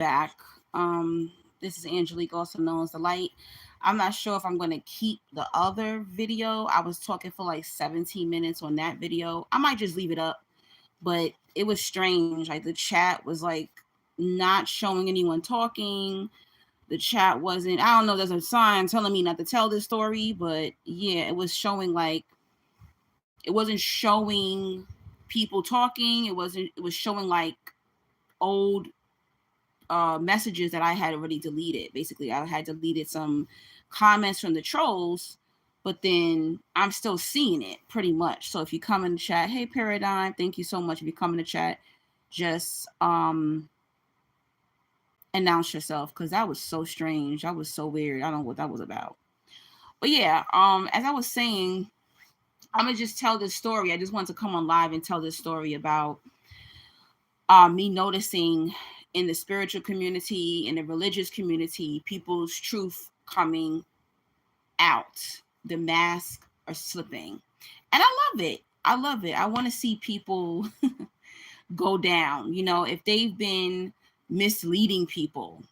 back. This is Angelique, also known as the Light. I'm not sure if I'm going to keep the other video. I was talking for like 17 minutes on that video. I might just leave it up, but it was strange. Like the chat was like not showing anyone talking. The chat wasn't, I don't know, there's a sign telling me not to tell this story, but yeah, it was showing like, it wasn't showing people talking. It was showing like old messages that I had already deleted. Basically, I had deleted some comments from the trolls, but then I'm still seeing it pretty much. So if you come in the chat, hey Paradigm, thank you so much. If you come in the chat, just announce yourself, because that was so strange. That was so weird. I don't know what that was about. But yeah, as I was saying, I'm gonna just tell this story. I just want to come on live and tell this story about me noticing in the spiritual community, in the religious community, people's truth coming out. The mask are slipping. And I love it. I love it. I want to see people go down, you know, if they've been misleading people.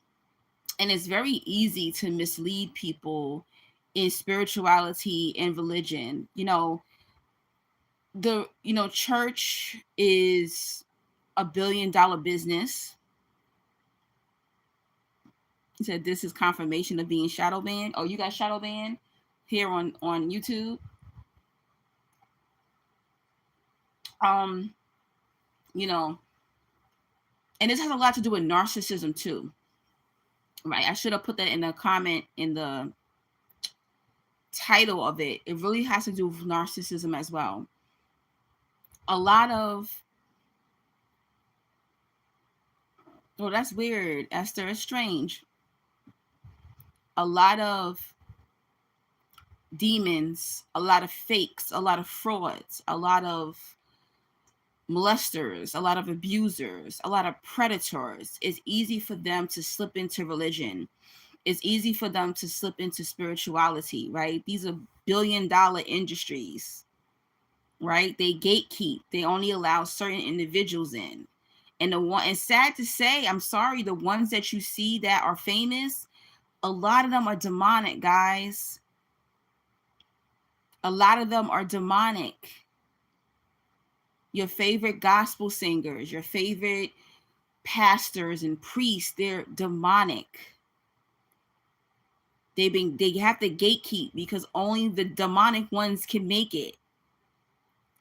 And it's very easy to mislead people in spirituality and religion. Church is $1 billion business. He said this is confirmation of being shadow banned. Oh, you got shadow banned here on YouTube. And this has a lot to do with narcissism too. Right? I should have put that in the comment in the title of it. It really has to do with narcissism as well. A lot of that's weird, Esther. It's strange. A lot of demons, a lot of fakes, a lot of frauds, a lot of molesters, a lot of abusers, a lot of predators. It's easy for them to slip into religion. It's easy for them to slip into spirituality, right? These are billion-dollar industries, right? They gatekeep. They only allow certain individuals in. And sad to say, I'm sorry, the ones that you see that are famous, a lot of them are demonic, guys. A lot of them are demonic. Your favorite gospel singers, your favorite pastors and priests, they're demonic. They have to gatekeep because only the demonic ones can make it.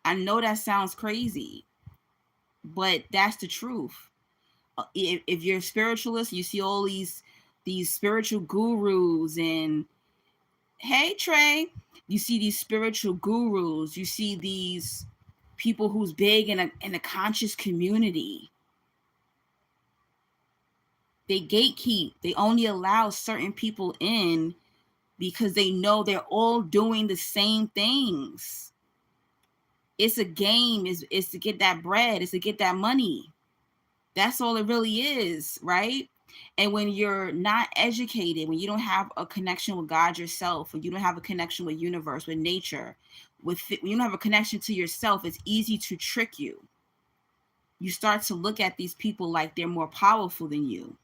I know that sounds crazy, but that's the truth. If you're a spiritualist, you see all these spiritual gurus, and hey Trey, you see these spiritual gurus, you see these people who's big in a conscious community. They gatekeep. They only allow certain people in because they know they're all doing the same things. It's a game. It's to get that bread. It's to get that money. That's all it really is, right? And when you're not educated, when you don't have a connection with God yourself, when you don't have a connection with universe, with nature, when you don't have a connection to yourself, it's easy to trick you. You start to look at these people like they're more powerful than you,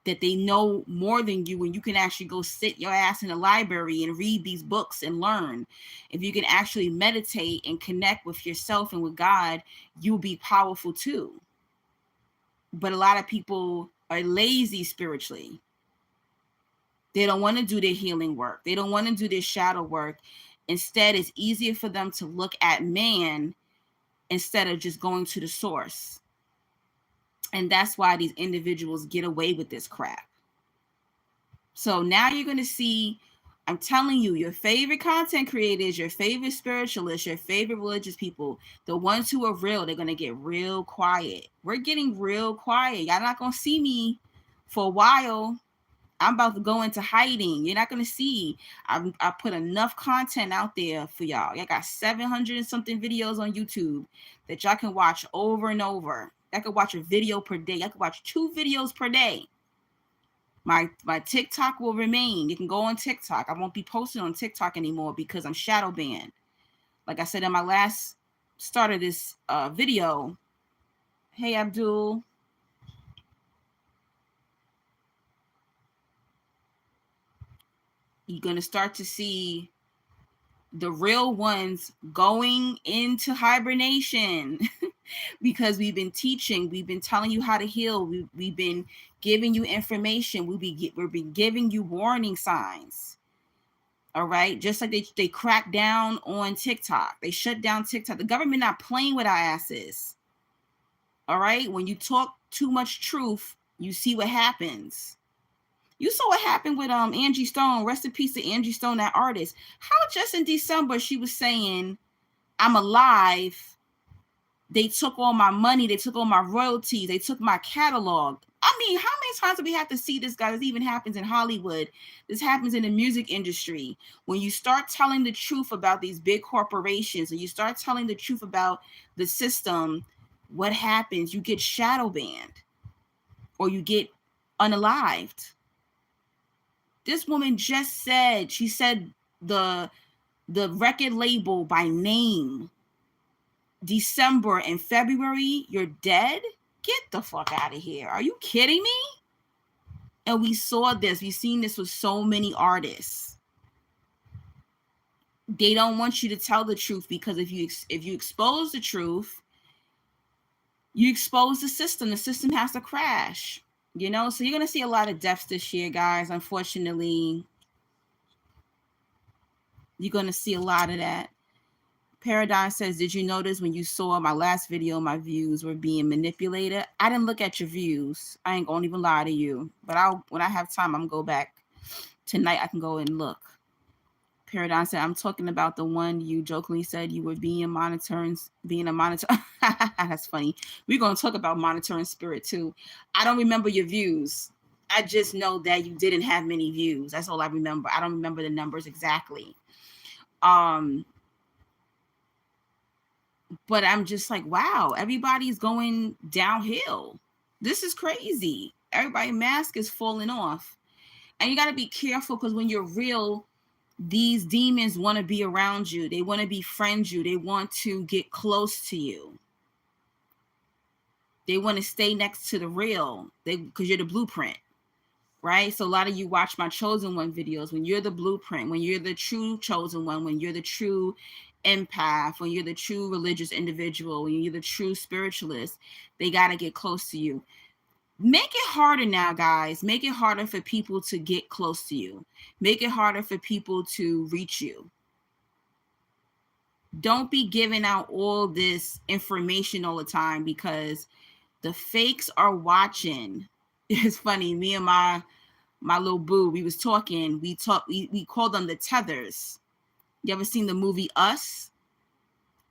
that they know more than you, when you can actually go sit your ass in a library and read these books and learn. If you can actually meditate and connect with yourself and with God, you'll be powerful too. But a lot of people are lazy spiritually. They don't want to do their healing work. They don't want to do their shadow work. Instead, it's easier for them to look at man instead of just going to the source. And that's why these individuals get away with this crap. So now you're going to see, I'm telling you, your favorite content creators, your favorite spiritualists, your favorite religious people, the ones who are real, they're going to get real quiet. We're getting real quiet. Y'all not going to see me for a while. I'm about to go into hiding. You're not going to see. I put enough content out there for y'all. Y'all got 700 and something videos on YouTube that y'all can watch over and over. I could watch a video per day. I could watch 2 videos per day. My TikTok will remain. You can go on TikTok. I won't be posting on TikTok anymore because I'm shadow banned. Like I said in my last start of this video. Hey, Abdul. You're going to start to see the real ones going into hibernation because we've been teaching, we've been telling you how to heal, we've been giving you information, we've been giving you warning signs. All right, just like they cracked down on TikTok, they shut down TikTok. The government not playing with our asses. All right, when you talk too much truth, you see what happens. You saw what happened with Angie Stone. Rest in peace to Angie Stone, that artist. How just in December she was saying, "I'm alive." They took all my money. They took all my royalties. They took my catalog. I mean, how many times do we have to see this, guy? This even happens in Hollywood. This happens in the music industry. When you start telling the truth about these big corporations and you start telling the truth about the system, what happens? You get shadow banned or you get unalived. This woman just said, she said the record label by name. December and February, you're dead? Get the fuck out of here. Are you kidding me? And we saw this. We've seen this with so many artists. They don't want you to tell the truth because if you expose the truth, you expose the system. The system has to crash. You know, so you're going to see a lot of deaths this year, guys. Unfortunately, you're going to see a lot of that. Paradigm says, did you notice when you saw my last video, my views were being manipulated? I didn't look at your views. I ain't gonna even lie to you. But when I have time, I'm gonna go back. Tonight, I can go and look. Paradigm said, I'm talking about the one you jokingly said you were being a monitor. That's funny. We're going to talk about monitoring spirit too. I don't remember your views. I just know that you didn't have many views. That's all I remember. I don't remember the numbers exactly. But I'm just like, wow, everybody's going downhill. This is crazy. Everybody's mask is falling off. And you got to be careful because when you're real, these demons want to be around you. They want to befriend you. They want to get close to you. They want to stay next to the real because you're the blueprint, right? So a lot of you watch my Chosen One videos. When you're the blueprint, when you're the true chosen one, when you're the true empath, when you're the true religious individual, when you're the true spiritualist, they got to get close to you. Make it harder now, guys. Make it harder for people to get close to you. Make it harder for people to reach you. Don't be giving out all this information all the time because the fakes are watching. It's funny. Me and my little boo, we was talking. We called them the tethers. You ever seen the movie Us?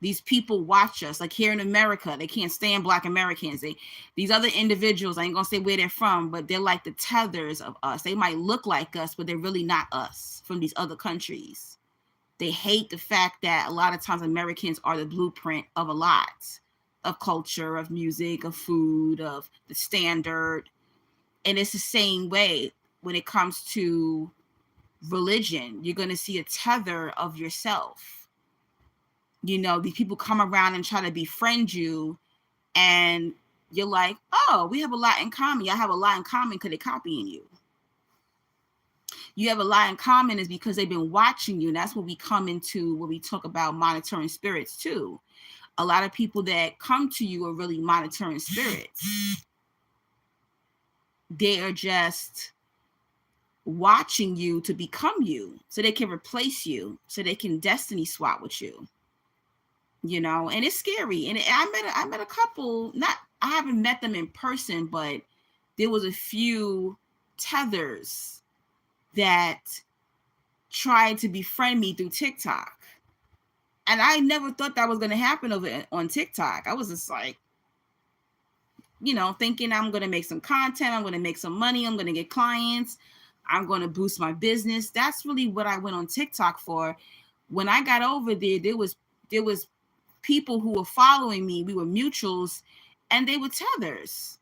These people watch us, like here in America. They can't stand Black Americans. These other individuals, I ain't gonna say where they're from, but they're like the tethers of us. They might look like us, but they're really not us from these other countries. They hate the fact that a lot of times Americans are the blueprint of a lot of culture, of music, of food, of the standard. And it's the same way when it comes to religion. You're gonna see a tether of yourself. You know, these people come around and try to befriend you and you're like, oh, we have a lot in common. Y'all have a lot in common because they're copying you. You have a lot in common is because they've been watching you. And that's what we come into when we talk about monitoring spirits too. A lot of people that come to you are really monitoring spirits. They are just watching you to become you so they can replace you, so they can destiny swap with you. You know, and it's scary. And I met a couple, I haven't met them in person, but there was a few tethers that tried to befriend me through TikTok. And I never thought that was going to happen on TikTok. I was just like, you know, thinking I'm going to make some content. I'm going to make some money. I'm going to get clients. I'm going to boost my business. That's really what I went on TikTok for. When I got over there was people who were following me. We were mutuals and they were tethers.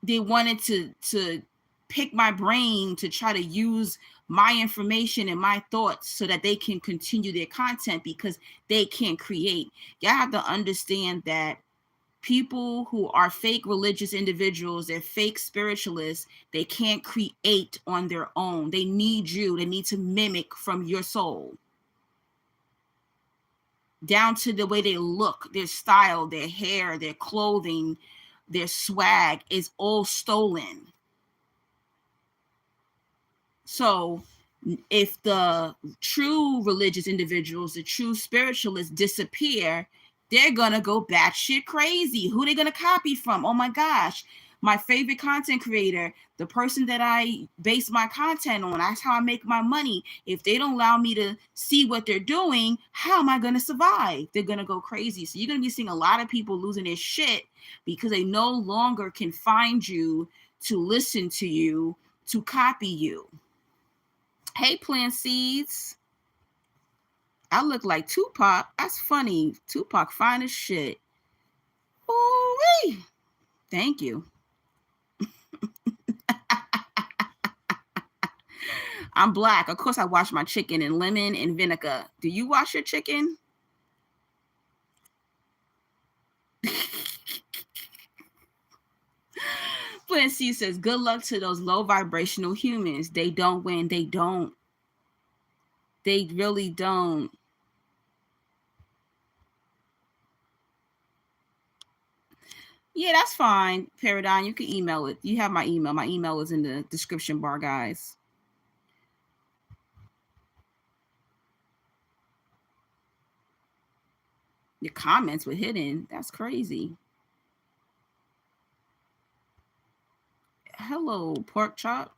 They wanted to pick my brain to try to use my information and my thoughts so that they can continue their content because they can't create. Y'all have to understand that people who are fake religious individuals, they're fake spiritualists, they can't create on their own. They need you. They need to mimic from your soul. Down to the way they look, their style, their hair, their clothing, their swag is all stolen. So if the true religious individuals, the true spiritualists disappear, they're going to go batshit crazy. Who are they going to copy from? Oh my gosh. My favorite content creator, the person that I base my content on, that's how I make my money. If they don't allow me to see what they're doing, how am I going to survive? They're going to go crazy. So you're going to be seeing a lot of people losing their shit because they no longer can find you to listen to you, to copy you. Hey, plant seeds. I look like Tupac. That's funny. Tupac fine as shit. Ooh-wee. Thank you. I'm black. Of course, I wash my chicken in lemon and vinegar. Do you wash your chicken? Plant seed says, good luck to those low vibrational humans. They don't win. They don't. They really don't. Yeah, that's fine, Paradigm. You can email it. You have my email. My email is in the description bar, guys. Your comments were hidden. That's crazy. Hello, pork chop.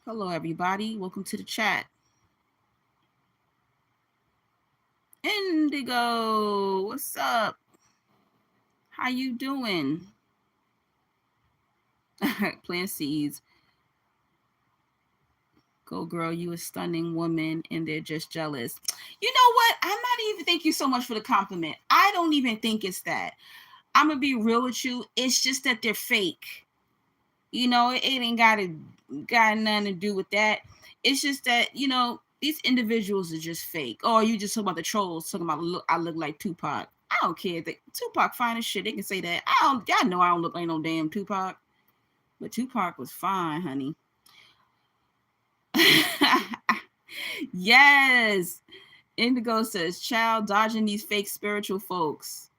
Hello, everybody. Welcome to the chat. Indigo, what's up? How you doing? Plant seeds. Go girl, you a stunning woman and they're just jealous. You know what? I'm not even, thank you so much for the compliment. I don't even think it's that. I'm gonna be real with you. It's just that they're fake. You know, it ain't got nothing to do with that. It's just that, you know, these individuals are just fake. Oh, you just talking about the trolls talking about I look like Tupac. I don't care. Tupac fine as shit. They can say that. Y'all know I don't look like no damn Tupac. But Tupac was fine, honey. Yes. Indigo says, child dodging these fake spiritual folks.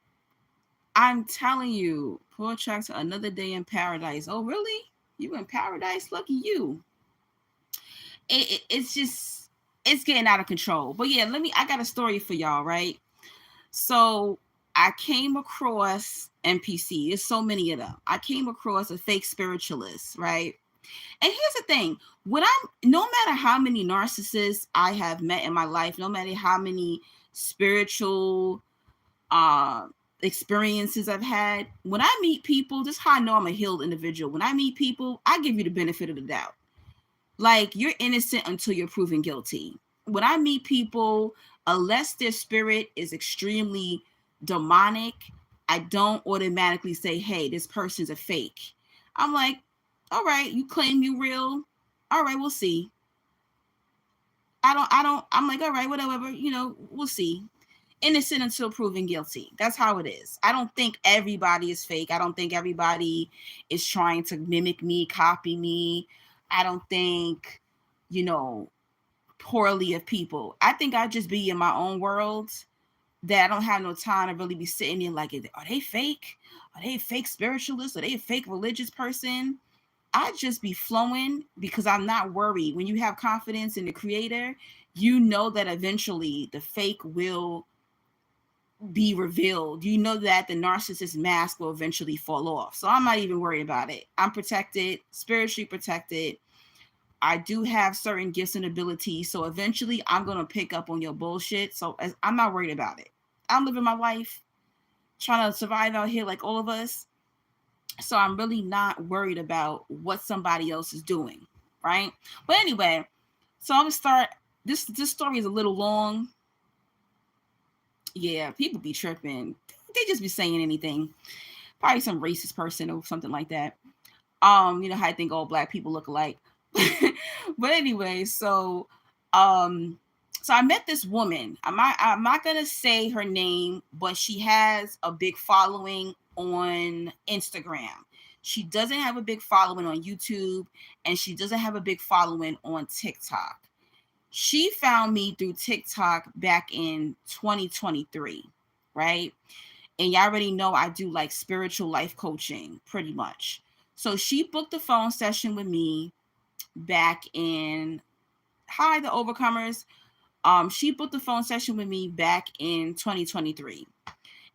I'm telling you, poor tracks for another day in paradise. Oh, really? You in paradise? Lucky you. It's just, it's getting out of control. But yeah, I got a story for y'all, right? So I came across NPC. There's so many of them. I came across a fake spiritualist, right? And here's the thing, no matter how many narcissists I have met in my life, no matter how many spiritual experiences I've had, when I meet people, this is how I know I'm a healed individual. When I meet people, I give you the benefit of the doubt. Like, you're innocent until you're proven guilty. When I meet people, unless their spirit is extremely demonic, I don't automatically say, hey, this person's a fake. I'm like, all right, you claim you real. All right, we'll see. I'm like, all right, whatever, you know, we'll see. Innocent until proven guilty. That's how it is. I don't think everybody is fake. I don't think everybody is trying to mimic me, copy me. I don't think, you know, poorly of people. I think I just be in my own world that I don't have no time to really be sitting there like, are they fake? Are they a fake spiritualist? Are they a fake religious person? I just be flowing because I'm not worried. When you have confidence in the creator, you know that eventually the fake will be revealed. You know that the narcissist mask will eventually fall off. So I'm not even worried about it. I'm protected, spiritually protected. I do have certain gifts and abilities. So eventually I'm going to pick up on your bullshit. So I'm not worried about it. I'm living my life, trying to survive out here like all of us. So I'm really not worried about what somebody else is doing, right? But anyway, so I'm gonna start. This story is a little long. Yeah, people be tripping. They just be saying anything. Probably some racist person or something like that. You know how I think all black people look alike. But anyway, so So I met this woman. I'm not gonna say her name, but she has a big following on Instagram. She doesn't have a big following on YouTube, and she doesn't have a big following on TikTok. She found me through TikTok back in 2023, right? And y'all already know I do like spiritual life coaching pretty much. So she booked a phone session with me back in Hi the Overcomers. She booked a phone session with me back in 2023.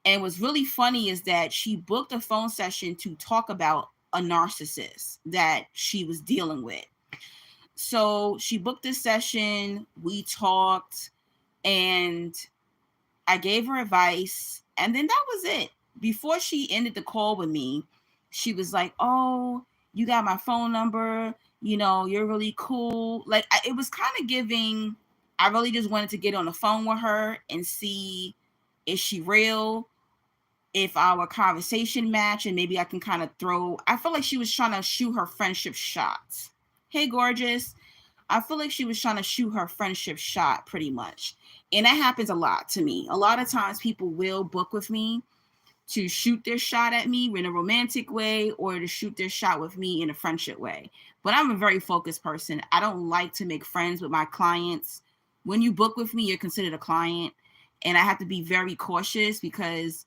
And what's really funny is that she booked a phone session to talk about a narcissist that she was dealing with. So she booked this session, we talked, and I gave her advice, and then that was it. Before she ended the call with me, she was like, "Oh, you got my phone number. You know, you're really cool." Like, it was kind of giving. I really just wanted to get on the phone with her and see, is she real? If our conversation match, and maybe I can kind of throw. I feel like she was trying to shoot her friendship shot. Hey, gorgeous. I feel like she was trying to shoot her friendship shot pretty much. And that happens a lot to me. A lot of times people will book with me to shoot their shot at me in a romantic way or to shoot their shot with me in a friendship way. But I'm a very focused person. I don't like to make friends with my clients. When you book with me, you're considered a client. And I have to be very cautious because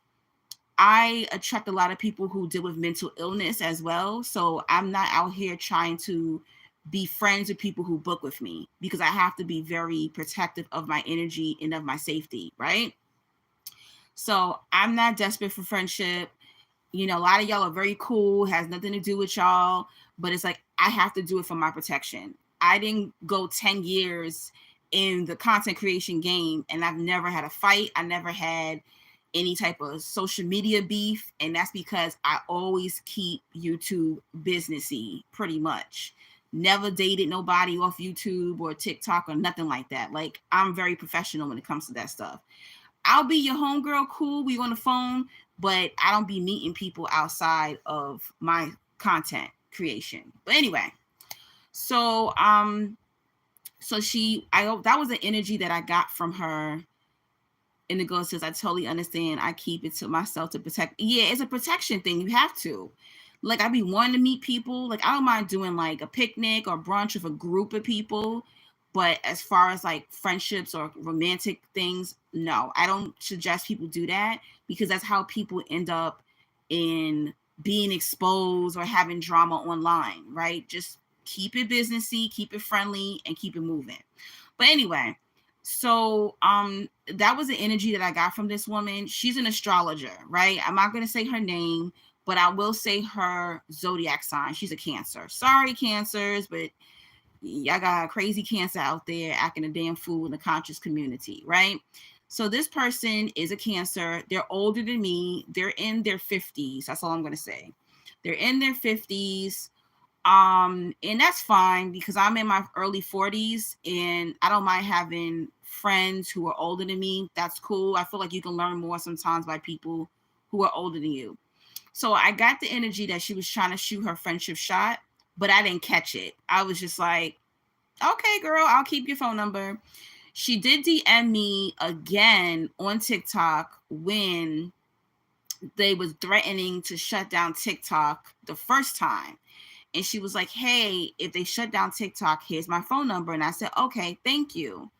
I attract a lot of people who deal with mental illness as well. So I'm not out here trying to be friends with people who book with me because I have to be very protective of my energy and of my safety, right? So I'm not desperate for friendship. You know, a lot of y'all are very cool, has nothing to do with y'all, but it's like I have to do it for my protection. I didn't go 10 years in the content creation game and I've never had a fight. I never had any type of social media beef, and that's because I always keep YouTube businessy pretty much. Never dated nobody off YouTube or TikTok or nothing like that. Like, I'm very professional when it comes to that stuff. I'll be your homegirl, cool, we on the phone, but I don't be meeting people outside of my content creation. But anyway, so that was the energy that I got from her. And the girl says, I totally understand. I keep it to myself to protect. Yeah, it's a protection thing. You have to. Like, I be wanting to meet people. Like, I don't mind doing like a picnic or brunch with a group of people. But as far as like friendships or romantic things, no, I don't suggest people do that because that's how people end up in being exposed or having drama online, right? Just keep it businessy, keep it friendly, and keep it moving. But anyway, so that was the energy that I got from this woman. She's an astrologer, right? I'm not going to say her name, but I will say her zodiac sign. She's a Cancer. Sorry, Cancers, but y'all got a crazy Cancer out there acting a damn fool in the conscious community, right? So this person is a Cancer. They're older than me. They're in their 50s. That's all I'm going to say. They're in their 50s. And that's fine because I'm in my early 40s and I don't mind having friends who are older than me. That's cool. I feel like you can learn more sometimes by people who are older than you. So I got the energy that she was trying to shoot her friendship shot, but I didn't catch it. I was just like, okay, girl, I'll keep your phone number. She did DM me again on TikTok when they was threatening to shut down TikTok the first time. And she was like, hey, if they shut down TikTok, here's my phone number. And I said, okay, thank you.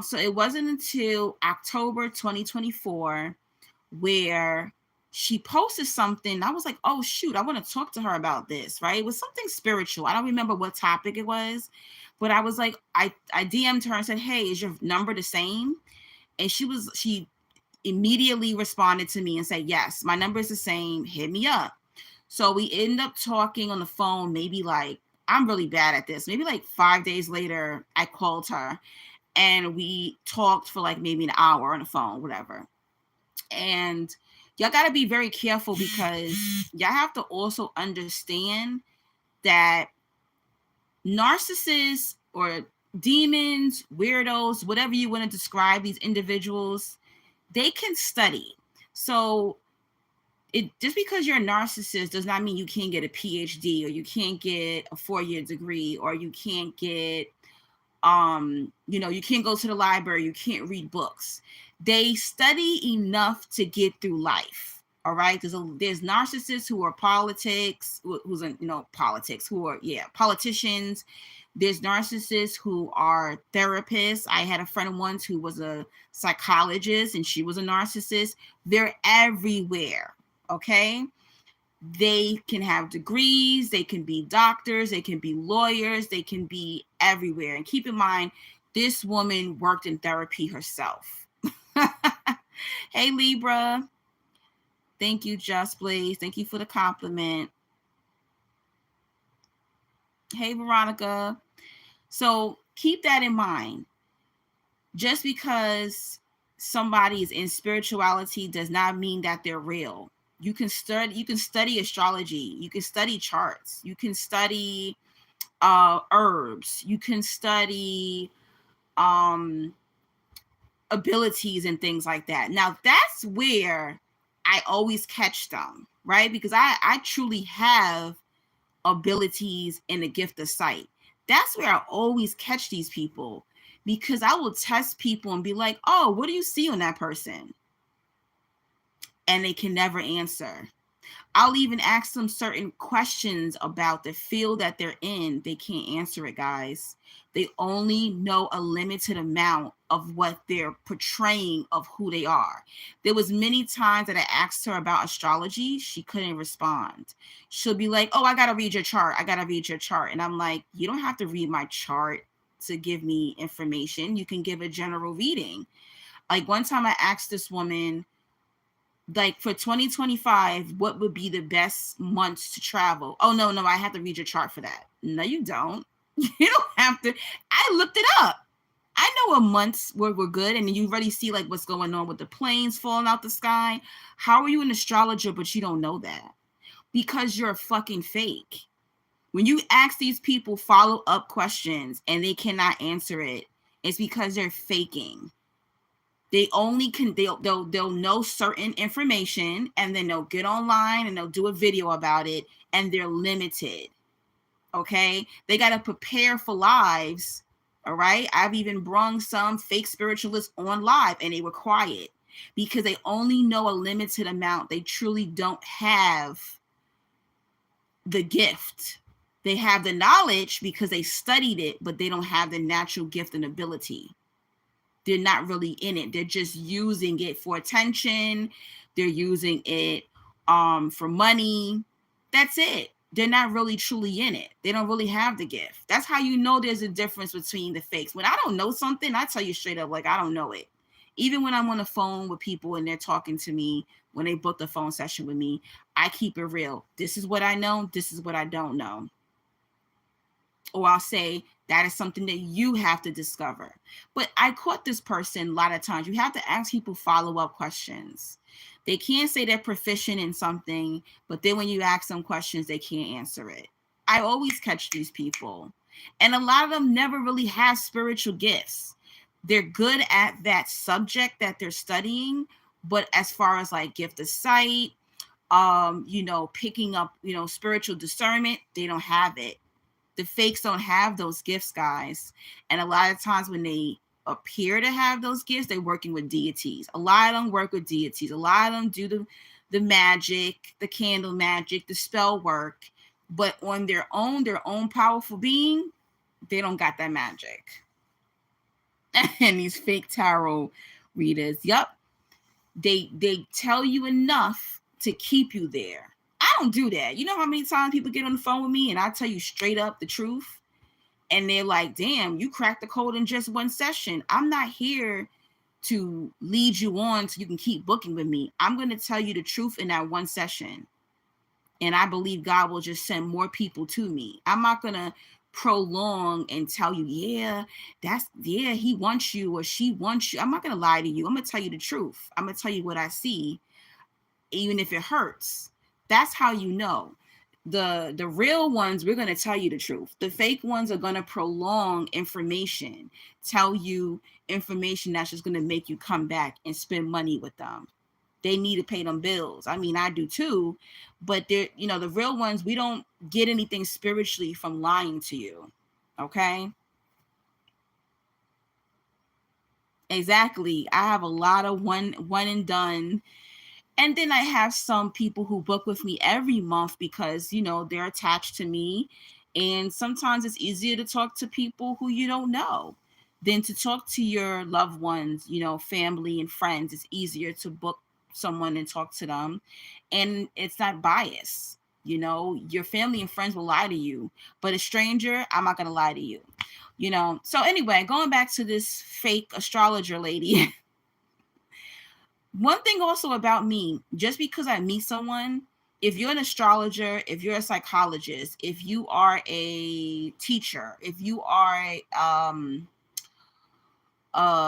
So it wasn't until October 2024 where she posted something. I was like, oh, shoot, I want to talk to her about this, right? It was something spiritual. I don't remember what topic it was, but I was like, I DM'd her and said, hey, is your number the same? And she immediately responded to me and said, yes, my number is the same. Hit me up. So we end up talking on the phone, maybe like, I'm really bad at this. Maybe like 5 days later, I called her and we talked for like maybe an hour on the phone, whatever. And y'all got to be very careful because y'all have to also understand that narcissists or demons, weirdos, whatever you want to describe these individuals, they can study. So just because you're a narcissist does not mean you can't get a PhD or you can't get a 4-year degree or you can't get You can't go to the library, you can't read books. They study enough to get through life. All right. There's narcissists who are politics, who's in, politics, who are, politicians. There's narcissists who are therapists. I had a friend once who was a psychologist and she was a narcissist. They're everywhere. Okay. They can have degrees, they can be doctors, they can be lawyers, they can be everywhere. And keep in mind, this woman worked in therapy herself. Hey, Libra. Thank you, Just Blaze. Thank you for the compliment. Hey, Veronica. So keep that in mind. Just because somebody is in spirituality does not mean that they're real. You can study astrology, you can study charts, you can study herbs, you can study abilities and things like that. Now that's where I always catch them, right? Because I truly have abilities and a gift of sight. That's where I always catch these people, because I will test people and be like, oh, what do you see on that person? And they can never answer. I'll even ask them certain questions about the field that they're in. They can't answer it, guys. They only know a limited amount of what they're portraying of who they are. There was many times that I asked her about astrology. She couldn't respond. She'll be like, oh, I got to read your chart. I got to read your chart. And I'm like, you don't have to read my chart to give me information. You can give a general reading. Like one time I asked this woman, like for 2025, what would be the best months to travel? Oh, no, I have to read your chart for that. No, you don't. You don't have to. I looked it up. I know what months were good, and you already see like what's going on with the planes falling out the sky. How are you an astrologer, but you don't know that? Because you're fucking fake. When you ask these people follow-up questions and they cannot answer it, it's because they're faking. They only can, they'll know certain information, and then they'll get online and they'll do a video about it, and they're limited. Okay. They got to prepare for lives. All right. I've even brung some fake spiritualists on live and they were quiet because they only know a limited amount. They truly don't have the gift. They have the knowledge because they studied it, but they don't have the natural gift and ability. They're not really in it. They're just using it for attention. They're using it for money. That's it. They're not really truly in it. They don't really have the gift. That's how you know there's a difference between the fakes. When I don't know something, I tell you straight up, like, I don't know it. Even when I'm on the phone with people and they're talking to me, when they book the phone session with me, I keep it real. This is what I know. This is what I don't know. Or I'll say, that is something that you have to discover. But I caught this person a lot of times. You have to ask people follow-up questions. They can't say they're proficient in something, but then when you ask them questions, they can't answer it. I always catch these people. And a lot of them never really have spiritual gifts. They're good at that subject that they're studying, but as far as like gift of sight, picking up, spiritual discernment, they don't have it. The fakes don't have those gifts, guys. And a lot of times when they appear to have those gifts, they're working with deities. A lot of them work with deities. A lot of them do the magic, the candle magic, the spell work. But on their own powerful being, they don't got that magic. And these fake tarot readers, they tell you enough to keep you there. I don't do that. You know how many times people get on the phone with me and I tell you straight up the truth? And they're like, damn, you cracked the code in just one session. I'm not here to lead you on so you can keep booking with me. I'm going to tell you the truth in that one session. And I believe God will just send more people to me. I'm not going to prolong and tell you, he wants you or she wants you. I'm not going to lie to you. I'm going to tell you the truth. I'm going to tell you what I see, even if it hurts. That's how you know. The real ones, we're going to tell you the truth. The fake ones are going to prolong information, tell you information that's just going to make you come back and spend money with them. They need to pay them bills. I mean, I do too, but they're, the real ones, we don't get anything spiritually from lying to you. Okay. Exactly. I have a lot of one and done. And then I have some people who book with me every month because, you know, they're attached to me. And sometimes it's easier to talk to people who you don't know than to talk to your loved ones, you know, family and friends. It's easier to book someone and talk to them. And it's not biased. You know, your family and friends will lie to you, but a stranger, I'm not going to lie to you. You know, so anyway, going back to this fake astrologer lady. One thing also about me, just because I meet someone, if you're an astrologer, if you're a psychologist, if you are a teacher, if you are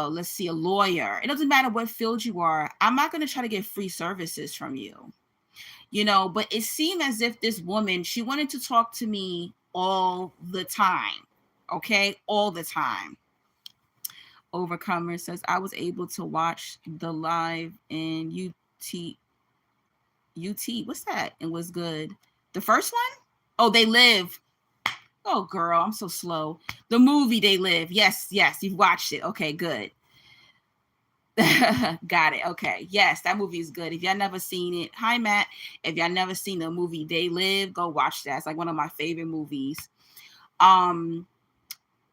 let's see, a lawyer, it doesn't matter what field you are, I'm not going to try to get free services from you. You know, but it seemed as if this woman, she wanted to talk to me all the time. Okay, all the time. Overcomer says, I was able to watch the live in UT. What's that? And was good. The first one? Oh, They Live. Oh, girl, I'm so slow. The movie They Live. Yes, you've watched it. Okay, good. Got it. Okay. Yes, that movie is good. If y'all never seen it, hi Matt. If y'all never seen the movie They Live, go watch that. It's like one of my favorite movies.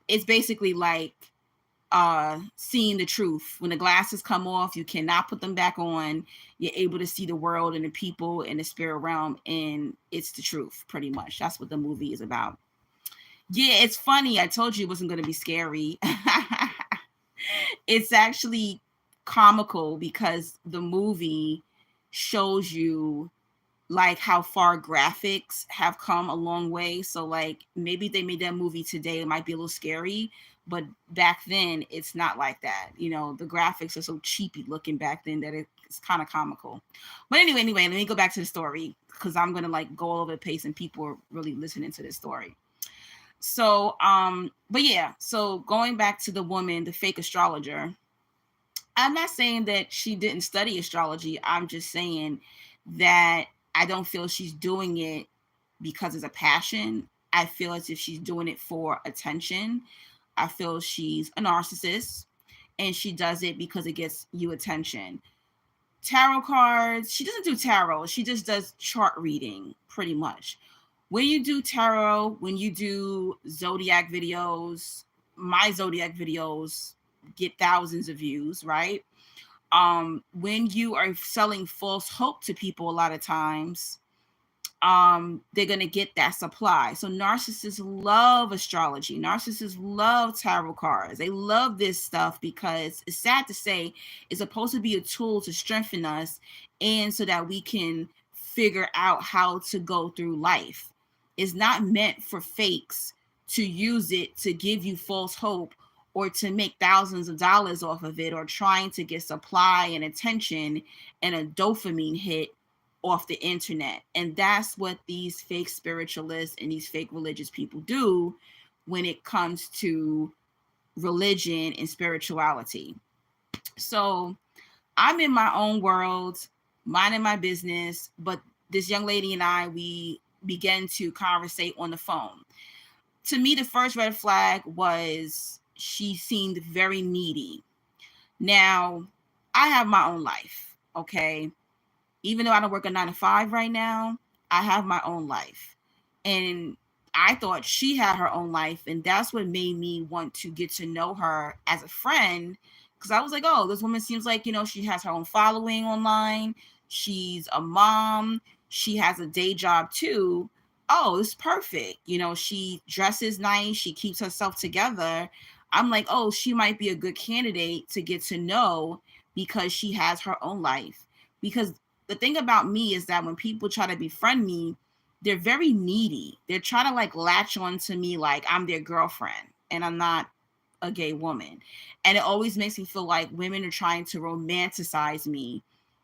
It's basically like seeing the truth. When the glasses come off, you cannot put them back on. You're able to see the world and the people and the spirit realm, and it's the truth, pretty much. That's what the movie is about. Yeah, it's funny. I told you it wasn't going to be scary. It's actually comical because the movie shows you like how far graphics have come a long way. So like maybe they made that movie today, it might be a little scary, but back then it's not like that. You know, the graphics are so cheapy looking back then that it's kind of comical. But anyway, let me go back to the story because I'm gonna like go all over the place and people are really listening to this story. So but yeah, so going back to the woman, the fake astrologer, I'm not saying that she didn't study astrology. I'm just saying that I don't feel she's doing it because it's a passion. I feel as if she's doing it for attention. I feel she's a narcissist and she does it because it gets you attention. Tarot cards, she doesn't do tarot. She just does chart reading pretty much. When you do tarot, when you do zodiac videos, my zodiac videos get thousands of views, right? When you are selling false hope to people, a lot of times, they're going to get that supply. So narcissists love astrology. Narcissists love tarot cards. They love this stuff because it's sad to say it's supposed to be a tool to strengthen us and so that we can figure out how to go through life. It's not meant for fakes to use it to give you false hope or to make thousands of dollars off of it or trying to get supply and attention and a dopamine hit off the internet. And that's what these fake spiritualists and these fake religious people do when it comes to religion and spirituality. So I'm in my own world, minding my business, but this young lady and I, we began to conversate on the phone. To me, the first red flag was she seemed very needy. Now, I have my own life, okay? Even though I don't work a 9 to 5 right now, I have my own life. And I thought she had her own life. And that's what made me want to get to know her as a friend. Because I was like, oh, this woman seems like, you know, she has her own following online. She's a mom. She has a day job too. Oh, it's perfect. You know, she dresses nice. She keeps herself together. I'm like, oh, she might be a good candidate to get to know because she has her own life. Because the thing about me is that when people try to befriend me, they're very needy. They're trying to like latch on to me like I'm their girlfriend and I'm not a gay woman. And it always makes me feel like women are trying to romanticize me.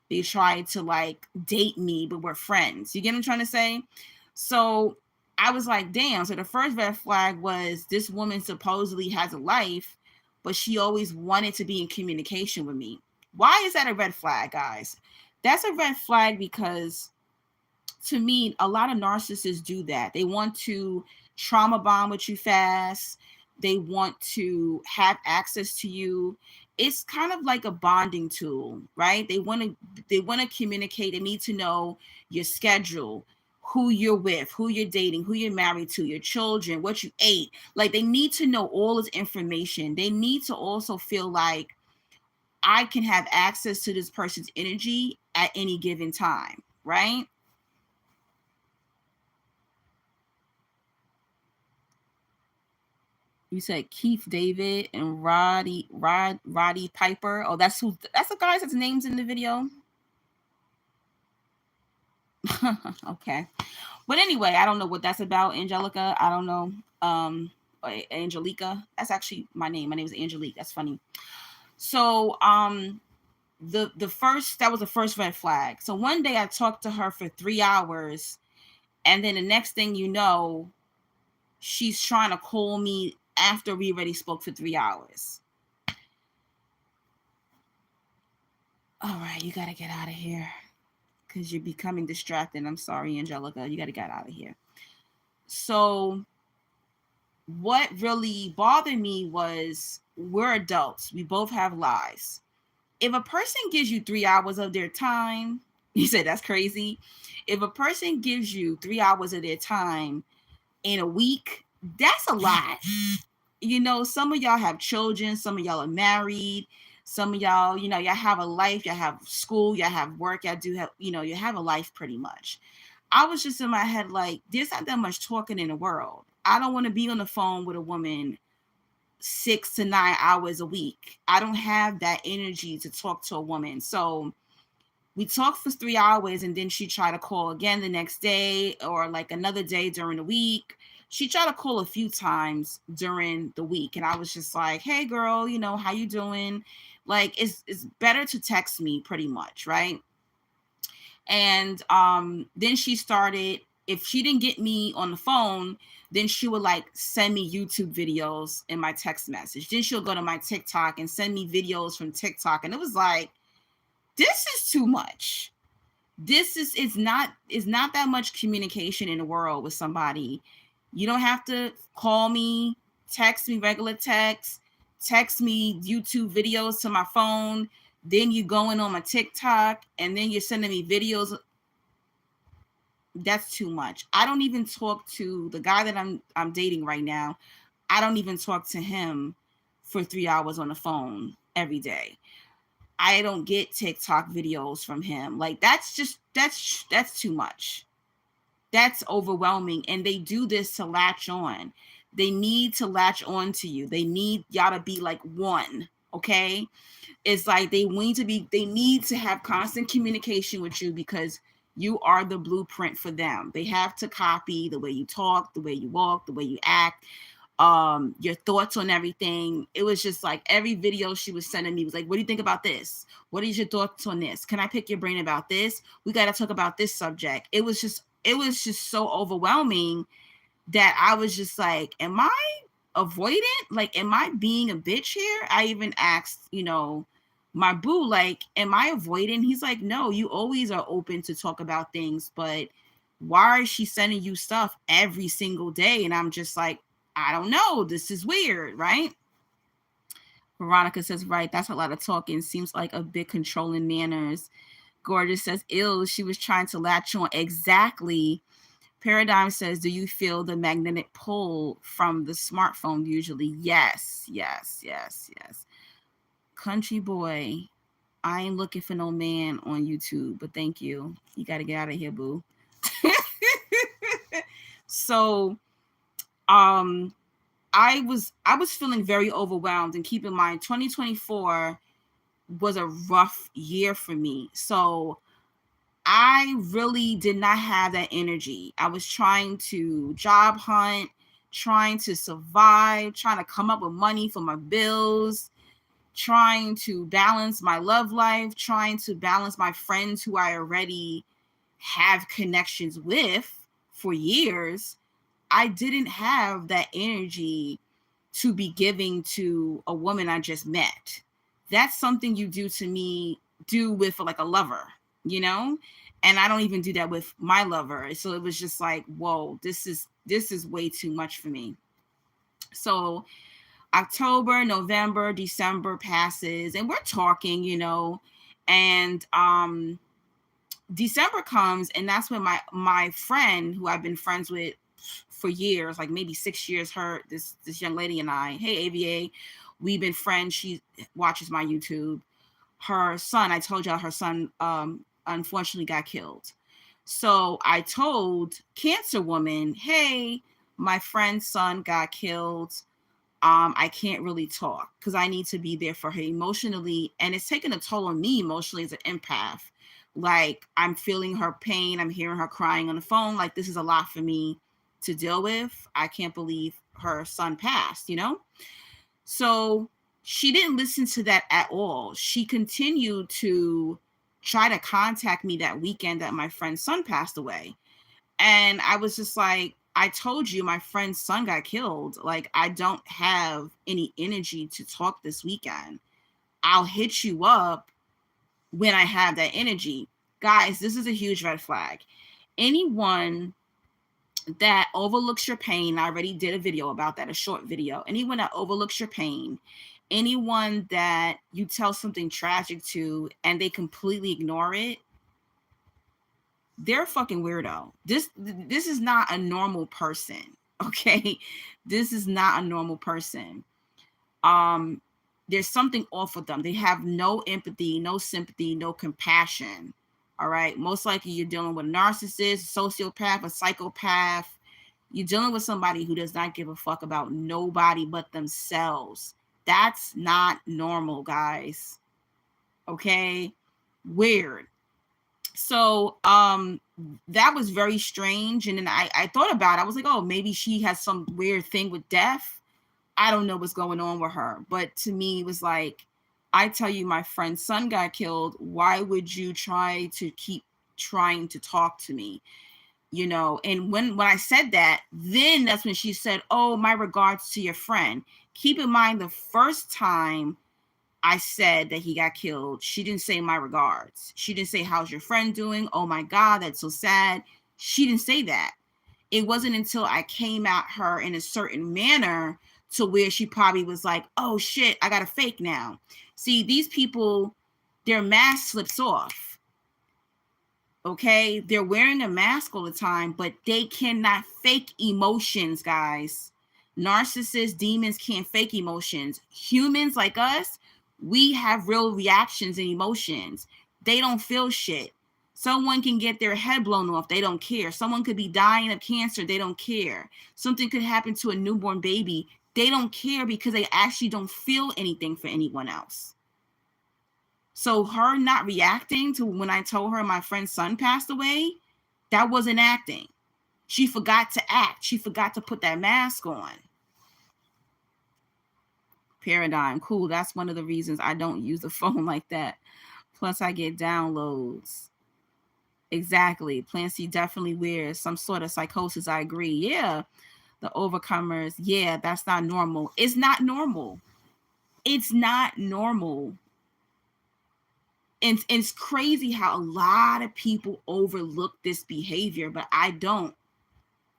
They try to like date me, but we're friends. You get what I'm trying to say? So I was like, damn. So the first red flag was this woman supposedly has a life, but she always wanted to be in communication with me. Why is that a red flag, guys? That's a red flag because to me, a lot of narcissists do that. They want to trauma bond with you fast. They want to have access to you. it's kind of like a bonding tool, right? They want to communicate. They need to know your schedule, who you're with, who you're dating, who you're married to, your children, what you ate. Like, they need to know all this information. They need to also feel like I can have access to this person's energy at any given time, right? You said Keith David and Roddy Piper. Oh, that's the guys that's names in the video. Okay. But anyway, I don't know what that's about, Angelica. I don't know. Angelica. That's actually my name. My name is Angelique. That's funny. So the first, that was the first red flag. So one day I talked to her for 3 hours, and then the next thing you know, she's trying to call me after we already spoke for 3 hours. All right, you got to get out of here because you're becoming distracted. I'm sorry, Angelica. You got to get out of here. So what really bothered me was, we're adults. We both have lives. If a person gives you 3 hours of their time, you said that's crazy. If a person gives you 3 hours of their time in a week, that's a lot. You know, some of y'all have children, some of y'all are married, some of y'all, you know, y'all have a life, y'all have school, y'all have work, y'all do have, you know, you have a life pretty much. I was just in my head like, there's not that much talking in the world. I don't want to be on the phone with a woman 6 to 9 hours a week. I don't have that energy to talk to a woman. So we talked for 3 hours, and then she tried to call again the next day, or like another day during the week. She tried to call a few times during the week, and I was just like, hey girl, you know, how you doing? Like, it's better to text me, pretty much, right? And then she started, if she didn't get me on the phone, then she would like send me YouTube videos in my text message. Then she'll go to my TikTok and send me videos from TikTok. And it was like, this is too much. It's not that much communication in the world with somebody. You don't have to call me, text me regular text me YouTube videos to my phone. Then you going on my TikTok, and then you're sending me videos. That's too much. I don't even talk to the guy that I'm dating right now. I don't even talk to him for 3 hours on the phone every day. I don't get TikTok videos from him. Like, that's too much. That's overwhelming. And they do this to latch on. They need to latch on to you. They need y'all to be like one. Okay. It's like they need to have constant communication with you, because you are the blueprint for them. They have to copy the way you talk, the way you walk, the way you act, your thoughts on everything. It was just like every video she was sending me was like, what do you think about this? What is your thoughts on this? Can I pick your brain about this? We got to talk about this subject. It was just so overwhelming that I was just like, am I avoidant? Like, am I being a bitch here? I even asked, you know, my boo, like, am I avoidant? He's like, no, you always are open to talk about things, but why is she sending you stuff every single day? And I'm just like, I don't know. This is weird, right? Veronica says, right, that's a lot of talking. Seems like a bit controlling manners. Gorgeous says, ill, she was trying to latch on. Exactly. Paradigm says, do you feel the magnetic pull from the smartphone usually? Yes. Country boy, I ain't looking for no man on YouTube, but thank you. You got to get out of here, boo. So, I was feeling very overwhelmed, and keep in mind 2024 was a rough year for me. So I really did not have that energy. I was trying to job hunt, trying to survive, trying to come up with money for my bills, trying to balance my love life, trying to balance my friends who I already have connections with for years. I didn't have that energy to be giving to a woman I just met. That's something you do with like a lover, you know? And I don't even do that with my lover. So it was just like, whoa, this is way too much for me. So October, November, December passes, and we're talking, and December comes, and that's when my friend, who I've been friends with for years, like maybe 6 years, this young lady and I, hey AVA, we've been friends. She watches my YouTube. Her son, I told y'all, her son unfortunately got killed. So I told Cancer Woman, hey, my friend's son got killed. I can't really talk because I need to be there for her emotionally, and it's taking a toll on me emotionally as an empath. Like, I'm feeling her pain, I'm hearing her crying on the phone. Like, this is a lot for me to deal with. I can't believe her son passed, So she didn't listen to that at all. She continued to try to contact me that weekend that my friend's son passed away. And I was just like, I told you my friend's son got killed. Like, I don't have any energy to talk this weekend. I'll hit you up when I have that energy. Guys, this is a huge red flag. Anyone that overlooks your pain, I already did a video about that, a short video. Anyone that overlooks your pain, anyone that you tell something tragic to and they completely ignore it, they're a fucking weirdo. This is not a normal person, okay? This is not a normal person. There's something off with them. They have no empathy, no sympathy, no compassion. All right. Most likely you're dealing with a narcissist, sociopath, a psychopath. You're dealing with somebody who does not give a fuck about nobody but themselves. That's not normal, guys. Okay. Weird. So that was very strange. And then I thought about it. I was like, oh, maybe she has some weird thing with death. I don't know what's going on with her. But to me, it was like, I tell you, my friend's son got killed. Why would you try to keep trying to talk to me? And when I said that, then that's when she said, oh, my regards to your friend. Keep in mind, the first time I said that he got killed, she didn't say my regards. She didn't say, how's your friend doing? Oh my God, that's so sad. She didn't say that. It wasn't until I came at her in a certain manner to where she probably was like, oh shit, I got to fake now. See, these people, their mask slips off. Okay? They're wearing a mask all the time, but they cannot fake emotions, guys. Narcissists, demons can't fake emotions. Humans like us, we have real reactions and emotions. They don't feel shit. Someone can get their head blown off. They don't care. Someone could be dying of cancer. They don't care. Something could happen to a newborn baby. They don't care because they actually don't feel anything for anyone else. So her not reacting to when I told her my friend's son passed away, that wasn't acting. She forgot to act. She forgot to put that mask on. Paradigm. Cool. That's one of the reasons I don't use the phone like that. Plus, I get downloads. Exactly. Plan C definitely wears some sort of psychosis. I agree. Yeah. The overcomers. Yeah, that's not normal. It's not normal. It's not normal. And it's crazy how a lot of people overlook this behavior, but I don't.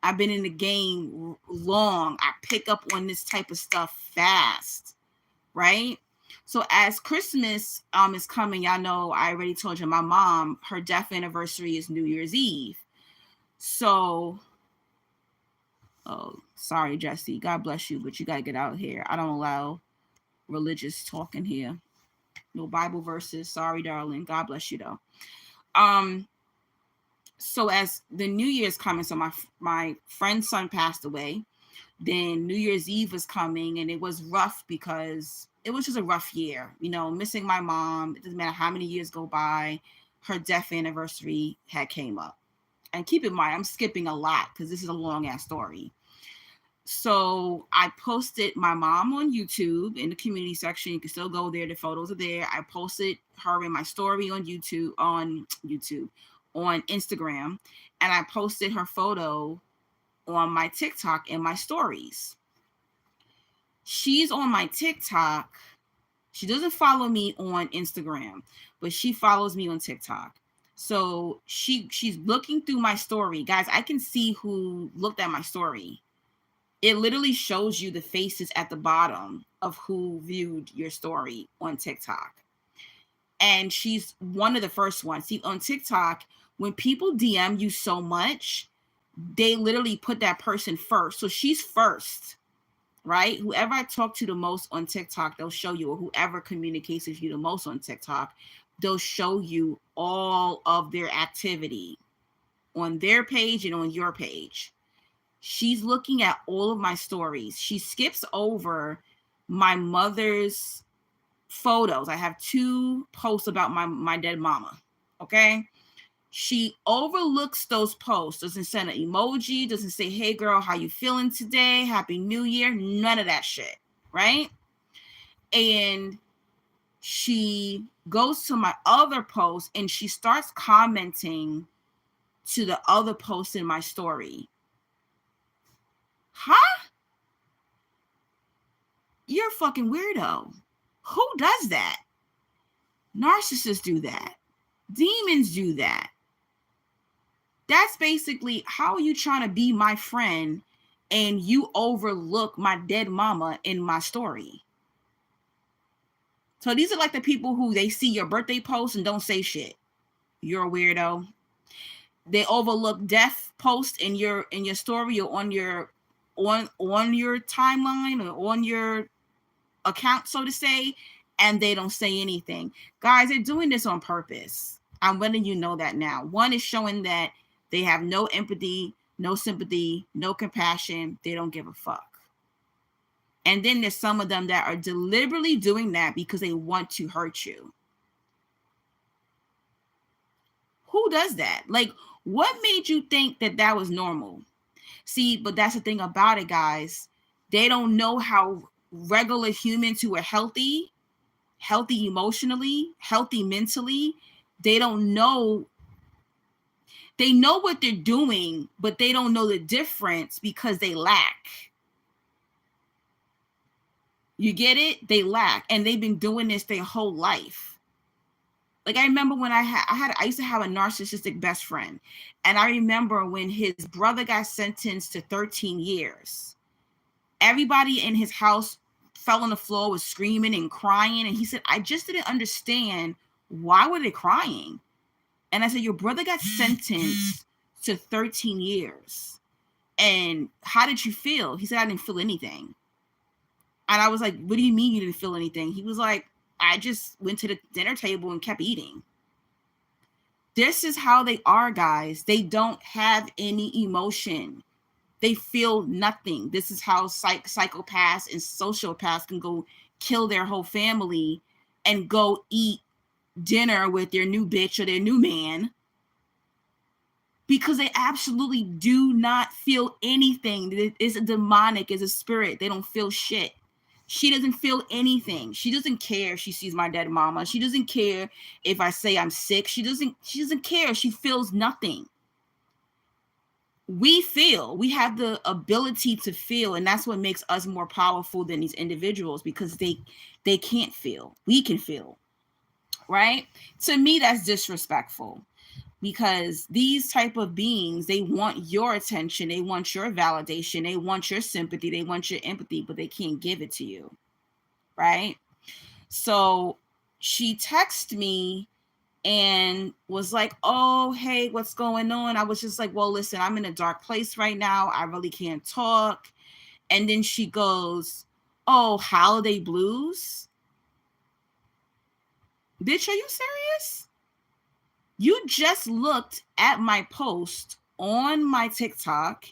I've been in the game long. I pick up on this type of stuff fast, right? So as Christmas is coming, y'all know I already told you my mom, her death anniversary is New Year's Eve. So, oh, sorry, Jesse. God bless you, but you got to get out here. I don't allow religious talk in here. No Bible verses. Sorry, darling. God bless you, though. So as the New Year's coming, so my friend's son passed away. Then New Year's Eve was coming, and it was rough because it was just a rough year. Missing my mom. It doesn't matter how many years go by. Her death anniversary had came up. And keep in mind, I'm skipping a lot because this is a long ass story. So I posted my mom on YouTube in the community section. You can still go there. The photos are there. I posted her in my story on on Instagram, and I posted her photo on my TikTok and my stories. She's on my TikTok. She doesn't follow me on Instagram, but she follows me on TikTok. So she's looking through my story. Guys, I can see who looked at my story. It literally shows you the faces at the bottom of who viewed your story on TikTok. And she's one of the first ones. See, on TikTok, when people DM you so much, they literally put that person first. So she's first, right? Whoever I talk to the most on TikTok, they'll show you, or whoever communicates with you the most on TikTok, they'll show you all of their activity on their page and on your page. She's looking at all of my stories. She skips over my mother's photos. I have 2 posts about my dead mama. Okay. She overlooks those posts, doesn't send an emoji, doesn't say, hey girl, how you feeling today? Happy New Year. None of that shit. Right. And she goes to my other post and she starts commenting to the other post in my story. Huh? You're a fucking weirdo. Who does that? Narcissists do that. Demons do that. That's basically, how are you trying to be my friend and you overlook my dead mama in my story? So these are like the people who they see your birthday post and don't say shit. You're a weirdo. They overlook death post in your story or on your timeline or on your account, so to say, and they don't say anything. Guys, they're doing this on purpose. I'm letting you know that now. One is showing that they have no empathy, no sympathy, no compassion. They don't give a fuck. And then there's some of them that are deliberately doing that because they want to hurt you. Who does that? Like, what made you think that that was normal? See, but that's the thing about it, guys. They don't know how regular humans who are healthy emotionally, healthy mentally, they don't know. They know what they're doing, but they don't know the difference because they lack. You get it? They lack, and they've been doing this their whole life. Like, I remember when I used to have a narcissistic best friend, and I remember when his brother got sentenced to 13 years. Everybody in his house fell on the floor, was screaming and crying, and he said, I just didn't understand, why were they crying? And I said, your brother got sentenced to 13 years. And how did you feel? He said, I didn't feel anything. And I was like, what do you mean you didn't feel anything? He was like, I just went to the dinner table and kept eating. This is how they are, guys. They don't have any emotion. They feel nothing. This is how psychopaths and sociopaths can go kill their whole family and go eat dinner with their new bitch or their new man, because they absolutely do not feel anything. It's a demonic, it's a spirit. They don't feel shit. She doesn't feel anything. She doesn't care if she sees my dead mama. She doesn't care if I say I'm sick. She doesn't care. She feels nothing. We feel. We have the ability to feel, and that's what makes us more powerful than these individuals, because they can't feel. We can feel. Right? To me, that's disrespectful, because these type of beings, they want your attention, they want your validation, they want your sympathy, they want your empathy, but they can't give it to you. Right? So she texted me and was like, oh, hey, what's going on? I was just like, well, listen, I'm in a dark place right now. I really can't talk. And then she goes, oh, holiday blues? Bitch, are you serious? You just looked at my post on my TikTok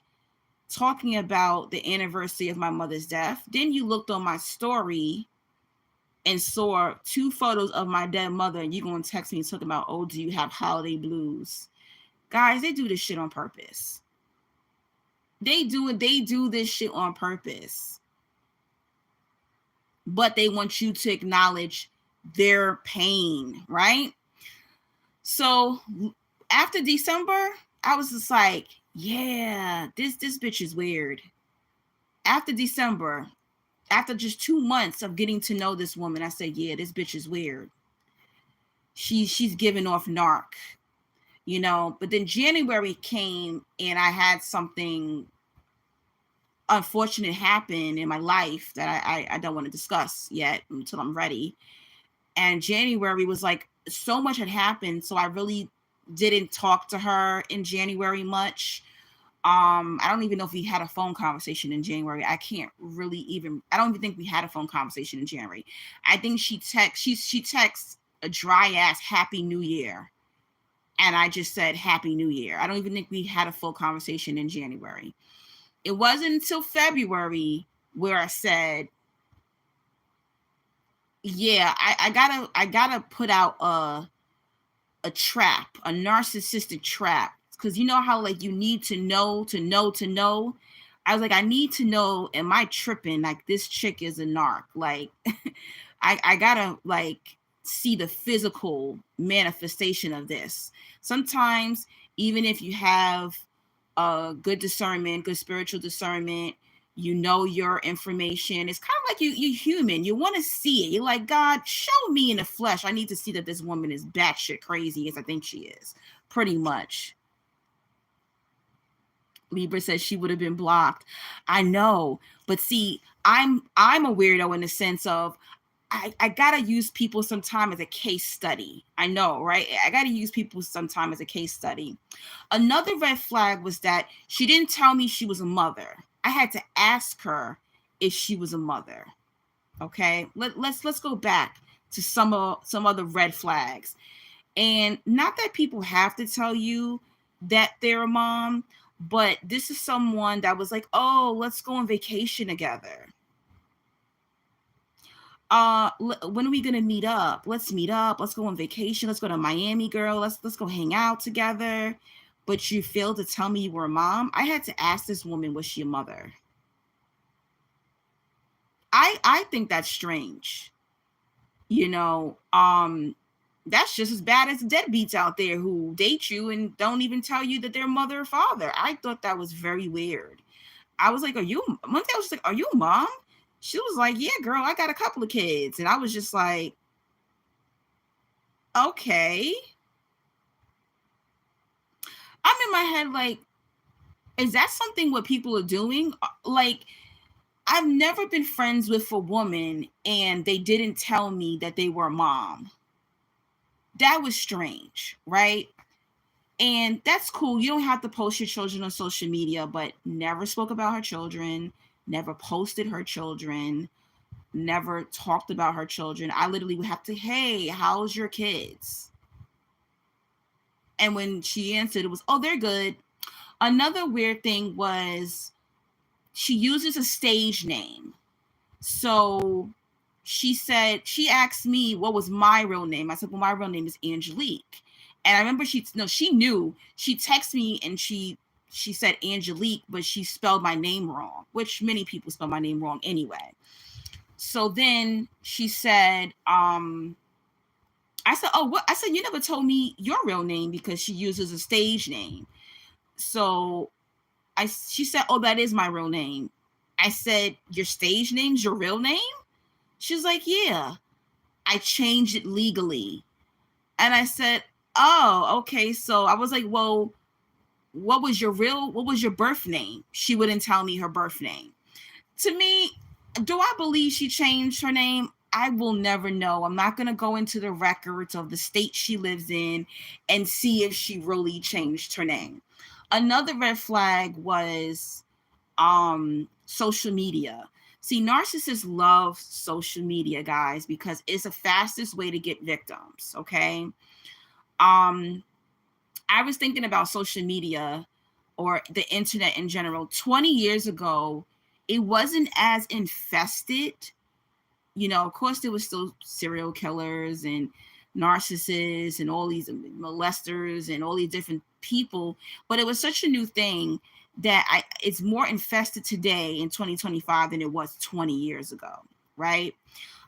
talking about the anniversary of my mother's death. Then you looked on my story and saw 2 photos of my dead mother, and you're going to text me talking about, oh, do you have holiday blues? Guys, they do this shit on purpose. They do this shit on purpose. But they want you to acknowledge their pain, right? So after December, I was just like, yeah, this bitch is weird. After December, after just 2 months of getting to know this woman, I said, yeah, this bitch is weird. She's giving off narc, you know. But then January came and I had something unfortunate happened in my life that I don't want to discuss yet until I'm ready. And January was like, so much had happened, so I really didn't talk to her in January much. I don't even know if we had a phone conversation in January. I don't even think we had a phone conversation in January. I think she texts a dry ass Happy New Year. And I just said Happy New Year. I don't even think we had a full conversation in January. It wasn't until February where I said, yeah, I gotta put out a trap, a narcissistic trap. Because you know how like you need to know. I was like, I need to know, am I tripping? Like this chick is a narc. Like I gotta like see the physical manifestation of this. Sometimes even if you have good discernment, good spiritual discernment, you know your information. It's kind of like you're human. You want to see it. You're like, God, show me in the flesh. I need to see that this woman is batshit crazy, as I think she is, pretty much. Libra says she would have been blocked. I know, but see, I'm a weirdo in the sense of I gotta use people sometime as a case study. I know, right? I gotta use people sometime as a case study. Another red flag was that she didn't tell me she was a mother. I had to ask her if she was a mother. Okay, let's go back to some other red flags. And not that people have to tell you that they're a mom, but this is someone that was like, oh, let's go on vacation together. When are we gonna meet up? Let's meet up. Let's go on vacation. Let's go to Miami, girl. Let's go hang out together. But you failed to tell me you were a mom. I had to ask this woman, was she a mother? I think that's strange. You know, that's just as bad as deadbeats out there who date you and don't even tell you that they're mother or father. I thought that was very weird. I was like, one day I was like, are you a mom? She was like, yeah, girl, I got a couple of kids. And I was just like, okay. I'm in my head like, is that something what people are doing? Like, I've never been friends with a woman and they didn't tell me that they were a mom. That was strange, right? And that's cool. You don't have to post your children on social media, but never spoke about her children, never posted her children, never talked about her children. I literally would have to, hey, how's your kids? And when she answered, it was, oh, they're good. Another weird thing was she uses a stage name. So she asked me what was my real name. I said, well, my real name is Angelique. And I remember she knew. She texted me and she said Angelique, but she spelled my name wrong, which many people spell my name wrong anyway. So then she said, I said, oh, what? I said, you never told me your real name, because she uses a stage name. So she said, oh, that is my real name. I said, your stage name's your real name? She's like, yeah, I changed it legally. And I said, oh, okay. So I was like, well, what was your birth name? She wouldn't tell me her birth name. To me, do I believe she changed her name? I will never know. I'm not going to go into the records of the state she lives in and see if she really changed her name. Another red flag was social media. See, narcissists love social media, guys, because it's the fastest way to get victims, okay? I was thinking about social media or the internet in general. 20 years ago, it wasn't as infested. You know, of course, there was still serial killers and narcissists and all these molesters and all these different people, but it was such a new thing that it's more infested today in 2025 than it was 20 years ago, right?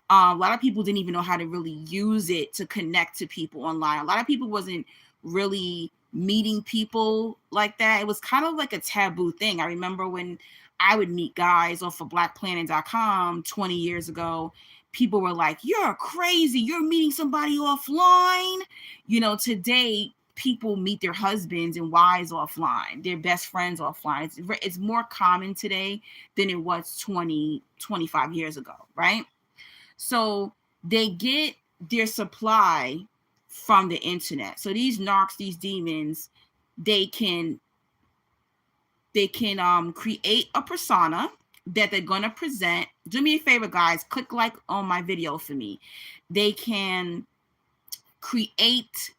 A lot of people didn't even know how to really use it to connect to people online. A lot of people wasn't really meeting people like that. It was kind of like a taboo thing. I remember when I would meet guys off of blackplanet.com 20 years ago, people were like, you're crazy. You're meeting somebody offline. You know, today people meet their husbands and wives offline, their best friends offline. It's more common today than it was 25 years ago, right? So they get their supply from the internet. So these narcs, these demons, they can create a persona that they're going to present. Do me a favor, guys, click like on my video for me. They can create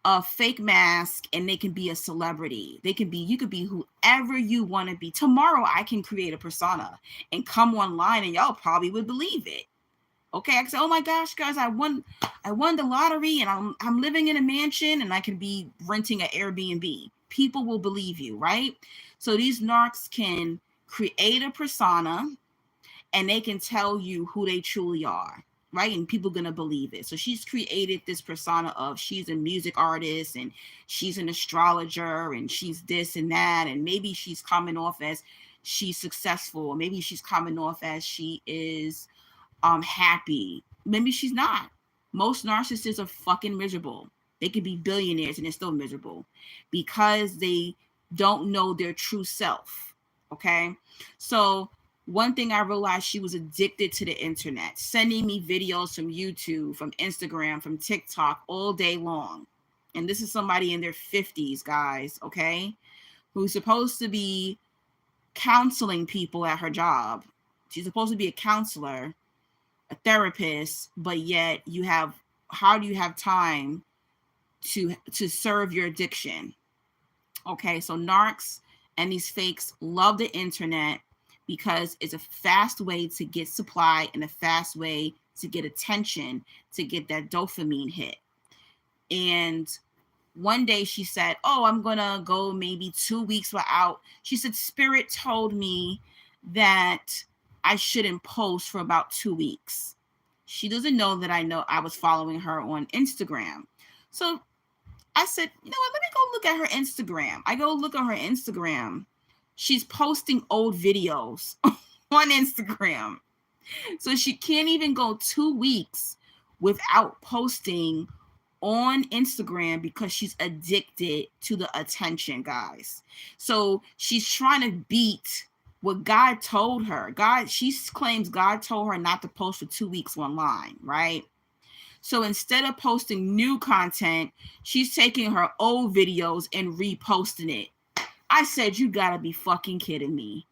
a fake mask and they can be a celebrity. You could be whoever you want to be. Tomorrow I can create a persona and come online and y'all probably would believe it. Okay, I can say, oh my gosh, guys, I won the lottery and I'm living in a mansion and I can be renting an Airbnb. People will believe you, right? So these narcs can create a persona and they can tell you who they truly are, right? And people are going to believe it. So she's created this persona of she's a music artist and she's an astrologer and she's this and that. And maybe she's coming off as she's successful. Or maybe she's coming off as she is happy. Maybe she's not. Most narcissists are fucking miserable. They could be billionaires and they're still miserable because they don't know their true self. Okay. So one thing I realized, she was addicted to the internet, sending me videos from YouTube, from Instagram, from TikTok all day long. And this is somebody in their 50s, guys, okay, who's supposed to be counseling people at her job. She's supposed to be a counselor, a therapist, but yet how do you have time to serve your addiction? Okay, so narcs and these fakes love the internet because it's a fast way to get supply and a fast way to get attention, to get that dopamine hit. And one day she said, oh, I'm gonna go maybe 2 weeks without. She said, Spirit told me that I shouldn't post for about 2 weeks. She doesn't know that I was following her on Instagram. So I said, you know what, let me go look at her Instagram. I go look at her Instagram. She's posting old videos on Instagram. So she can't even go 2 weeks without posting on Instagram because she's addicted to the attention, guys. So she's trying to beat what God told her. She claims God told her not to post for 2 weeks online, right? So instead of posting new content, she's taking her old videos and reposting it. I said, you gotta be fucking kidding me.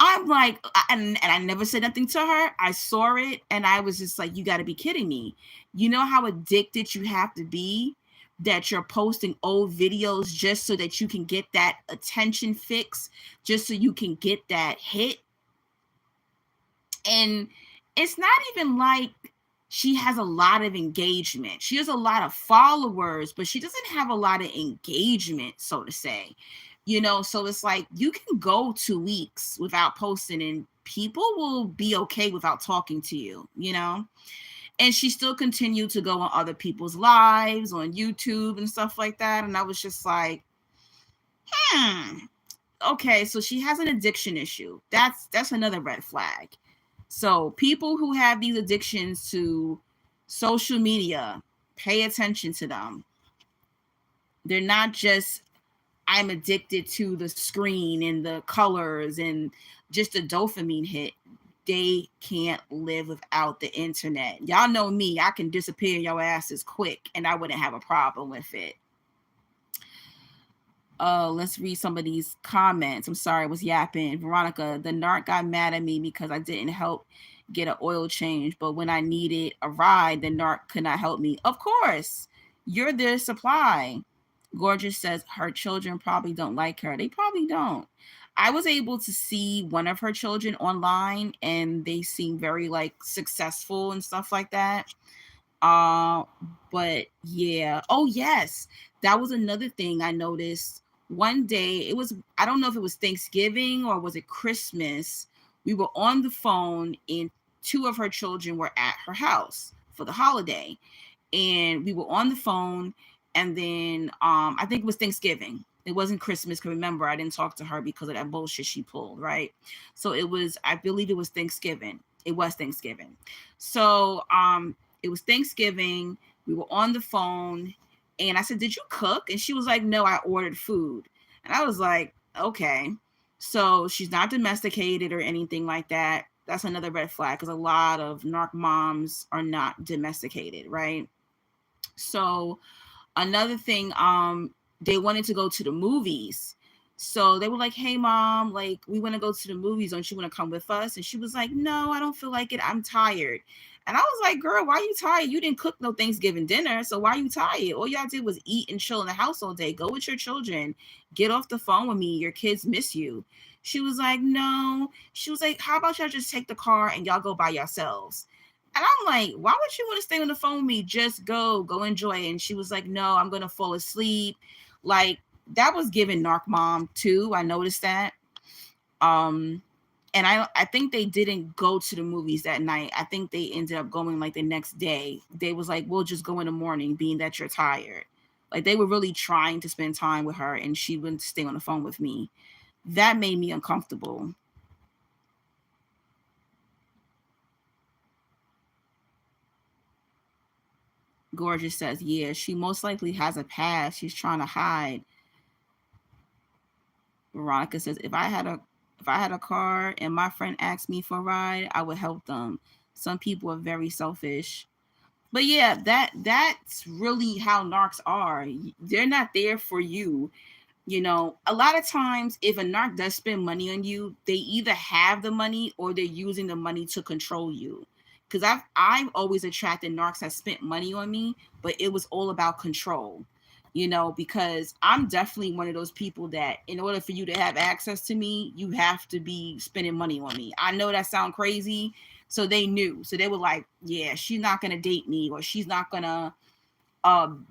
I'm like, and I never said nothing to her. I saw it and I was just like, you gotta be kidding me. You know how addicted you have to be that you're posting old videos just so that you can get that attention fix, just so you can get that hit? And it's not even like she has a lot of engagement. She has a lot of followers, but she doesn't have a lot of engagement, so to say. You know, so it's like you can go 2 weeks without posting and people will be okay without talking to you, you know? And she still continued to go on other people's lives on YouTube and stuff like that. And I was just like, okay, so she has an addiction issue. That's another red flag. So people who have these addictions to social media, pay attention to them. They're not just, I'm addicted to the screen and the colors and just a dopamine hit. They can't live without the internet. Y'all know me. I can disappear in your asses quick and I wouldn't have a problem with it. Let's read some of these comments. I'm sorry, I was yapping. Veronica, the narc got mad at me because I didn't help get an oil change, but when I needed a ride, the narc could not help me. Of course, you're their supply. Gorgeous says her children probably don't like her. They probably don't. I was able to see one of her children online and they seem very like successful and stuff like that. But yeah. Oh yes, that was another thing I noticed. One day, I don't know if it was Thanksgiving or was it Christmas. We were on the phone and 2 of her children were at her house for the holiday. And we were on the phone and then I think it was Thanksgiving. It wasn't Christmas, because remember, I didn't talk to her because of that bullshit she pulled, right? So I believe it was Thanksgiving. It was Thanksgiving. So it was Thanksgiving. We were on the phone And I said, did you cook? And she was like, no, I ordered food. And I was like, okay. So she's not domesticated or anything like that. That's another red flag, because a lot of narc moms are not domesticated, right? So another thing, they wanted to go to the movies. So they were like, hey mom, like we want to go to the movies, don't you want to come with us? And she was like, no, I don't feel like it, I'm tired. And I was like, girl, why are you tired? You didn't cook no Thanksgiving dinner, so why are you tired? All y'all did was eat and chill in the house all day. Go with your children, get off the phone with me, your kids miss you. She was like, no. She was like, how about y'all just take the car and y'all go by yourselves? And I'm like, why would you want to stay on the phone with me? Just go enjoy it. And she was like, no, I'm going to fall asleep. Like, that was giving narc mom too. I noticed that. And I think they didn't go to the movies that night. I think they ended up going like the next day. They was like, we'll just go in the morning, being that you're tired. Like, they were really trying to spend time with her, and she wouldn't stay on the phone with me. That made me uncomfortable. Gorgeous says, yeah, she most likely has a past she's trying to hide. Veronica says, if I had a car and my friend asked me for a ride, I would help them. Some people are very selfish. But yeah, that's really how narcs are. They're not there for you. A lot of times if a narc does spend money on you, they either have the money or they're using the money to control you. Because I've always attracted narcs that spent money on me, but it was all about control. Because I'm definitely one of those people that in order for you to have access to me, you have to be spending money on me. I know that sounds crazy. So they knew. So they were like, yeah, she's not gonna date me, or she's not gonna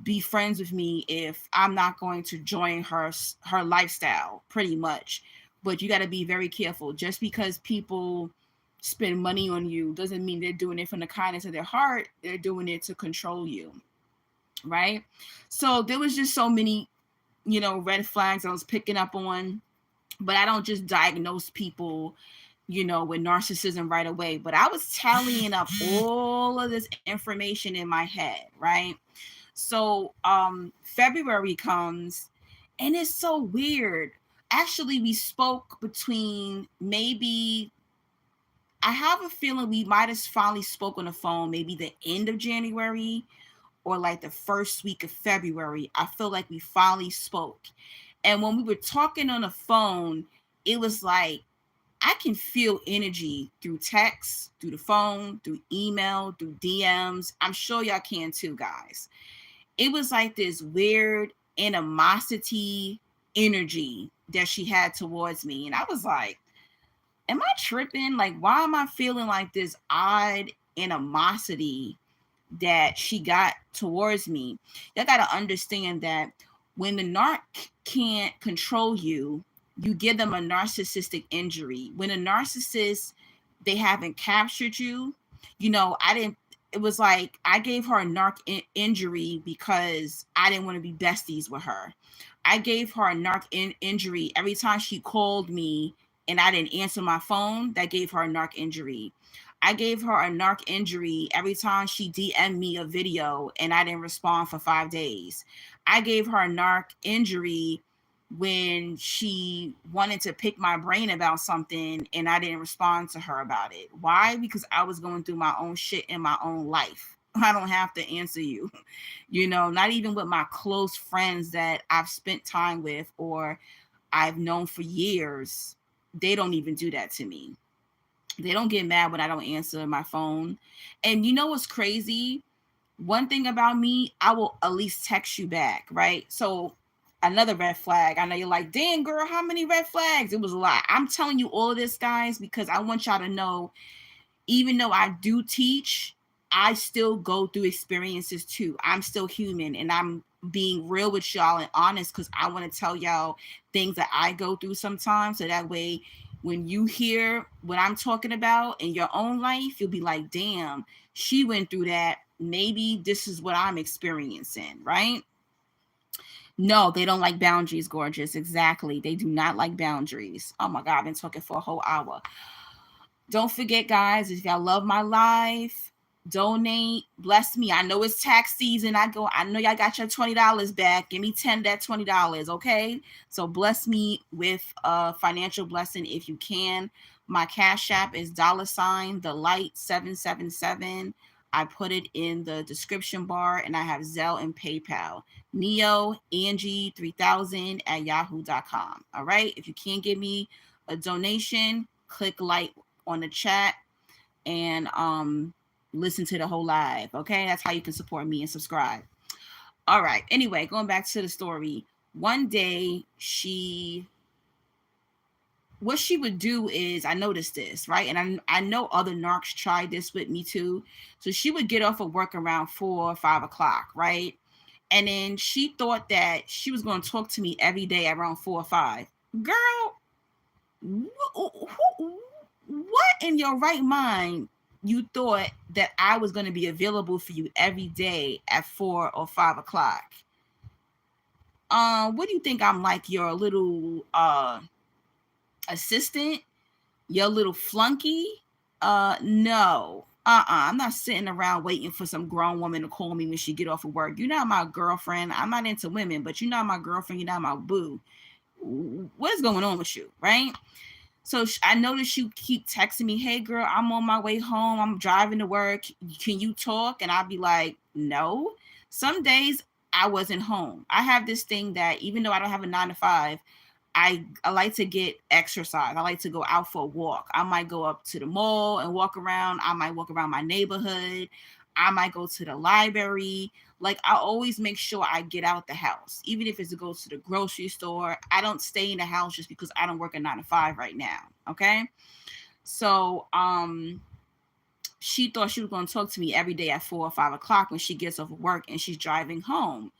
be friends with me if I'm not going to join her lifestyle, pretty much. But you got to be very careful. Just because people spend money on you doesn't mean they're doing it from the kindness of their heart. They're doing it to control you, right? So there was just so many, red flags I was picking up on. But I don't just diagnose people, with narcissism right away. But I was tallying up all of this information in my head, right? So February comes, and it's so weird. Actually, we spoke between maybe, I have a feeling we might have finally spoke on the phone maybe the end of January or like the first week of February. I feel like we finally spoke. And when we were talking on the phone, it was like I can feel energy through text, through the phone, through email, through DMs. I'm sure y'all can too, guys. It was like this weird animosity energy that she had towards me. And I was like, am I tripping? Like, why am I feeling like this odd animosity that she got towards me? You got to understand that when the narc can't control you, you give them a narcissistic injury. When a narcissist, they haven't captured you, I didn't, it was like I gave her a narc injury because I didn't want to be besties with her. I gave her a narc injury every time she called me and I didn't answer my phone. That gave her a narc injury. I gave her a narc injury every time she DM'd me a video and I didn't respond for 5 days. I gave her a narc injury when she wanted to pick my brain about something and I didn't respond to her about it. Why? Because I was going through my own shit in my own life. I don't have to answer you, not even with my close friends that I've spent time with or I've known for years. They don't even do that to me. They don't get mad when I don't answer my phone. And you know what's crazy? One thing about me, I will at least text you back, right? So another red flag. I know you're like, dang, girl, how many red flags? It was a lot. I'm telling you all of this, guys, because I want y'all to know, even though I do teach, I still go through experiences too. I'm still human and I'm being real with y'all and honest because I want to tell y'all things that I go through sometimes. So that way, when you hear what I'm talking about in your own life, you'll be like, damn, she went through that. Maybe this is what I'm experiencing, right? No, they don't like boundaries, gorgeous. Exactly. They do not like boundaries. Oh my God, I've been talking for a whole hour. Don't forget, guys, if y'all love my life, donate, bless me. I know it's tax season. I know y'all got your $20 back. Give me 10 of that $20, okay? So bless me with a financial blessing if you can. My Cash App is $the light777. I put it in the description bar, and I have Zelle and PayPal. Neo Angie 3000 at yahoo.com. All right. If you can't give me a donation, click like on the chat and listen to the whole live. Okay, that's how you can support me and subscribe. All right, anyway, going back to the story. One day what she would do is, I noticed this, right? And I know other narcs tried this with me too. So she would get off of work around 4 or 5 o'clock, right? And then she thought that she was going to talk to me every day around 4 or 5. Girl, what in your right mind you thought that I was going to be available for you every day at 4 or 5 o'clock? What do you think I'm like, your little assistant, your little flunky? No. I'm not sitting around waiting for some grown woman to call me when she get off of work. You're not my girlfriend. I'm not into women, but you're not my girlfriend. You're not my boo. What is going on with you, right? So I noticed you keep texting me, hey girl, I'm on my way home. I'm driving to work. Can you talk? And I'll be like, no. Some days I wasn't home. I have this thing that even though I don't have a 9 to 5, I like to get exercise. I like to go out for a walk. I might go up to the mall and walk around. I might walk around my neighborhood. I might go to the library. Like, I always make sure I get out the house, even if it's to go to the grocery store. I don't stay in the house just because I don't work a 9 to 5 right now. Okay. So, she thought she was going to talk to me every day at 4 or 5 o'clock when she gets off of work and she's driving home.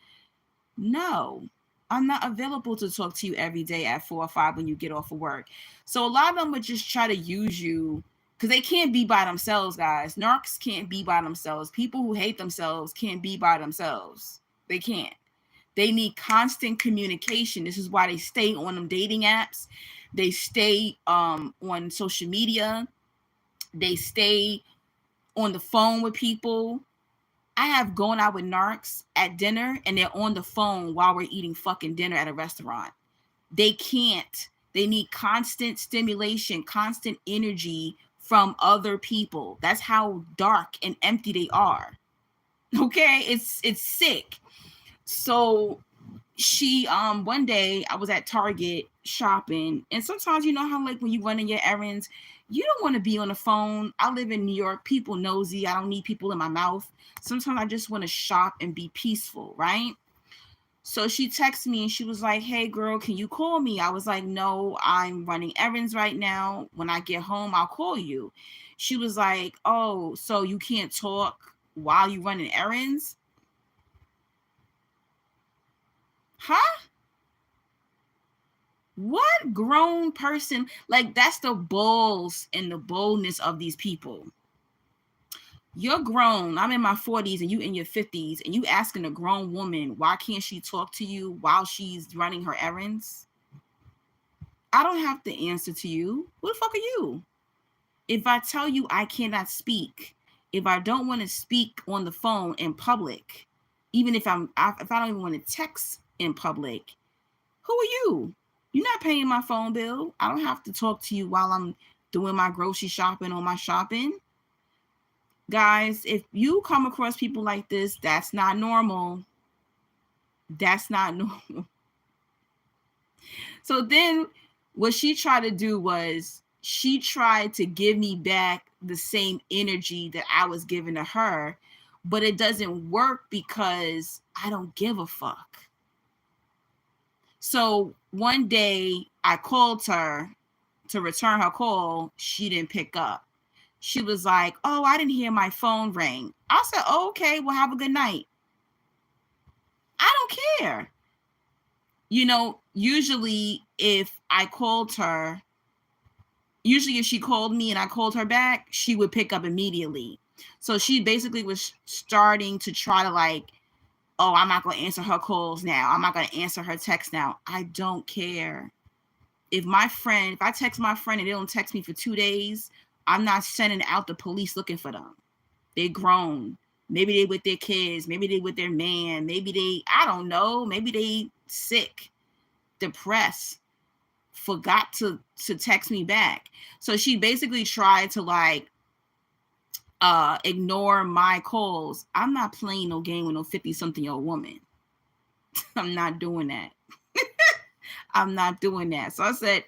No, I'm not available to talk to you every day at 4 or 5 when you get off of work. So a lot of them would just try to use you because they can't be by themselves, guys. Narcs can't be by themselves. People who hate themselves can't be by themselves. They can't. They need constant communication. This is why they stay on them dating apps. They stay on social media. They stay on the phone with people. I have gone out with narcs at dinner and they're on the phone while we're eating fucking dinner at a restaurant. They can't. They need constant stimulation, constant energy from other people. That's how dark and empty they are. Okay? It's sick. So she one day I was at Target shopping, and sometimes you know how like when you running your errands, you don't want to be on the phone. I live in New York. People nosy. I don't need people in my mouth. Sometimes I just want to shop and be peaceful, right? So she texted me and she was like, hey girl, can you call me? I was like, no, I'm running errands right now. When I get home, I'll call you. She was like, oh, so you can't talk while you running errands? Huh? What grown person? Like, that's the balls and the boldness of these people. You're grown. I'm in my 40s and you in your 50s, and you asking a grown woman, why can't she talk to you while she's running her errands? I don't have to answer to you. Who the fuck are you? If I tell you I cannot speak, if I don't want to speak on the phone in public, even if I don't even want to text in public, who are you? You're not paying my phone bill. I don't have to talk to you while I'm doing my grocery shopping or my shopping. Guys, if you come across people like this, that's not normal. That's not normal. So then what she tried to do was she tried to give me back the same energy that I was giving to her, but it doesn't work because I don't give a fuck. So one day I called her to return her call. She didn't pick up. She was like, oh, I didn't hear my phone ring. I said, oh, okay, well, have a good night. I don't care. You know, usually if I called her, usually if she called me and I called her back, she would pick up immediately. So she basically was starting to try to like, oh, I'm not going to answer her calls now. I'm not going to answer her text now. I don't care. If I text my friend and they don't text me for 2 days, I'm not sending out the police looking for them. They grown. Maybe they with their kids. Maybe they with their man. Maybe they, I don't know. Maybe they sick, depressed, forgot to text me back. So she basically tried to like ignore my calls. I'm not playing no game with no 50-something-year-old woman. I'm not doing that. I'm not doing that. So I said,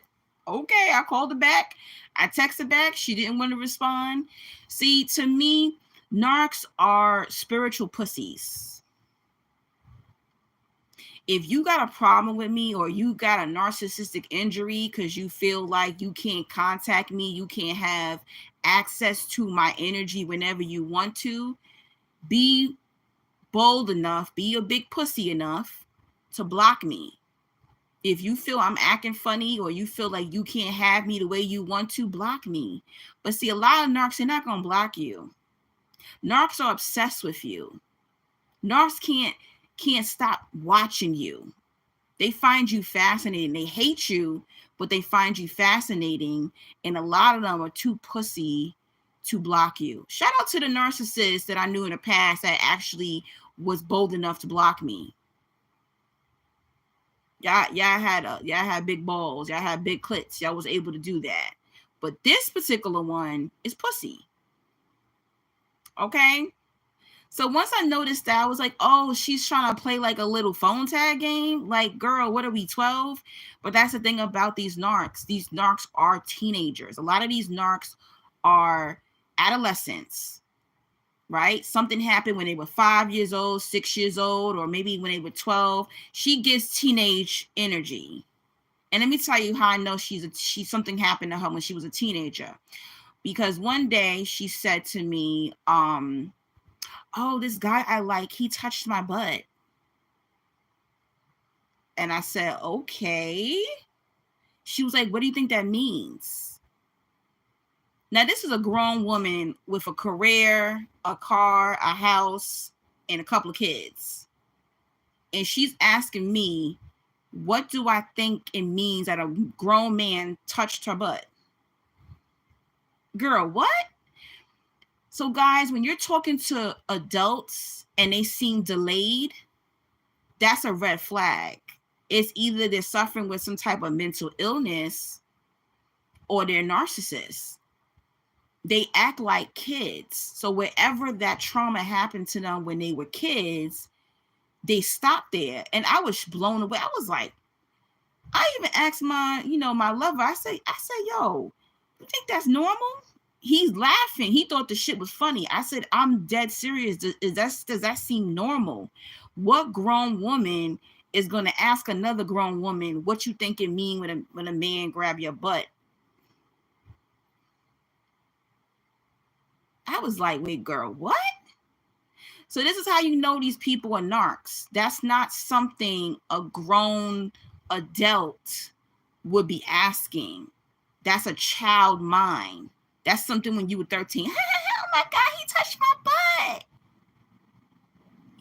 okay, I called her back. I texted back. She didn't want to respond. See, to me, narcs are spiritual pussies. If you got a problem with me or you got a narcissistic injury because you feel like you can't contact me, you can't have access to my energy whenever you want to, be bold enough, be a big pussy enough to block me. If you feel I'm acting funny or you feel like you can't have me the way you want to, block me. But see, a lot of narcs, they're not going to block you. Narcs are obsessed with you. Narcs can't stop watching you. They find you fascinating. They hate you, but they find you fascinating. And a lot of them are too pussy to block you. Shout out to the narcissist that I knew in the past that actually was bold enough to block me. Y'all had big balls. Y'all had big clits. Y'all was able to do that. But this particular one is pussy. Okay? So once I noticed that, I was like, oh, she's trying to play like a little phone tag game. Like, girl, what are we, 12? But that's the thing about these narcs. These narcs are teenagers. A lot of these narcs are adolescents, right? Something happened when they were 5 years old, 6 years old, or maybe when they were 12. She gives teenage energy. And let me tell you how I know something happened to her when she was a teenager. Because one day she said to me, oh, this guy I like, he touched my butt. And I said, okay. She was like, what do you think that means? Now, this is a grown woman with a career, a car, a house, and a couple of kids. And she's asking me, what do I think it means that a grown man touched her butt? Girl, what? So guys, when you're talking to adults and they seem delayed, that's a red flag. It's either they're suffering with some type of mental illness or they're narcissists. They act like kids. So wherever that trauma happened to them when they were kids, they stopped there. And I was blown away. I was like, I even asked my lover, I said, yo, you think that's normal? He's laughing. He thought the shit was funny. I said, I'm dead serious. Does that seem normal? What grown woman is going to ask another grown woman what you think it mean when a man grab your butt? I was like, wait, girl, what? So this is how you know these people are narcs. That's not something a grown adult would be asking. That's a child mind. That's something when you were 13. Oh my God, he touched my butt.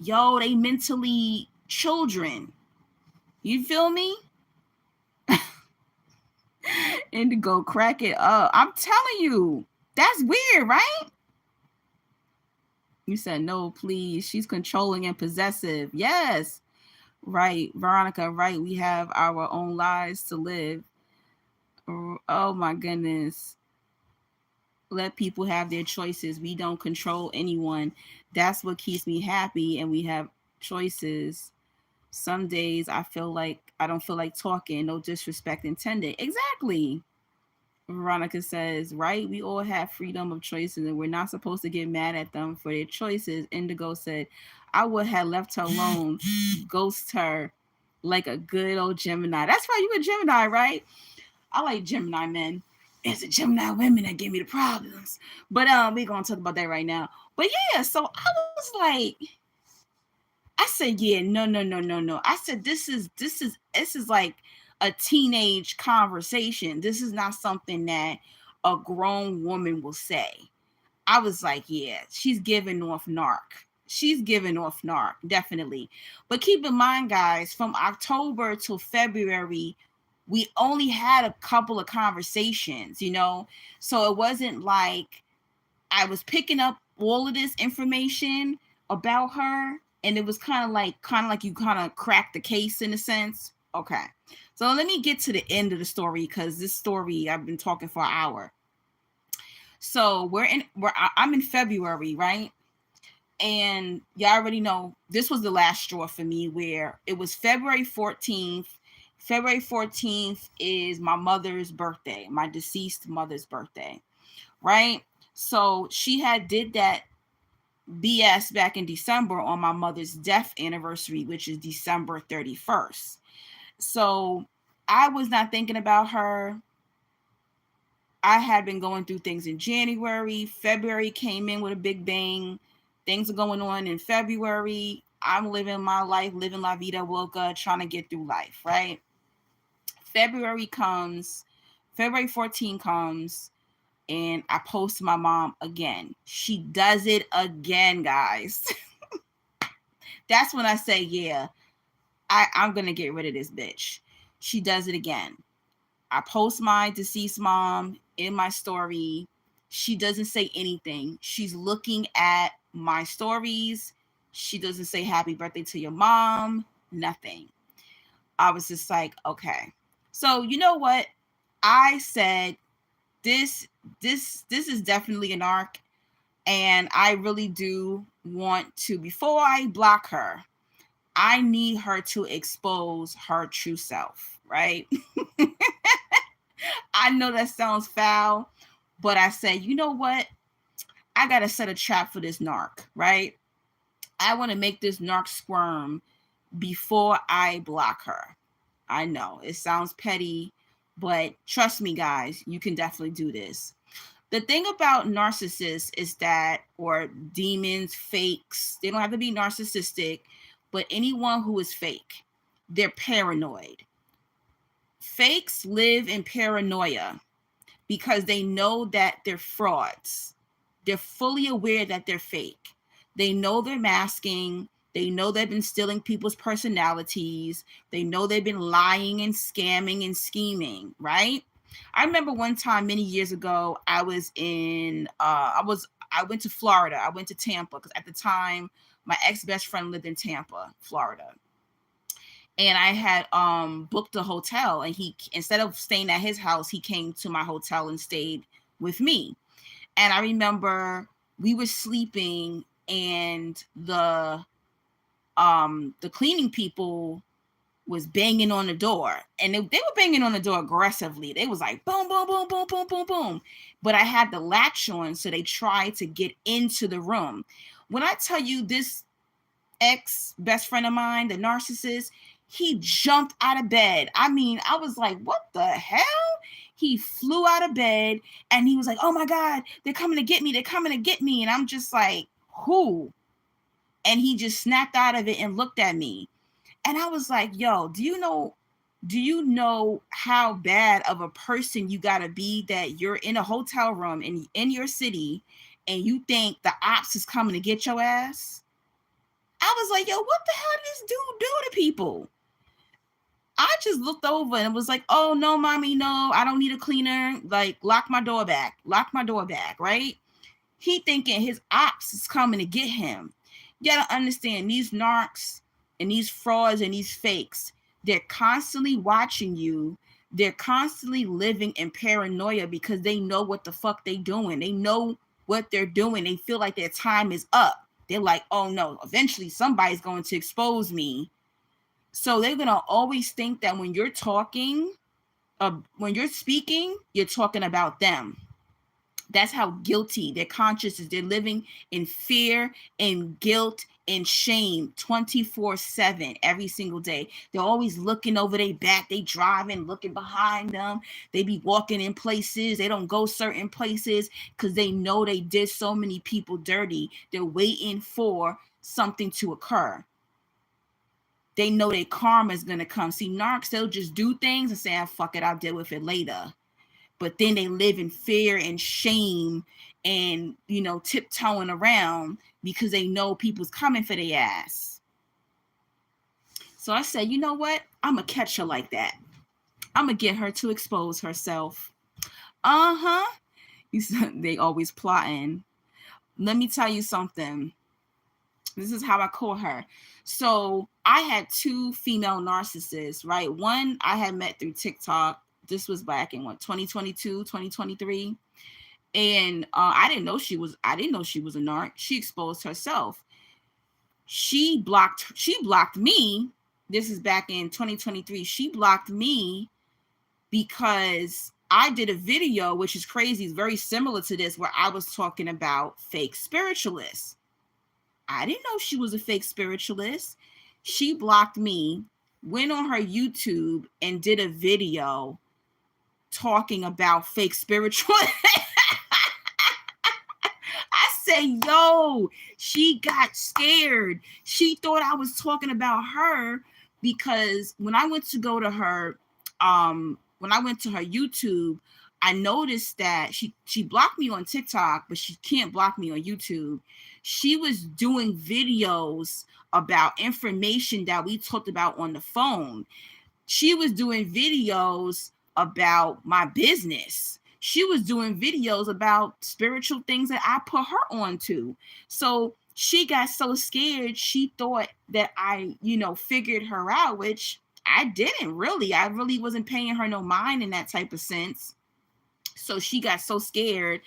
Yo, they mentally children. You feel me? Indigo, crack it up. I'm telling you, that's weird, right? You said, no, please. She's controlling and possessive. Yes. Right, Veronica, right. We have our own lives to live. Oh my goodness. Let people have their choices. We don't control anyone. That's what keeps me happy. And we have choices. Some days I don't feel like talking. No disrespect intended. Exactly. Veronica says, right? We all have freedom of choices and we're not supposed to get mad at them for their choices. Indigo said, I would have left her alone, ghost her like a good old Gemini. That's why you a Gemini, right? I like Gemini men. It's the Gemini women that give me the problems. But we're going to talk about that right now. But yeah, so I was like, I said, yeah, no. I said, this is like a teenage conversation. This is not something that a grown woman will say. I was like, yeah, she's giving off narc. She's giving off narc, definitely. But keep in mind, guys, from October to February, we only had a couple of conversations, So it wasn't like I was picking up all of this information about her, and it was kind of like you kind of cracked the case in a sense. Okay, so let me get to the end of the story, because this story I've been talking for an hour. So I'm in February, right? And y'all already know this was the last straw for me, where it was February 14th. February 14th is my mother's birthday, my deceased mother's birthday, right? So she had did that BS back in December on my mother's death anniversary, which is December 31st. So I was not thinking about her. I had been going through things in January. February came in with a big bang. Things are going on in February. I'm living my life, living la vida loca, trying to get through life, right? February 14 comes, and I post to my mom again. She does it again, guys. That's when I say, yeah, I'm going to get rid of this bitch. She does it again. I post my deceased mom in my story. She doesn't say anything. She's looking at my stories. She doesn't say happy birthday to your mom. Nothing. I was just like, okay. So you know what? I said, this is definitely an arc. And I really do want to, before I block her, I need her to expose her true self, right? I know that sounds foul, but I said, you know what? I got to set a trap for this narc, right? I want to make this narc squirm before I block her. I know it sounds petty, but trust me, guys, you can definitely do this. The thing about narcissists is that, or demons, fakes, they don't have to be narcissistic, but anyone who is fake, they're paranoid. Fakes live in paranoia because they know that they're frauds. They're fully aware that they're fake. They know they're masking. They know they've been stealing people's personalities. They know they've been lying and scamming and scheming, right? I remember one time many years ago, I went to Florida. I went to Tampa because at the time my ex-best friend lived in Tampa, Florida. And I had booked a hotel, and he, instead of staying at his house, he came to my hotel and stayed with me. And I remember we were sleeping, and the cleaning people was banging on the door, and they were banging on the door aggressively. They was like boom, boom, boom, boom, boom, boom, boom. But I had the latch on, so they tried to get into the room. When I tell you, this ex-best friend of mine, the narcissist, he jumped out of bed. I mean, I was like, what the hell? He flew out of bed, and he was like, oh my God, they're coming to get me. They're coming to get me. And I'm just like, who? And he just snapped out of it and looked at me. And I was like, yo, do you know how bad of a person you gotta be that you're in a hotel room in your city, and you think the ops is coming to get your ass? I was like, yo, what the hell did this dude do to people? I just looked over and was like, oh, no, mommy, no, I don't need a cleaner. Like, lock my door back, right? He thinking his ops is coming to get him. You gotta understand, these narcs and these frauds and these fakes, they're constantly watching you. They're constantly living in paranoia because they know what the fuck they doing. They know what they're doing. They feel like their time is up. They're like, oh no, eventually somebody's going to expose me. So they're going to always think that when you're talking, when you're speaking, you're talking about them. That's how guilty their conscience is. They're living in fear and guilt and shame 24/7 every single day. They're always looking over their back. They driving, looking behind them. They be walking in places. They don't go certain places because they know they did so many people dirty. They're waiting for something to occur. They know their karma is going to come. See, narcs, they'll just do things and say, fuck it, I'll deal with it later. But then they live in fear and shame and, tiptoeing around because they know people's coming for their ass. So I said, you know what? I'm going to catch her like that. I'm going to get her to expose herself. They always plotting. let me tell you something. This is how I call her. So I had two female narcissists, right? One I had met through TikTok. This was back in 2022, 2023. And I didn't know she was a narc. She exposed herself. She blocked me. This is back in 2023. She blocked me because I did a video, which is crazy. It's very similar to this, where I was talking about fake spiritualists. I didn't know she was a fake spiritualist. She blocked me, went on her YouTube and did a video talking about fake spiritualists. I said, yo, she got scared. She thought I was talking about her because when I went to go to her, when I went to her YouTube, I noticed that she blocked me on TikTok, but she can't block me on YouTube. She was doing videos about information that we talked about on the phone. She was doing videos about my business. She was doing videos about spiritual things that I put her onto. So she got so scared, she thought that I, figured her out, which I didn't really. I really wasn't paying her no mind in that type of sense. So she got so scared.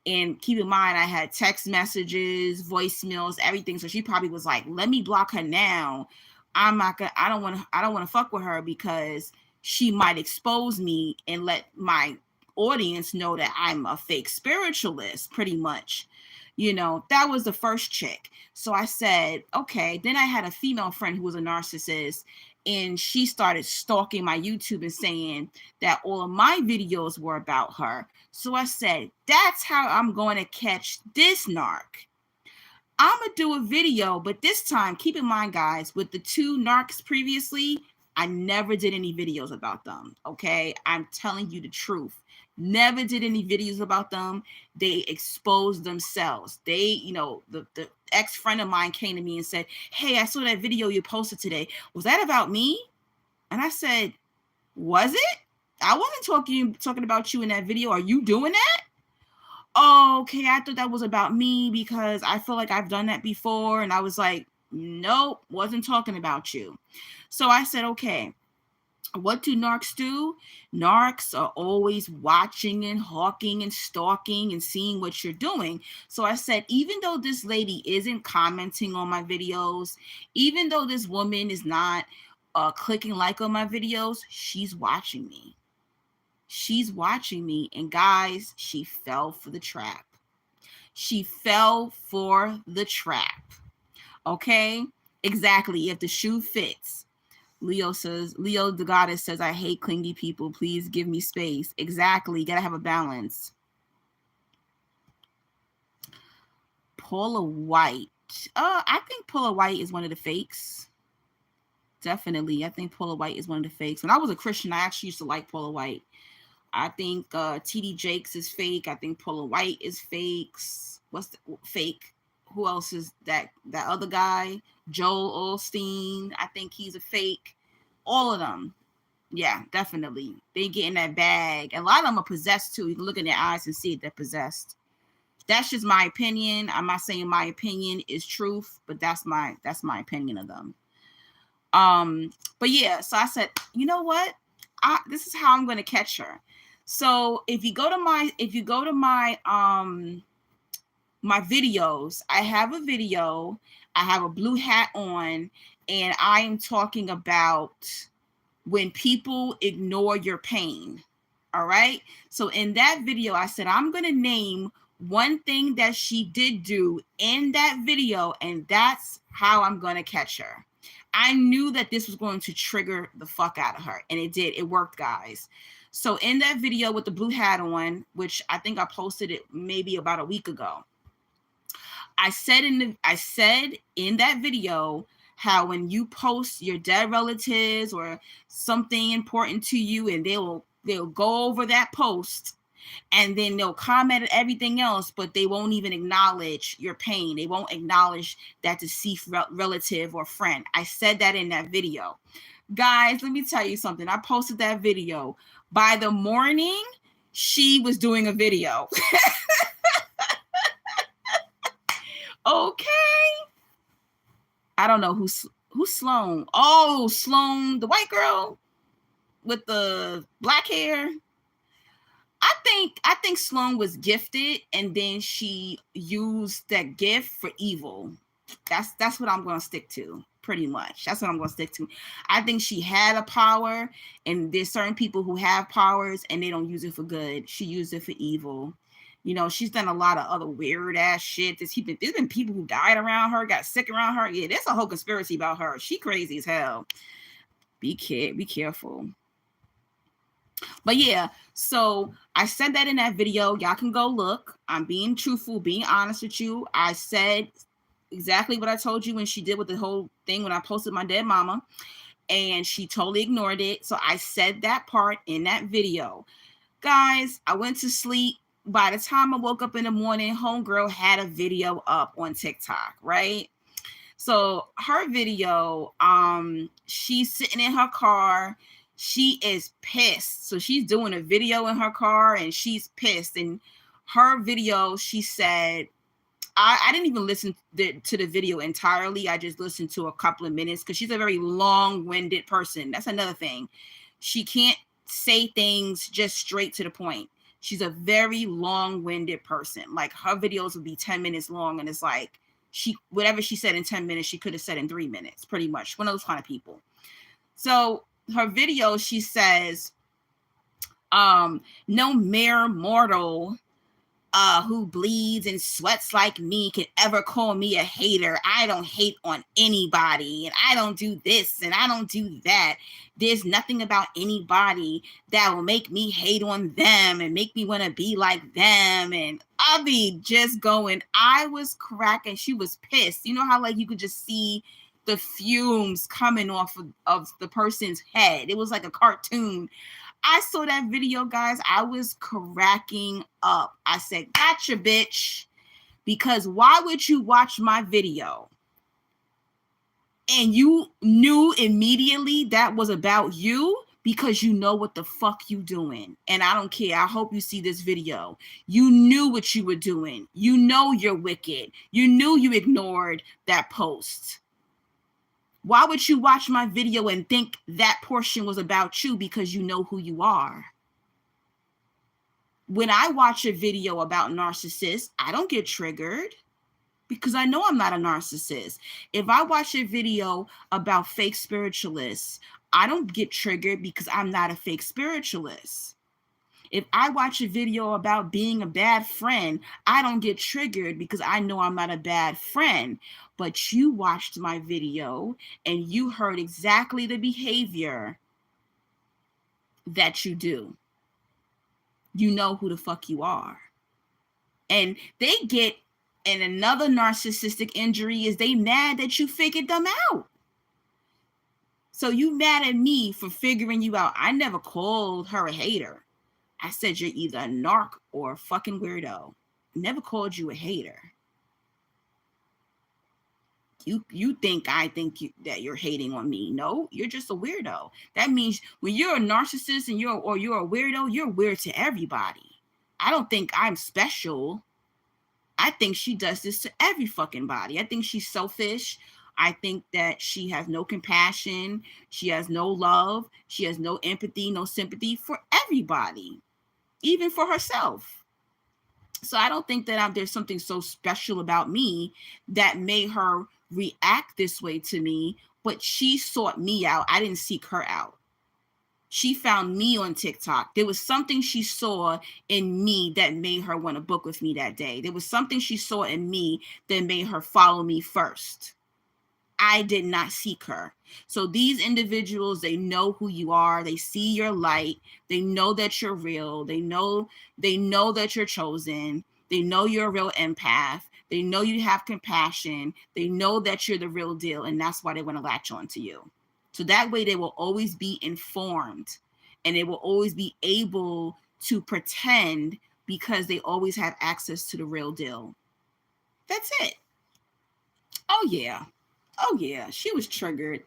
And keep in mind, I had text messages, voicemails, everything. So she probably was like, let me block her now. I don't want to fuck with her because she might expose me and let my audience know that I'm a fake spiritualist, pretty much. That was the first chick. So I said, okay. Then I had a female friend who was a narcissist, and she started stalking my YouTube and saying that all of my videos were about her. So I said, that's how I'm going to catch this narc. I'm going to do a video, but this time, keep in mind, guys, with the two narcs previously, I never did any videos about them, okay? I'm telling you the truth. Never did any videos about them. They exposed themselves. They, the ex-friend of mine came to me and said, hey, I saw that video you posted today. Was that about me? And I said, was it? I wasn't talking about you in that video. Are you doing that? Oh, okay, I thought that was about me because I feel like I've done that before. And I was like, nope, wasn't talking about you. So I said, okay, what do narcs do? Narcs are always watching and hawking and stalking and seeing what you're doing. So I said, even though this lady isn't commenting on my videos, even though this woman is not clicking like on my videos, she's watching me. She's watching me. And guys, she fell for the trap. She fell for the trap. Okay? Exactly. If the shoe fits. Leo the goddess says, I hate clingy people. Please give me space. Exactly. Gotta have a balance. Paula White. I think Paula White is one of the fakes. Definitely. I think Paula White is one of the fakes. When I was a Christian, I actually used to like Paula White. I think TD Jakes is fake. I think Paula White is fakes. What's the fake? Who else is that other guy? Joel Osteen. I think he's a fake. All of them. Yeah, definitely. They get in that bag. A lot of them are possessed too. You can look in their eyes and see if they're possessed. That's just my opinion. I'm not saying my opinion is truth, but that's my opinion of them. But yeah, so I said, you know what? This is how I'm going to catch her. So if you go to my my videos, I have a video, I have a blue hat on, and I am talking about when people ignore your pain. All right. So in that video, I said, I'm going to name one thing that she did do in that video, and that's how I'm going to catch her. I knew that this was going to trigger the fuck out of her, and it did. It worked, guys. So in that video with the blue hat on, which I think I posted it maybe about a week ago, I said in that video how when you post your dead relatives or something important to you, and they'll go over that post, and then they'll comment at everything else, but they won't even acknowledge your pain. They won't acknowledge that deceased relative or friend. I said that in that video. Guys, let me tell you something. I posted that video. By the morning, she was doing a video. I don't know who's Sloan. Oh, Sloan, the white girl with the black hair. I think Sloan was gifted, and then she used that gift for evil. That's what I'm gonna stick to, pretty much. That's what I'm gonna stick to. I think she had a power, and there's certain people who have powers and they don't use it for good. She used it for evil. You know, she's done a lot of other weird ass shit. There's been people who died around her, got sick around her. Yeah, there's a whole conspiracy about her. She crazy as hell. Be careful. But yeah, so I said that in that video. Y'all can go look. I'm being truthful, being honest with you. I said exactly what I told you when she did with the whole thing when I posted my dead mama, and she totally ignored it. So I said that part in that video. Guys, I went to sleep. By the time I woke up in the morning, homegirl had a video up on TikTok, right? So her video, she's sitting in her car. She is pissed. So she's doing a video in her car and she's pissed. And her video, she said, I didn't even listen to the video entirely. I just listened to a couple of minutes because she's a very long-winded person. That's another thing. She can't say things just straight to the point. She's a very long-winded person. Like her videos would be 10 minutes long, and it's like whatever she said in 10 minutes, she could have said in 3 minutes, pretty much. One of those kind of people. So her video, she says, no mere mortal who bleeds and sweats like me can ever call me a hater. I don't hate on anybody, and I don't do this and I don't do that. There's nothing about anybody that will make me hate on them and make me want to be like them. And I'll be just going, I was cracking. She was pissed. You know how like you could just see the fumes coming off of the person's head. It was like a cartoon. I saw that video, guys. I was cracking up. I said, gotcha, bitch. Because why would you watch my video and you knew immediately that was about you? Because you know what the fuck you doing. And I don't care. I hope you see this video. You knew what you were doing. You know you're wicked. You knew you ignored that post. Why would you watch my video and think that portion was about you? Because you know who you are. When I watch a video about narcissists, I don't get triggered because I know I'm not a narcissist. If I watch a video about fake spiritualists, I don't get triggered because I'm not a fake spiritualist. If I watch a video about being a bad friend, I don't get triggered because I know I'm not a bad friend. But you watched my video and you heard exactly the behavior that you do. You know who the fuck you are. And they get, and another narcissistic injury is they mad that you figured them out. So you mad at me for figuring you out. I never called her a hater. I said you're either a narc or a fucking weirdo. Never called you a hater. You think I think that you're hating on me. No, you're just a weirdo. That means when you're a narcissist and you're a weirdo, you're weird to everybody. I don't think I'm special. I think she does this to every fucking body. I think she's selfish. I think that she has no compassion. She has no love. She has no empathy, no sympathy for everybody, even for herself. So I don't think that there's something so special about me that made her react this way to me, but she sought me out. I didn't seek her out. She found me on TikTok. There was something she saw in me that made her want to book with me that day. There was something she saw in me that made her follow me first. I did not seek her. So these individuals, they know who you are. They see your light. They know that you're real. They know that you're chosen. They know you're a real empath. They know you have compassion. They know that you're the real deal. And that's why they want to latch on to you. So that way they will always be informed and they will always be able to pretend because they always have access to the real deal. That's it. Oh, yeah. Oh, yeah. She was triggered.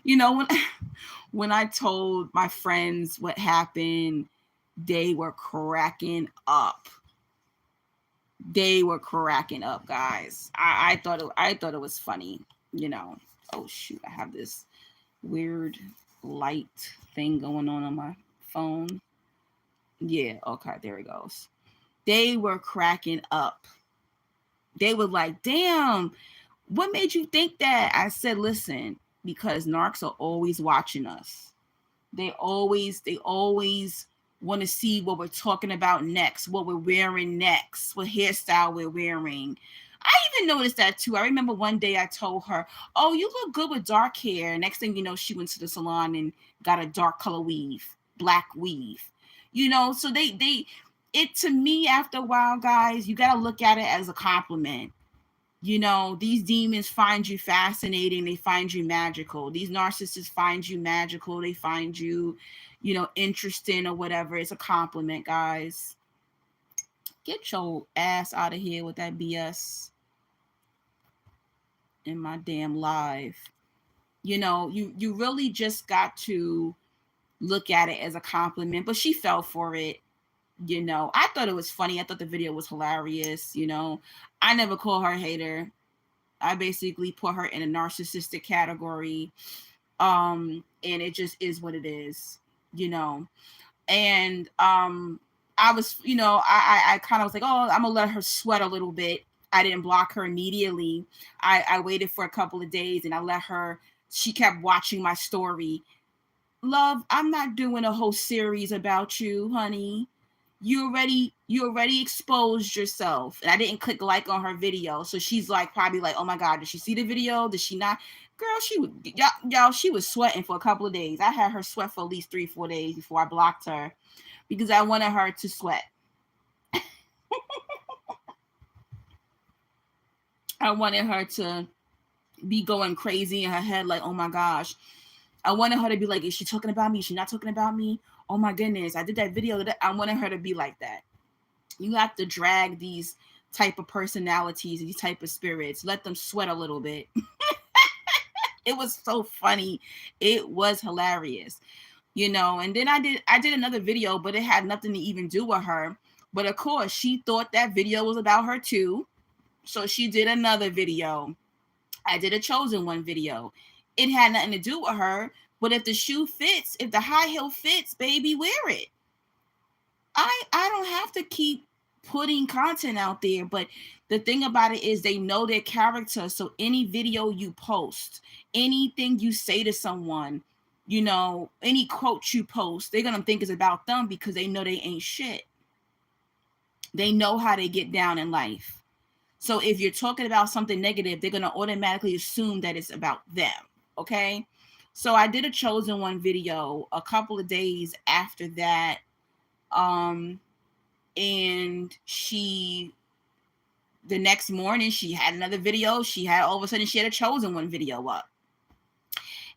You know, when I told my friends what happened, they were cracking up. They were cracking up, guys. I thought it was funny, you know. Oh shoot, I have this weird light thing going on my phone. Yeah, okay, there it goes. They were cracking up. They were like, damn, what made you think that? I said, listen, because narcs are always watching us. They always want to see what we're talking about next, what we're wearing next, what hairstyle we're wearing. I even noticed that too. I remember one day I told her, oh, you look good with dark hair. Next thing you know, she went to the salon and got a dark color weave, black weave. You know, so it to me, after a while, guys, you got to look at it as a compliment. You know, these demons find you fascinating. They find you magical. These narcissists find you magical. They find you, you know, interesting or whatever. It's a compliment, guys. Get your ass out of here with that BS in my damn live. You know, you really just got to look at it as a compliment. But she fell for it. You know, I thought it was funny. I thought the video was hilarious. You know, I never call her a hater. I basically put her in a narcissistic category. And it just is what it is, you know. And I was, you know, I kind of was like, oh, I'm gonna let her sweat a little bit. I didn't block her immediately. I waited for a couple of days and I let her, she kept watching my story. Love, I'm not doing a whole series about you, honey. You already exposed yourself. And I didn't click like on her video. So she's like, probably like, oh my God, did she see the video? Did she not? Girl, she was sweating for a couple of days. I had her sweat for at least 3-4 days before I blocked her because I wanted her to sweat. I wanted her to be going crazy in her head, like, oh my gosh. I wanted her to be like, is she talking about me? Is she not talking about me? Oh my goodness, I did that video. I wanted her to be like that. You have to drag these type of personalities, these type of spirits, let them sweat a little bit. It was so funny. It was hilarious, you know. And then I did another video, but it had nothing to even do with her. But of course, she thought that video was about her too. So she did another video. I did a chosen one video. It had nothing to do with her. But if the shoe fits, if the high heel fits, baby, wear it. I don't have to keep putting content out there. But the thing about it is they know their character. So any video you post, anything you say to someone, you know, any quote you post, they're going to think it's about them because they know they ain't shit. They know how they get down in life. So if you're talking about something negative, they're going to automatically assume that it's about them. Okay. So I did a chosen one video a couple of days after that. And the next morning she had another video. All of a sudden she had a chosen one video up.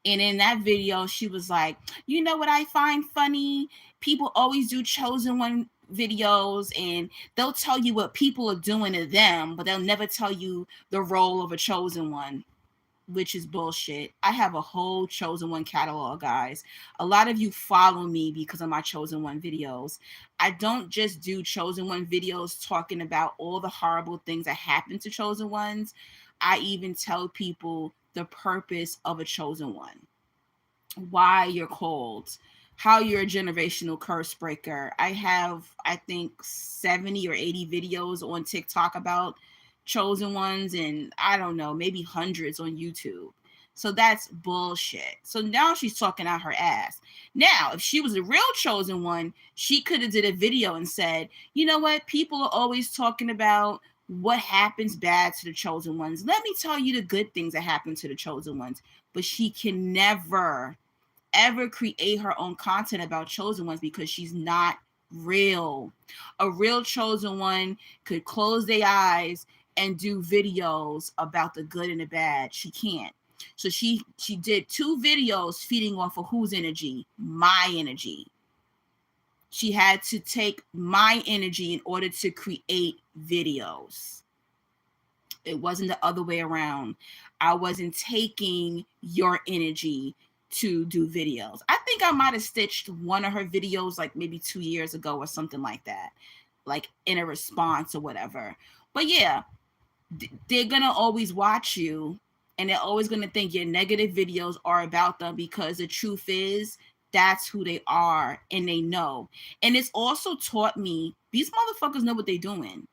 And in that video, she was like, you know what I find funny? People always do chosen one videos and they'll tell you what people are doing to them, but they'll never tell you the role of a chosen one, which is bullshit. I have a whole chosen one catalog, guys. A lot of you follow me because of my chosen one videos. I don't just do chosen one videos talking about all the horrible things that happen to chosen ones. I even tell people the purpose of a chosen one, why you're called, how you're a generational curse breaker. I have, I think, 70 or 80 videos on TikTok about chosen ones, and I don't know, maybe hundreds on YouTube. So that's bullshit. So now she's talking out her ass. Now, if she was a real chosen one, she could have did a video and said, you know what? People are always talking about what happens bad to the chosen ones. Let me tell you the good things that happen to the chosen ones. But she can never, ever create her own content about chosen ones because she's not real. A real chosen one could close their eyes and do videos about the good and the bad. She can't. So she did 2 videos feeding off of whose energy? My energy. She had to take my energy in order to create videos. It wasn't the other way around. I wasn't taking your energy to do videos. I think I might have stitched one of her videos like maybe 2 years ago or something like that, like in a response or whatever. But yeah, they're gonna always watch you And they're always going to think your negative videos are about them, because the truth is that's who they are, and they know. And it's also taught me, these motherfuckers know what they're doing.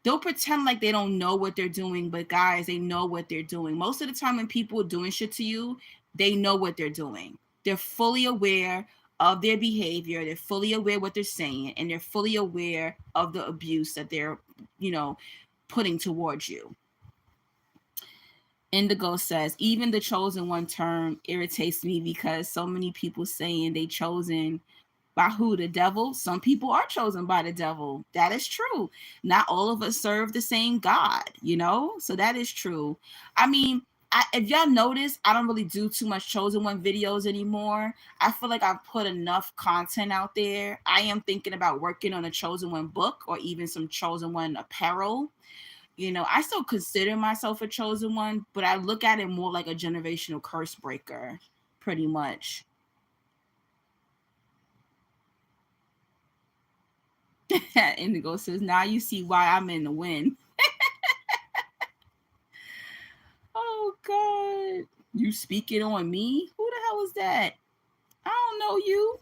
They'll pretend like they don't know what they're doing, but guys, they know what they're doing. Most of the time when people are doing shit to you, they know what they're doing. They're fully aware of their behavior. They're fully aware what they're saying, and they're fully aware of the abuse that they're, putting towards you. Indigo says, even the chosen one term irritates me, because so many people saying they chosen by who? The devil? Some people are chosen by the devil. That is true. Not all of us serve the same God, so that is true. I mean, if y'all notice, I don't really do too much chosen one videos anymore. I feel like I've put enough content out there. I am thinking about working on a chosen one book, or even some chosen one apparel. I still consider myself a chosen one, but I look at it more like a generational curse breaker, pretty much. Indigo says, now you see why I'm in the win. Oh, God. You speaking on me? Who the hell is that? I don't know you.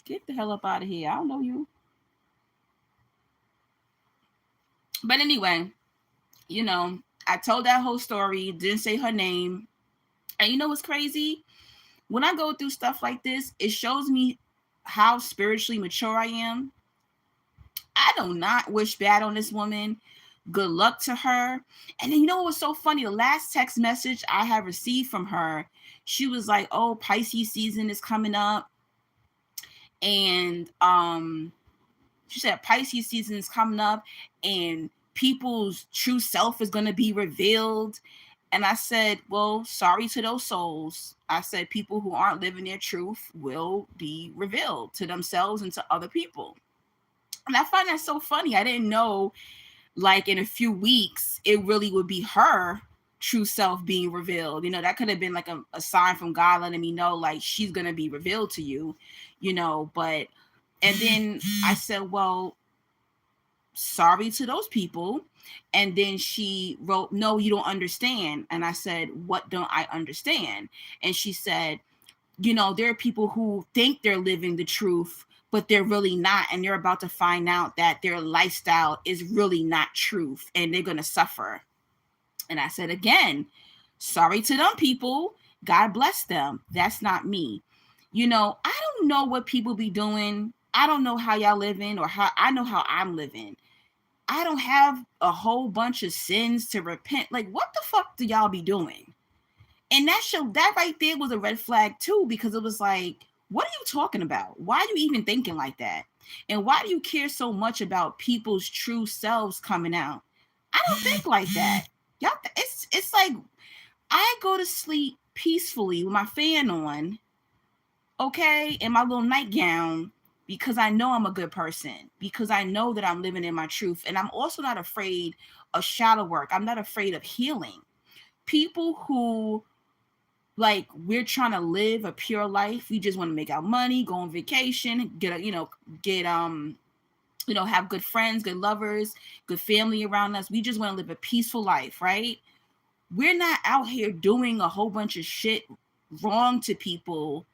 Get the hell up out of here. I don't know you. But anyway, I told that whole story, didn't say her name. And you know what's crazy? When I go through stuff like this, it shows me how spiritually mature I am. I do not wish bad on this woman. Good luck to her. And then what was so funny? The last text message I have received from her, she was like, oh, Pisces season is coming up. And she said Pisces season is coming up and people's true self is going to be revealed. And I said, well, sorry to those souls. I said, people who aren't living their truth will be revealed to themselves and to other people. And I find that so funny. I didn't know, like, in a few weeks, it really would be her true self being revealed. That could have been like a sign from God letting me know, like, she's going to be revealed to you, but, and then I said, well, sorry to those people. And then she wrote, no, you don't understand. And I said, what don't I understand? And she said, there are people who think they're living the truth, but they're really not. And they're about to find out that their lifestyle is really not truth, and they're going to suffer. And I said, again, sorry to them people. God bless them. That's not me. I don't know what people be doing. I don't know how y'all living, or how I know how I'm living. I don't have a whole bunch of sins to repent. Like, what the fuck do y'all be doing? And that right there was a red flag too, because it was like, what are you talking about? Why are you even thinking like that? And why do you care so much about people's true selves coming out? I don't think like that. Y'all, it's like, I go to sleep peacefully with my fan on, okay, in my little nightgown, because I know I'm a good person, because I know that I'm living in my truth. And I'm also not afraid of shadow work. I'm not afraid of healing. People who, like, we're trying to live a pure life. We just want to make our money, go on vacation, have good friends, good lovers, good family around us. We just want to live a peaceful life, right? We're not out here doing a whole bunch of shit wrong to people.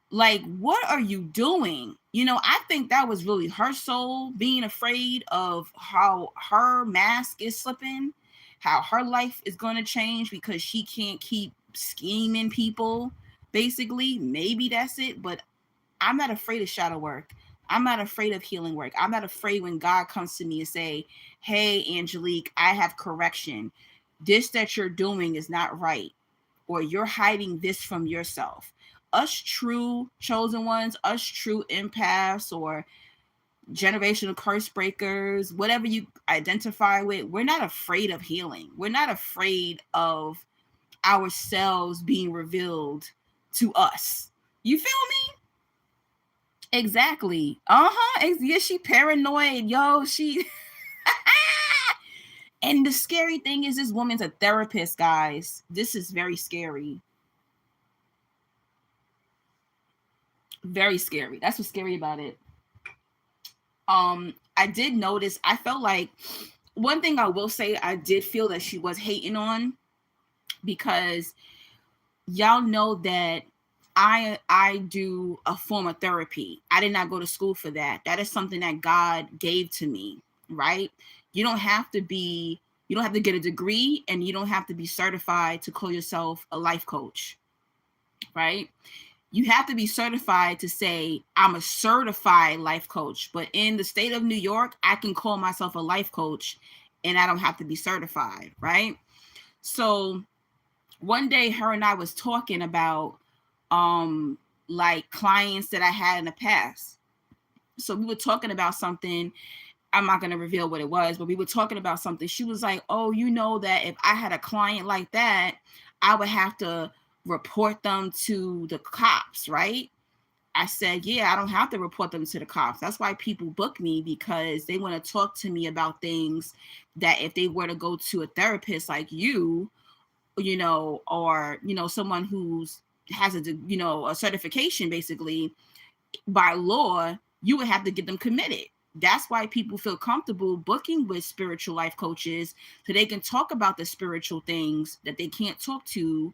Like, what are you doing? I think that was really her soul being afraid of how her mask is slipping, how her life is going to change because she can't keep scheming people, basically. Maybe that's it. But I'm not afraid of shadow work. I'm not afraid of healing work. I'm not afraid when God comes to me and say, hey, Angelique, I have correction. This that you're doing is not right, or you're hiding this from yourself. Us true chosen ones, us true empaths, or generational curse breakers, whatever you identify with, we're not afraid of healing. We're not afraid of ourselves being revealed to us. You feel me? Exactly. Yeah, she paranoid. Yo, she and the scary thing is, this woman's a therapist, guys. This is very scary. Very scary. That's what's scary about it. I did notice, I felt like one thing I will say, I did feel that she was hating on, because y'all know that I do a form of therapy. I did not go to school for that. That is something that God gave to me, right? You don't have to get a degree, and you don't have to be certified to call yourself a life coach, right? You have to be certified to say, I'm a certified life coach. But in the state of New York, I can call myself a life coach and I don't have to be certified, right? So one day her and I was talking about like clients that I had in the past. So we were talking about something. I'm not going to reveal what it was, but we were talking about something. She was like, oh, you know that if I had a client like that, I would have to report them to the cops, right? I said, yeah, I don't have to report them to the cops. That's why people book me, because they want to talk to me about things that if they were to go to a therapist like you, or, someone who's has a certification, basically, by law, you would have to get them committed. That's why people feel comfortable booking with spiritual life coaches, so they can talk about the spiritual things that they can't talk to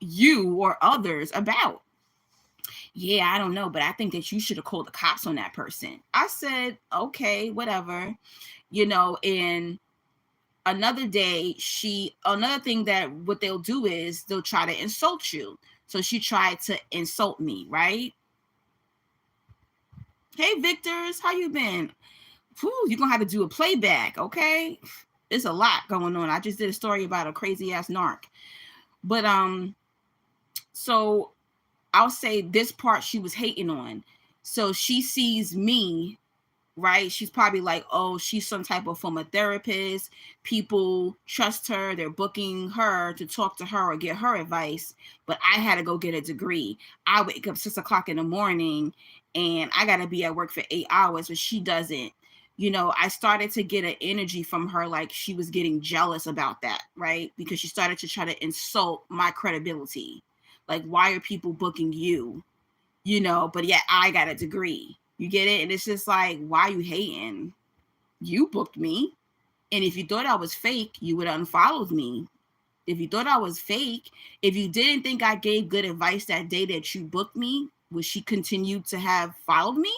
you or others about. Yeah, I don't know, but I think that you should have called the cops on that person. I said, okay, whatever, and another day, another thing that what they'll do is they'll try to insult you. So she tried to insult me, right? Hey, Victors, how you been? Whew, you're gonna have to do a playback, okay? There's a lot going on. I just did a story about a crazy ass narc. But so I'll say this part she was hating on. So she sees me, right? She's probably like, oh, she's some type of former therapist. People trust her. They're booking her to talk to her or get her advice. But I had to go get a degree. I wake up 6:00 in the morning and I got to be at work for 8 hours, but she doesn't. I started to get an energy from her, like she was getting jealous about that, right? Because she started to try to insult my credibility. Like, why are people booking you? But yeah, I got a degree. You get it? And it's just like, why you hating? You booked me. And if you thought I was fake, you would have unfollowed me. If you thought I was fake, if you didn't think I gave good advice that day that you booked me, would she continue to have followed me?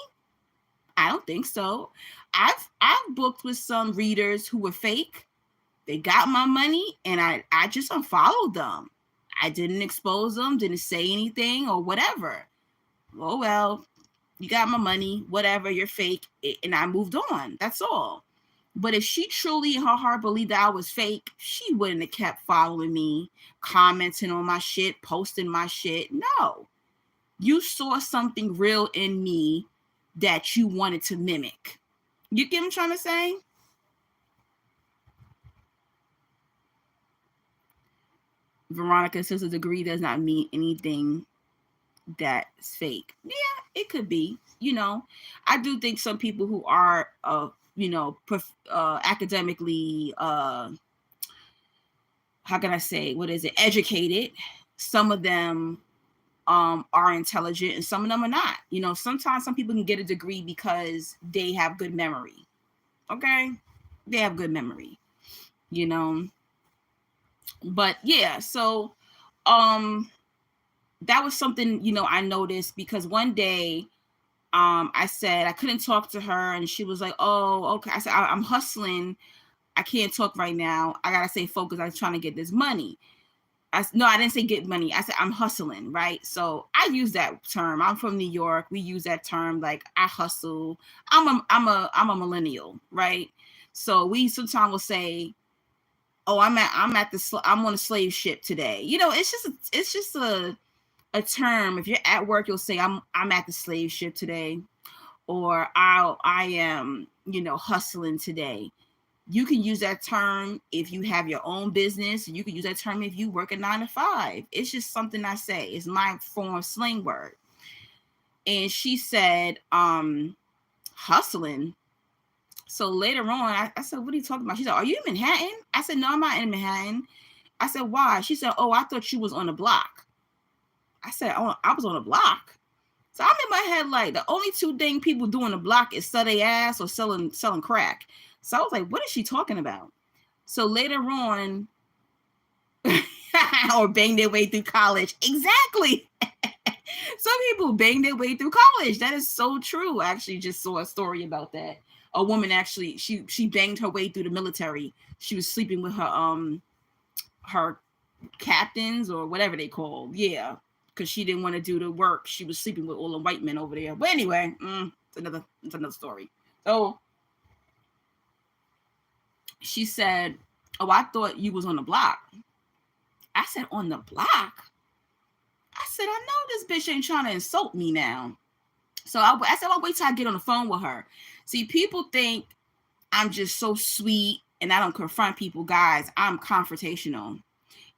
I don't think so. I've booked with some readers who were fake. They got my money and I just unfollowed them. I didn't expose them, didn't say anything or whatever. Oh, well, you got my money, whatever, you're fake. And I moved on. That's all. But if she truly in her heart believed that I was fake, she wouldn't have kept following me, commenting on my shit, posting my shit. No. You saw something real in me that you wanted to mimic. You get what I'm trying to say? Veronica says a degree does not mean anything that's fake. Yeah, it could be. I do think some people who are, academically, how can I say, educated. Some of them are intelligent and some of them are not. Sometimes some people can get a degree because they have good memory. Okay, they have good memory. But yeah, so that was something, I noticed, because one day I said I couldn't talk to her and she was like, oh, okay. I said, I'm hustling. I can't talk right now. I gotta stay focused. I'm trying to get this money. I didn't say get money. I said I'm hustling, right? So I use that term. I'm from New York. We use that term, like I hustle. I'm a millennial, right? So we sometimes will say, oh, I'm on a slave ship today. It's just a term. If you're at work, you'll say I'm at the slave ship today, or I am, hustling today. You can use that term if you have your own business. You can use that term if you work a 9 to 5. It's just something I say. It's my form of slang word. And she said, hustling. So later on, I said, what are you talking about? She said, are you in Manhattan? I said, no, I'm not in Manhattan. I said, why? She said, oh, I thought you was on the block. I said, oh, I was on a block. So I'm in my head like the only two things people do on the block is sell their ass or selling crack. So I was like, what is she talking about? So later on, or bang their way through college. Exactly. Some people bang their way through college. That is so true. I actually just saw a story about that. A woman actually, she banged her way through the military. She was sleeping with her captains or whatever they call. Yeah, because she didn't want to do the work. She was sleeping with all the white men over there. But anyway, it's another story. So she said, "Oh, I thought you was on the block." I said, "On the block?" I said, "I know this bitch ain't trying to insult me now." So I said, "I'll wait till I get on the phone with her." See, people think I'm just so sweet and I don't confront people. Guys, I'm confrontational.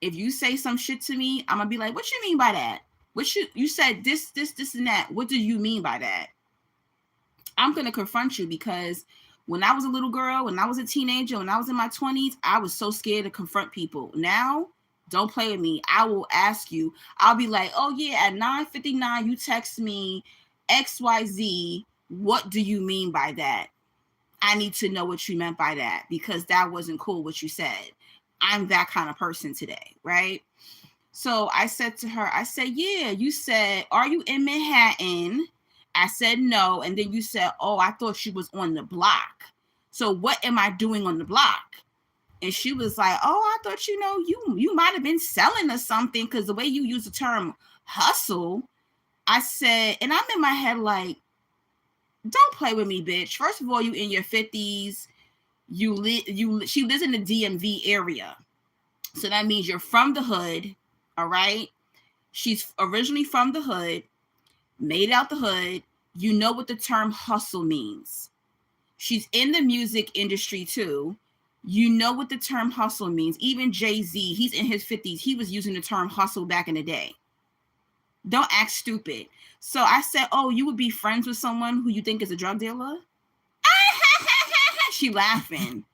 If you say some shit to me, I'm gonna be like, "What you mean by that? What you said this, and that. What do you mean by that?" I'm gonna confront you because when I was a little girl, when I was a teenager, when I was in my 20s, I was so scared to confront people. Now, don't play with me. I will ask you. I'll be like, "Oh yeah, at 9:59, you text me XYZ. What do you mean by that? I need to know what you meant by that because that wasn't cool what you said." I'm that kind of person today, right? So I said to her, I said, "Yeah, you said, are you in Manhattan?" I said, "No." And then you said, "Oh, I thought she was on the block. So what am I doing on the block?" And she was like, "Oh, I thought, you might have been selling or something because the way you use the term hustle." I said, and I'm in my head like, don't play with me, bitch. First of all, you in your 50s. She lives in the DMV area. So that means you're from the hood, all right? She's originally from the hood, made out the hood. You know what the term hustle means. She's in the music industry too. You know what the term hustle means. Even Jay-Z, he's in his 50s. He was using the term hustle back in the day. Don't act stupid. So I said, "Oh, you would be friends with someone who you think is a drug dealer?" She laughing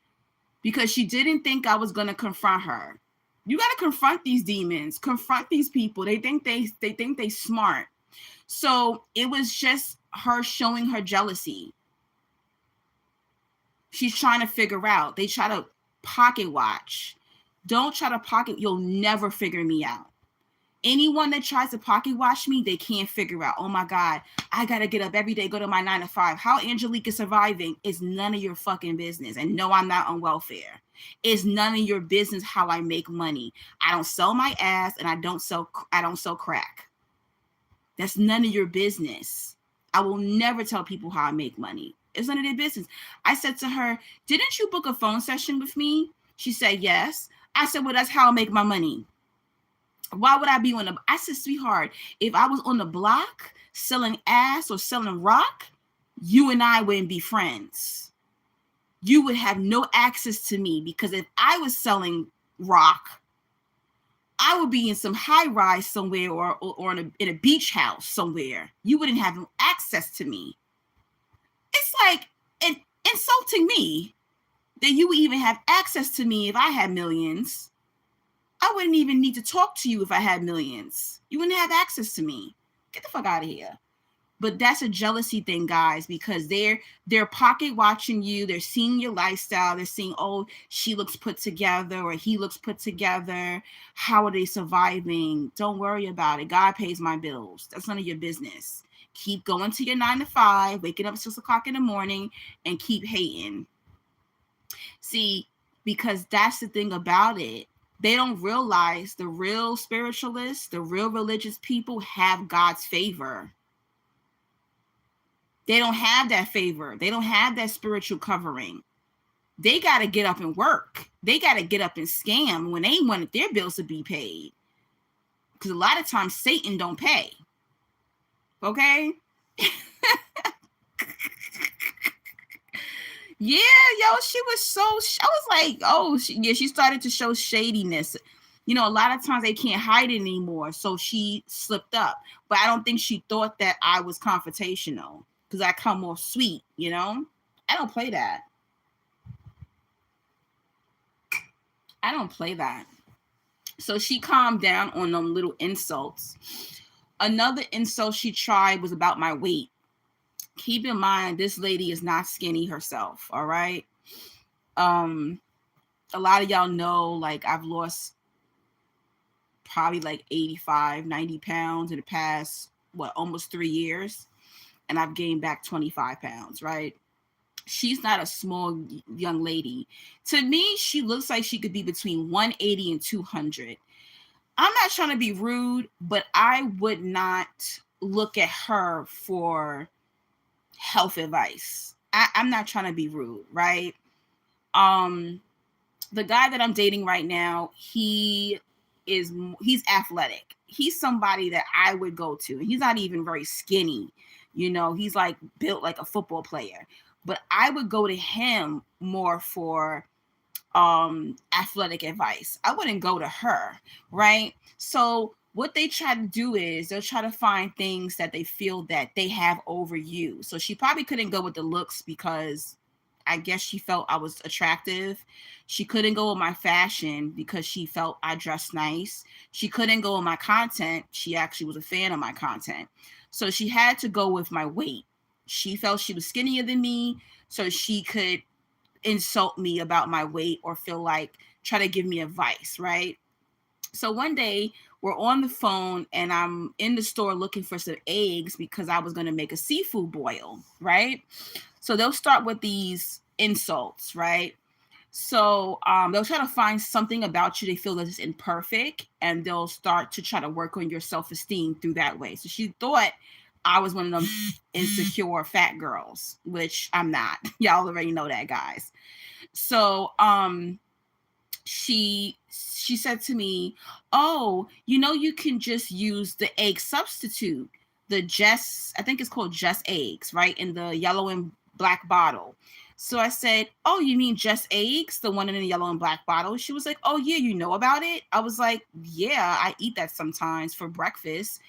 because she didn't think I was going to confront her. You got to confront these demons, confront these people. They think they smart. So it was just her showing her jealousy. She's trying to figure out. They try to pocket watch. Don't try to pocket. You'll never figure me out. Anyone that tries to pocket watch me, they can't figure out, "Oh my God, I got to get up every day, go to my 9 to 5. How Angelique is surviving is none of your fucking business. And no, I'm not on welfare. It's none of your business how I make money. I don't sell my ass and I don't sell crack. That's none of your business. I will never tell people how I make money. It's none of their business." I said to her, "Didn't you book a phone session with me?" She said, "Yes." I said, "Well, that's how I make my money. Why would I be on the..." I said, "Sweetheart, if I was on the block selling ass or selling rock, you and I wouldn't be friends. You would have no access to me because if I was selling rock, I would be in some high rise somewhere or in a beach house somewhere. You wouldn't have access to me." It's like insulting me that you would even have access to me if I had millions. I wouldn't even need to talk to you if I had millions. You wouldn't have access to me. Get the fuck out of here. But that's a jealousy thing, guys, because they're pocket watching you. They're seeing your lifestyle. They're seeing, "Oh, she looks put together or he looks put together. How are they surviving?" Don't worry about it. God pays my bills. That's none of your business. Keep going to your 9 to 5, waking up at 6 o'clock in the morning, and keep hating. See, because that's the thing about it. They don't realize the real spiritualists, the real religious people have God's favor. They don't have that favor. They don't have that spiritual covering. They got to get up and work. They got to get up and scam when they want their bills to be paid. Because a lot of times Satan don't pay. Okay? Yeah, yo, she was I was like, oh, she started to show shadiness. A lot of times they can't hide it anymore. So she slipped up. But I don't think she thought that I was confrontational because I come off sweet, I don't play that. I don't play that. So she calmed down on them little insults. Another insult she tried was about my weight. Keep in mind, this lady is not skinny herself, all right? A lot of y'all know, like, I've lost probably like 85, 90 pounds in the past, almost 3 years. And I've gained back 25 pounds, right? She's not a small young lady. To me, she looks like she could be between 180 and 200. I'm not trying to be rude, but I would not look at her for health advice. I'm not trying to be rude, right? The guy that I'm dating right now, he's athletic. He's somebody that I would go to. He's not even very skinny. You know, he's like built like a football player. But I would go to him more for athletic advice. I wouldn't go to her, right? So what they try to do is they'll try to find things that they feel that they have over you. So she probably couldn't go with the looks because I guess she felt I was attractive. She couldn't go with my fashion because she felt I dressed nice. She couldn't go with my content. She actually was a fan of my content. So she had to go with my weight. She felt she was skinnier than me, so she could insult me about my weight or feel like try to give me advice, right? So one day we're on the phone and I'm in the store looking for some eggs because I was going to make a seafood boil, right? So they'll start with these insults, right? So they'll try to find something about you they feel that is imperfect, and they'll start to try to work on your self-esteem through that way. So she thought I was one of them insecure fat girls, which I'm not. Y'all already know that, guys. So she said to me, "Oh, you know, you can just use the egg substitute, the I think it's called Just Eggs, right? In the yellow and black bottle." So I said, "Oh, you mean Just Eggs, the one in the yellow and black bottle?" She was like, "Oh yeah, you know about it?" I was like, "Yeah, I eat that sometimes for breakfast,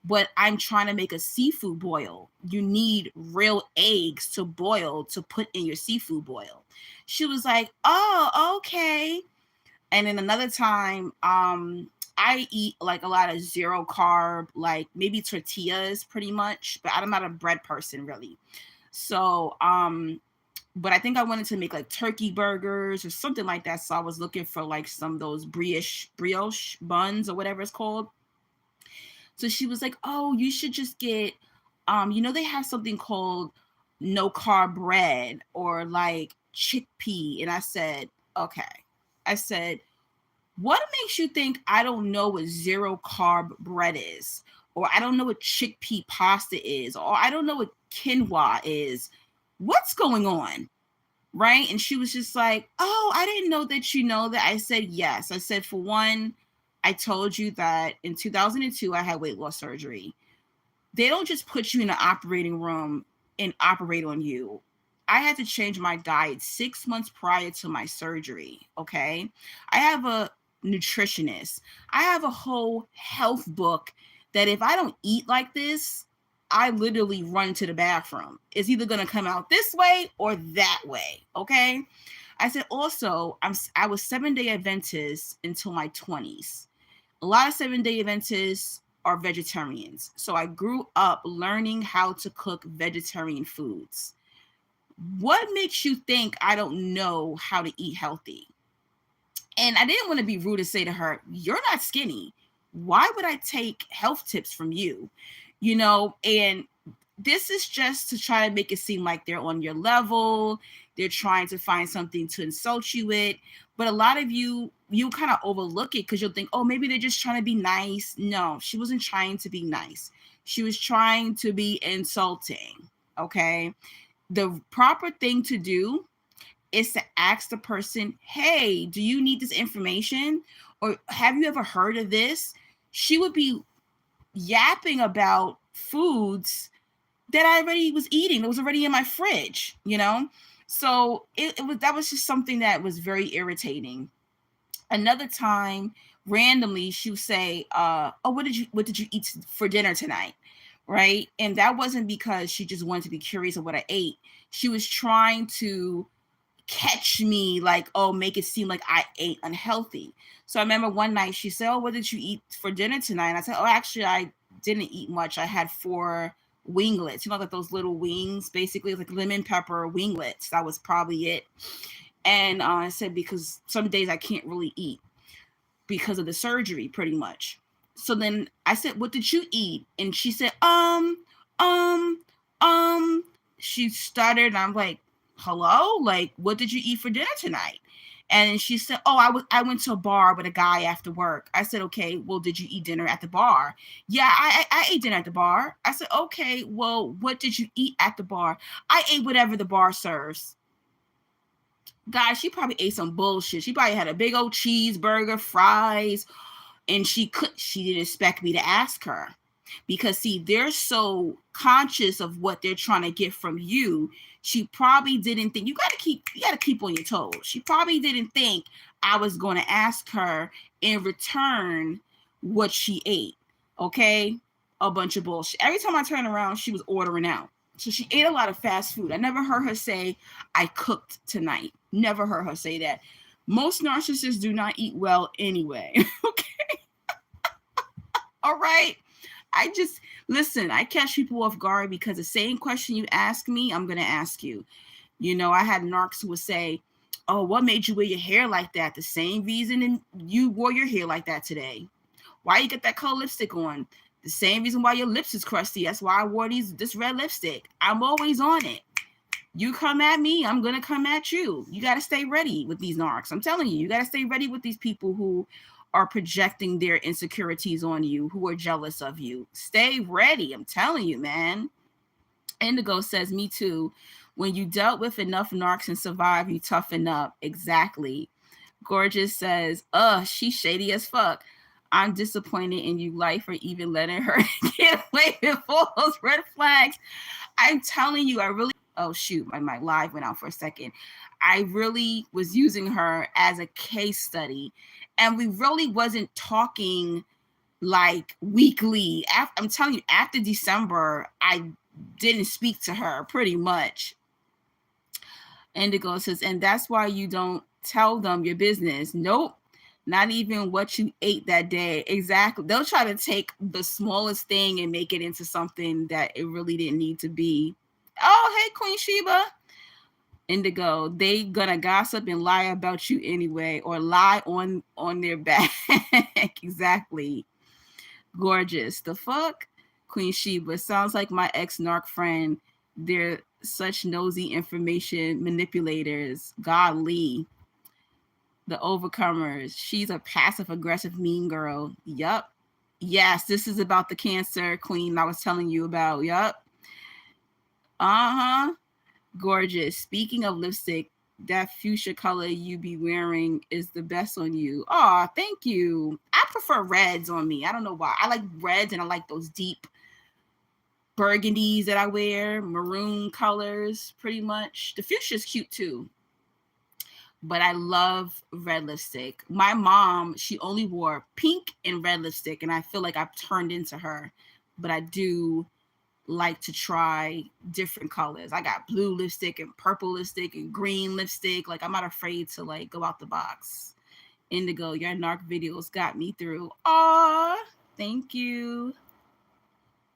but I'm trying to make a seafood boil. You need real eggs to boil to put in your seafood boil." She was like, "Oh, okay." And then another time, I eat like a lot of zero carb, like maybe tortillas pretty much, but I'm not a bread person really. So, but I think I wanted to make like turkey burgers or something like that. So I was looking for like some of those brioche buns or whatever it's called. So she was like, "Oh, you should just get, you know, they have something called no carb bread or like chickpea." And I said, "Okay." I said, "What makes you think I don't know what zero carb bread is? Or I don't know what chickpea pasta is? Or I don't know what quinoa is? What's going on?" Right? And she was just like, "Oh, I didn't know that you know that." I said, "Yes." I said, "For one, I told you that in 2002, I had weight loss surgery. They don't just put you in an operating room and operate on you. I had to change my diet 6 months prior to my surgery. Okay. I have a nutritionist. I have a whole health book that if I don't eat like this, I literally run to the bathroom. It's either going to come out this way or that way. Okay. I said, also, I was 7-day Adventist until my 20s. A lot of 7-day Adventists are vegetarians. So I grew up learning how to cook vegetarian foods. What makes you think I don't know how to eat healthy?" And I didn't want to be rude to say to her, "You're not skinny. Why would I take health tips from you?" You know, and this is just to try to make it seem like they're on your level. They're trying to find something to insult you with. But a lot of you kind of overlook it because you'll think, "Oh, maybe they're just trying to be nice." No, she wasn't trying to be nice. She was trying to be insulting. Okay. The proper thing to do is to ask the person, "Hey, do you need this information? Or have you ever heard of this?" She would be yapping about foods that I already was eating. It was already in my fridge, you know? So that was just something that was very irritating. Another time, randomly, she would say, "Oh, what did you eat for dinner tonight?" Right? And that wasn't because she just wanted to be curious of what I ate. She was trying to catch me, like, oh, make it seem like I ate unhealthy. So I remember one night she said, "Oh, what did you eat for dinner tonight?" And I said, "Oh, actually, I didn't eat much. I had 4 winglets, like those little wings, basically like lemon pepper winglets. That was probably it. And I said, because some days I can't really eat because of the surgery, pretty much. So then I said, what did you eat? And she said, she stuttered, and I'm like, hello? Like, what did you eat for dinner tonight? And she said, oh, I went to a bar with a guy after work. I said, okay, well, did you eat dinner at the bar? Yeah, I ate dinner at the bar. I said, okay, well, what did you eat at the bar? I ate whatever the bar serves. Guys, she probably ate some bullshit. She probably had a big old cheeseburger, fries, and she didn't expect me to ask her. Because see, they're so conscious of what they're trying to get from you. She probably didn't think, you gotta keep on your toes. She probably didn't think I was going to ask her in return what she ate. Okay, a bunch of bullshit. Every time I turn around, she was ordering out. So she ate a lot of fast food. I never heard her say, I cooked tonight. Never heard her say that. Most narcissists do not eat well anyway. Okay. All right. I catch people off guard because the same question you ask me, I'm going to ask you. I had narcs who would say, oh, what made you wear your hair like that? The same reason you wore your hair like that today. Why you get that color lipstick on? The same reason why your lips is crusty. That's why I wore this red lipstick. I'm always on it. You come at me, I'm going to come at you. You got to stay ready with these narcs. I'm telling you got to stay ready with these people who are projecting their insecurities on you, who are jealous of you. Stay ready. I'm telling you, man. Indigo says, me too. When you dealt with enough narcs and survive, you toughen up. Exactly. Gorgeous says, she's shady as fuck. I'm disappointed in you, life, for even letting her get away with all those red flags. I'm telling you, oh shoot, my live went out for a second. I really was using her as a case study, and we really wasn't talking like weekly. I'm telling you, after December, I didn't speak to her pretty much. Indigo says, and that's why you don't tell them your business. Nope. Not even what you ate that day. Exactly. They'll try to take the smallest thing and make it into something that it really didn't need to be. Oh, hey, Queen Sheba. Indigo, they gonna gossip and lie about you anyway, or lie on their back. Exactly. Gorgeous. The fuck? Queen Sheba, sounds like my ex-narc friend. They're such nosy information manipulators. Godly. The overcomers. She's a passive-aggressive mean girl. Yup. Yes, this is about the cancer queen I was telling you about. Yup. Uh-huh. Gorgeous. Speaking of lipstick, that fuchsia color you be wearing is the best on you. Oh, thank you. I prefer reds on me. I don't know why. I like reds, and I like those deep burgundies that I wear, maroon colors, pretty much. The fuchsia is cute too, but I love red lipstick. My mom, she only wore pink and red lipstick, and I feel like I've turned into her, but I do like to try different colors. I got blue lipstick and purple lipstick and green lipstick. Like, I'm not afraid to like go out the box. Indigo, your narc videos got me through. Aw, thank you.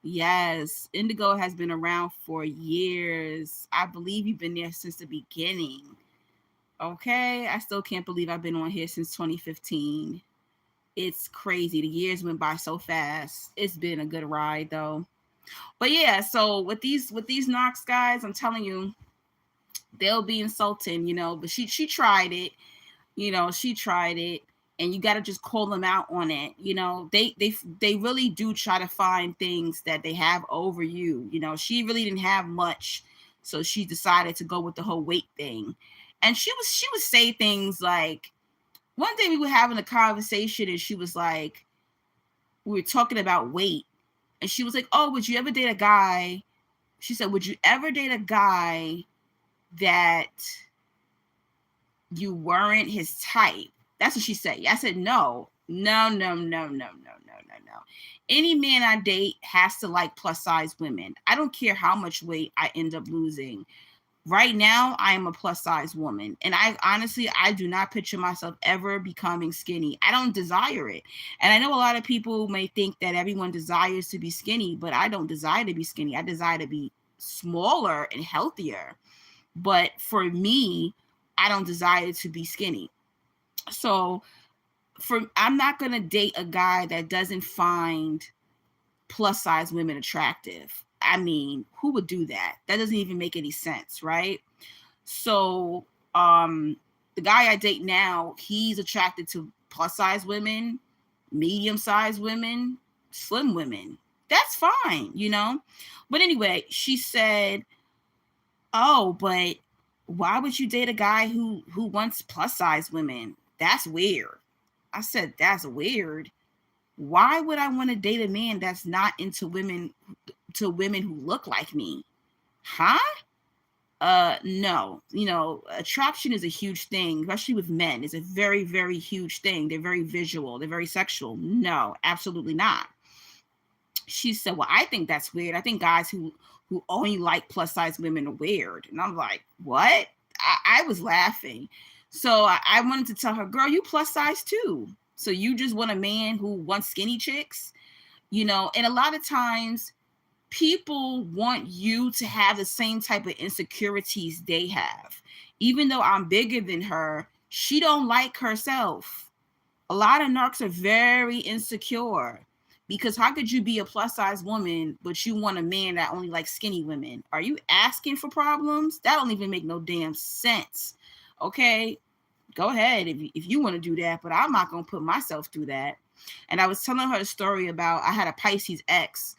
Yes, Indigo has been around for years. I believe you've been there since the beginning. Okay, I still can't believe I've been on here since 2015. It's crazy. The years went by so fast. It's been a good ride though. But yeah, so with these narcs, guys, I'm telling you, they'll be insulting, but she tried it. She tried it, and you got to just call them out on it. They really do try to find things that they have over you. She really didn't have much, so she decided to go with the whole weight thing. And she would say things like, one day we were having a conversation, and she was like, we were talking about weight, and she was like, oh, would you ever date a guy? She said, would you ever date a guy that you weren't his type? That's what she said. I said, no. Any man I date has to like plus size women. I don't care how much weight I end up losing. Right now, I am a plus size woman. And I honestly, I do not picture myself ever becoming skinny. I don't desire it. And I know a lot of people may think that everyone desires to be skinny, but I don't desire to be skinny. I desire to be smaller and healthier. But for me, I don't desire to be skinny. So I'm not going to date a guy that doesn't find plus size women attractive. I mean, who would do that? That doesn't even make any sense, right? So, the guy I date now, he's attracted to plus size women, medium sized women, slim women. That's fine, you know? But anyway, she said, "Oh, but why would you date a guy who wants plus size women? That's weird." I said, "That's weird. Why would I want to date a man that's not into women who look like me? Huh? No. You know, attraction is a huge thing, especially with men. It's a very, very huge thing. They're very visual. They're very sexual. No, absolutely not." She said, "Well, I think that's weird. I think guys who only like plus size women are weird." And I'm like, what? I was laughing. So I wanted to tell her, "Girl, you plus size too. So you just want a man who wants skinny chicks?" You know, and a lot of times people want you to have the same type of insecurities they have. Even though I'm bigger than her, she don't like herself. A lot of narcs are very insecure, because how could you be a plus size woman but you want a man that only likes skinny women? Are you asking for problems? That don't even make no damn sense. Okay, go ahead if you want to do that, but I'm not going to put myself through that. And I was telling her a story about, I had a Pisces ex,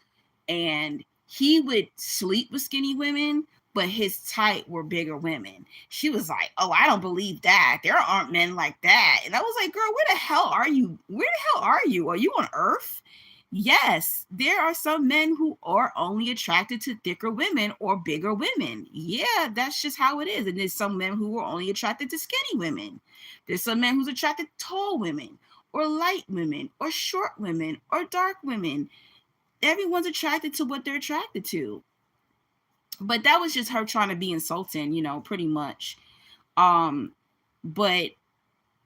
and he would sleep with skinny women, but his type were bigger women. She was like, "Oh, I don't believe that. There aren't men like that." And I was like, "Girl, where the hell are you? Where the hell are you? Are you on Earth?" Yes, there are some men who are only attracted to thicker women or bigger women. Yeah, that's just how it is. And there's some men who are only attracted to skinny women. There's some men who's attracted to tall women or light women or short women or dark women. Everyone's attracted to what they're attracted to. But that was just her trying to be insulting, you know, pretty much. But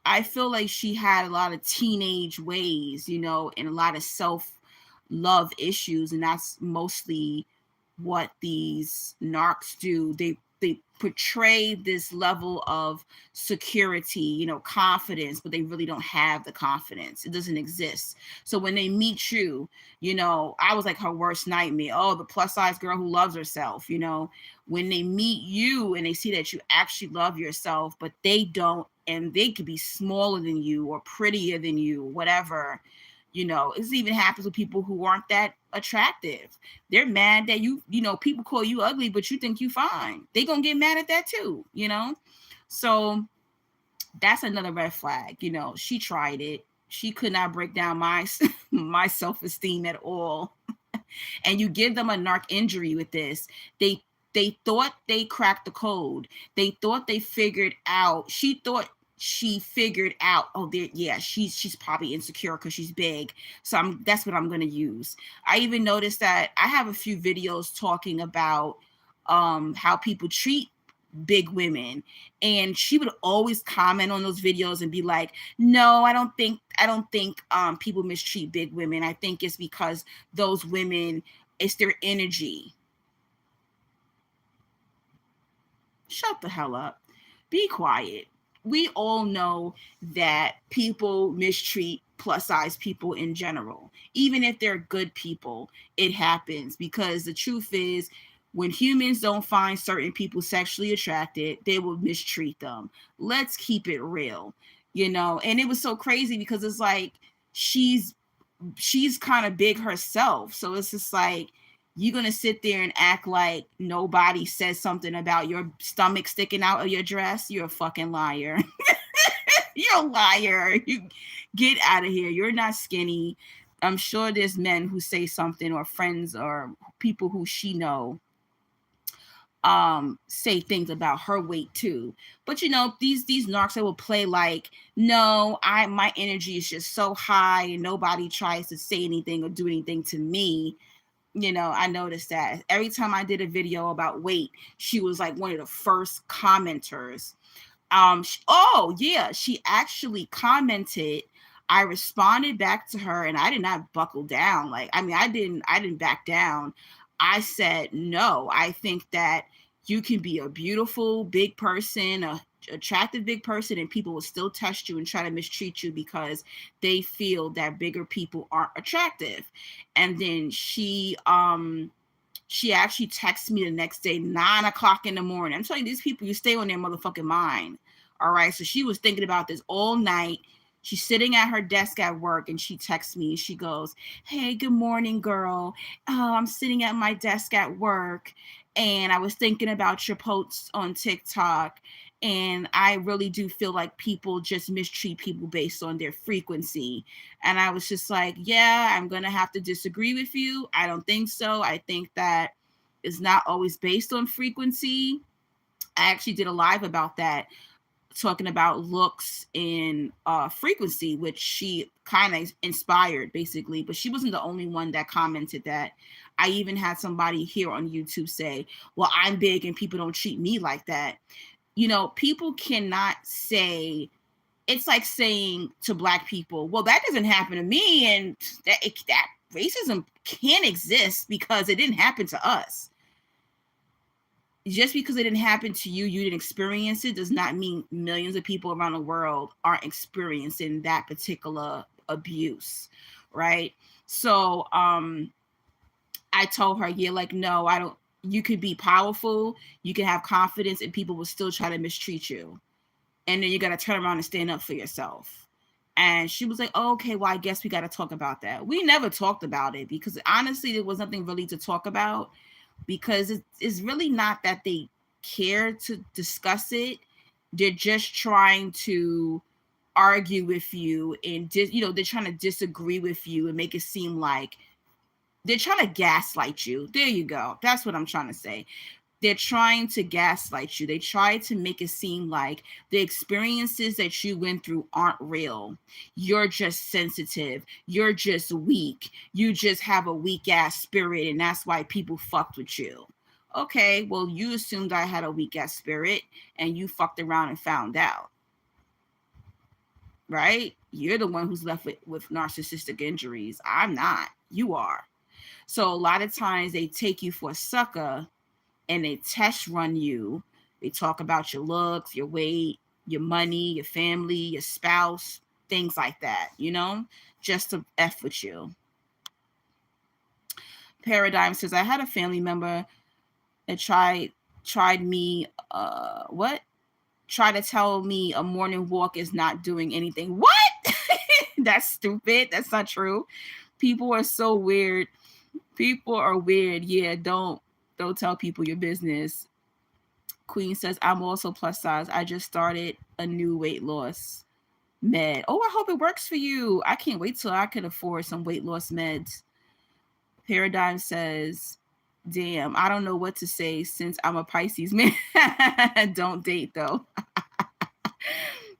I feel like she had a lot of teenage ways, you know, and a lot of self-love issues, and that's mostly what these narcs do. They portray this level of security, you know, confidence, but they really don't have the confidence. It doesn't exist. So when they meet you, you know, I was like her worst nightmare. Oh, the plus size girl who loves herself, you know. When they meet you and they see that you actually love yourself, but they don't, and they could be smaller than you or prettier than you, whatever. You know, it even happens with people who aren't that attractive. They're mad that you know, people call you ugly, but you think you fine. They gonna get mad at that too, you know? So that's another red flag. You know, she tried it. She could not break down my my self-esteem at all. And you give them a narc injury with this. They thought they cracked the code. They thought they figured out. She thought she figured out, oh, yeah, she's probably insecure because she's big. So that's what I'm going to use. I even noticed that I have a few videos talking about how people treat big women, and she would always comment on those videos and be like, "No, I don't think people mistreat big women. I think it's because those women, it's their energy." Shut the hell up. Be quiet. We all know that people mistreat plus size people in general. Even if they're good people, it happens, because the truth is, when humans don't find certain people sexually attracted, they will mistreat them. Let's keep it real, you know? And it was so crazy because it's like she's kind of big herself. So it's just like, you're going to sit there and act like nobody says something about your stomach sticking out of your dress? You're a fucking liar. You're a liar. You get out of here. You're not skinny. I'm sure there's men who say something, or friends or people who she know say things about her weight too. But you know, these narcs, they will play like, "No, my energy is just so high and nobody tries to say anything or do anything to me." You know, I noticed that every time I did a video about weight, she was like one of the first commenters. Oh yeah, she actually commented. I responded back to her and I did not buckle down. Like, I mean, I didn't back down. I said, no, I think that you can be a beautiful big person, a attractive big person, and people will still test you and try to mistreat you because they feel that bigger people aren't attractive. And then she actually texted me the next day, 9 o'clock in the morning. I'm telling you, these people, you stay on their motherfucking mind. All right. So she was thinking about this all night. She's sitting at her desk at work and she texts me. She goes, hey, good morning, girl. I'm sitting at my desk at work and I was thinking about your posts on TikTok. And I really do feel like people just mistreat people based on their frequency. And I was just like, yeah, I'm going to have to disagree with you. I don't think so. I think that it's not always based on frequency. I actually did a live about that, talking about looks and frequency, which she kind of inspired basically, but she wasn't the only one that commented that. I even had somebody here on YouTube say, well, I'm big and people don't treat me like that. You know, people cannot say, it's like saying to Black people, well, that doesn't happen to me, and that racism can't exist because it didn't happen to us. Just because it didn't happen to you, you didn't experience it, does not mean millions of people around the world aren't experiencing that particular abuse, right? So I told her, yeah, like, no, I don't. You could be powerful, you can have confidence, and people will still try to mistreat you. And then you got to turn around and stand up for yourself. And she was like, oh, okay, well, I guess we got to talk about that. We never talked about it because honestly, there was nothing really to talk about, because it's really not that they care to discuss it. They're just trying to argue with you and, they're trying to disagree with you and make it seem like they're trying to gaslight you. There you go. That's what I'm trying to say. They're trying to gaslight you. They try to make it seem like the experiences that you went through aren't real. You're just sensitive. You're just weak. You just have a weak ass spirit, and that's why people fucked with you. Okay, well, you assumed I had a weak ass spirit, and you fucked around and found out. Right? You're the one who's left with narcissistic injuries. I'm not. You are. So a lot of times they take you for a sucker and they test run you. They talk about your looks, your weight, your money, your family, your spouse, things like that, just to F with you. Paradigm says, I had a family member that tried me, try to tell me a morning walk is not doing anything. What? That's stupid. That's not true. People are so weird. People are weird. Yeah, don't tell people your business. Queen says, I'm also plus size. I just started a new weight loss med. Oh, I hope it works for you. I can't wait till I can afford some weight loss meds. Paradigm says, damn, I don't know what to say since I'm a Pisces man. Don't date though.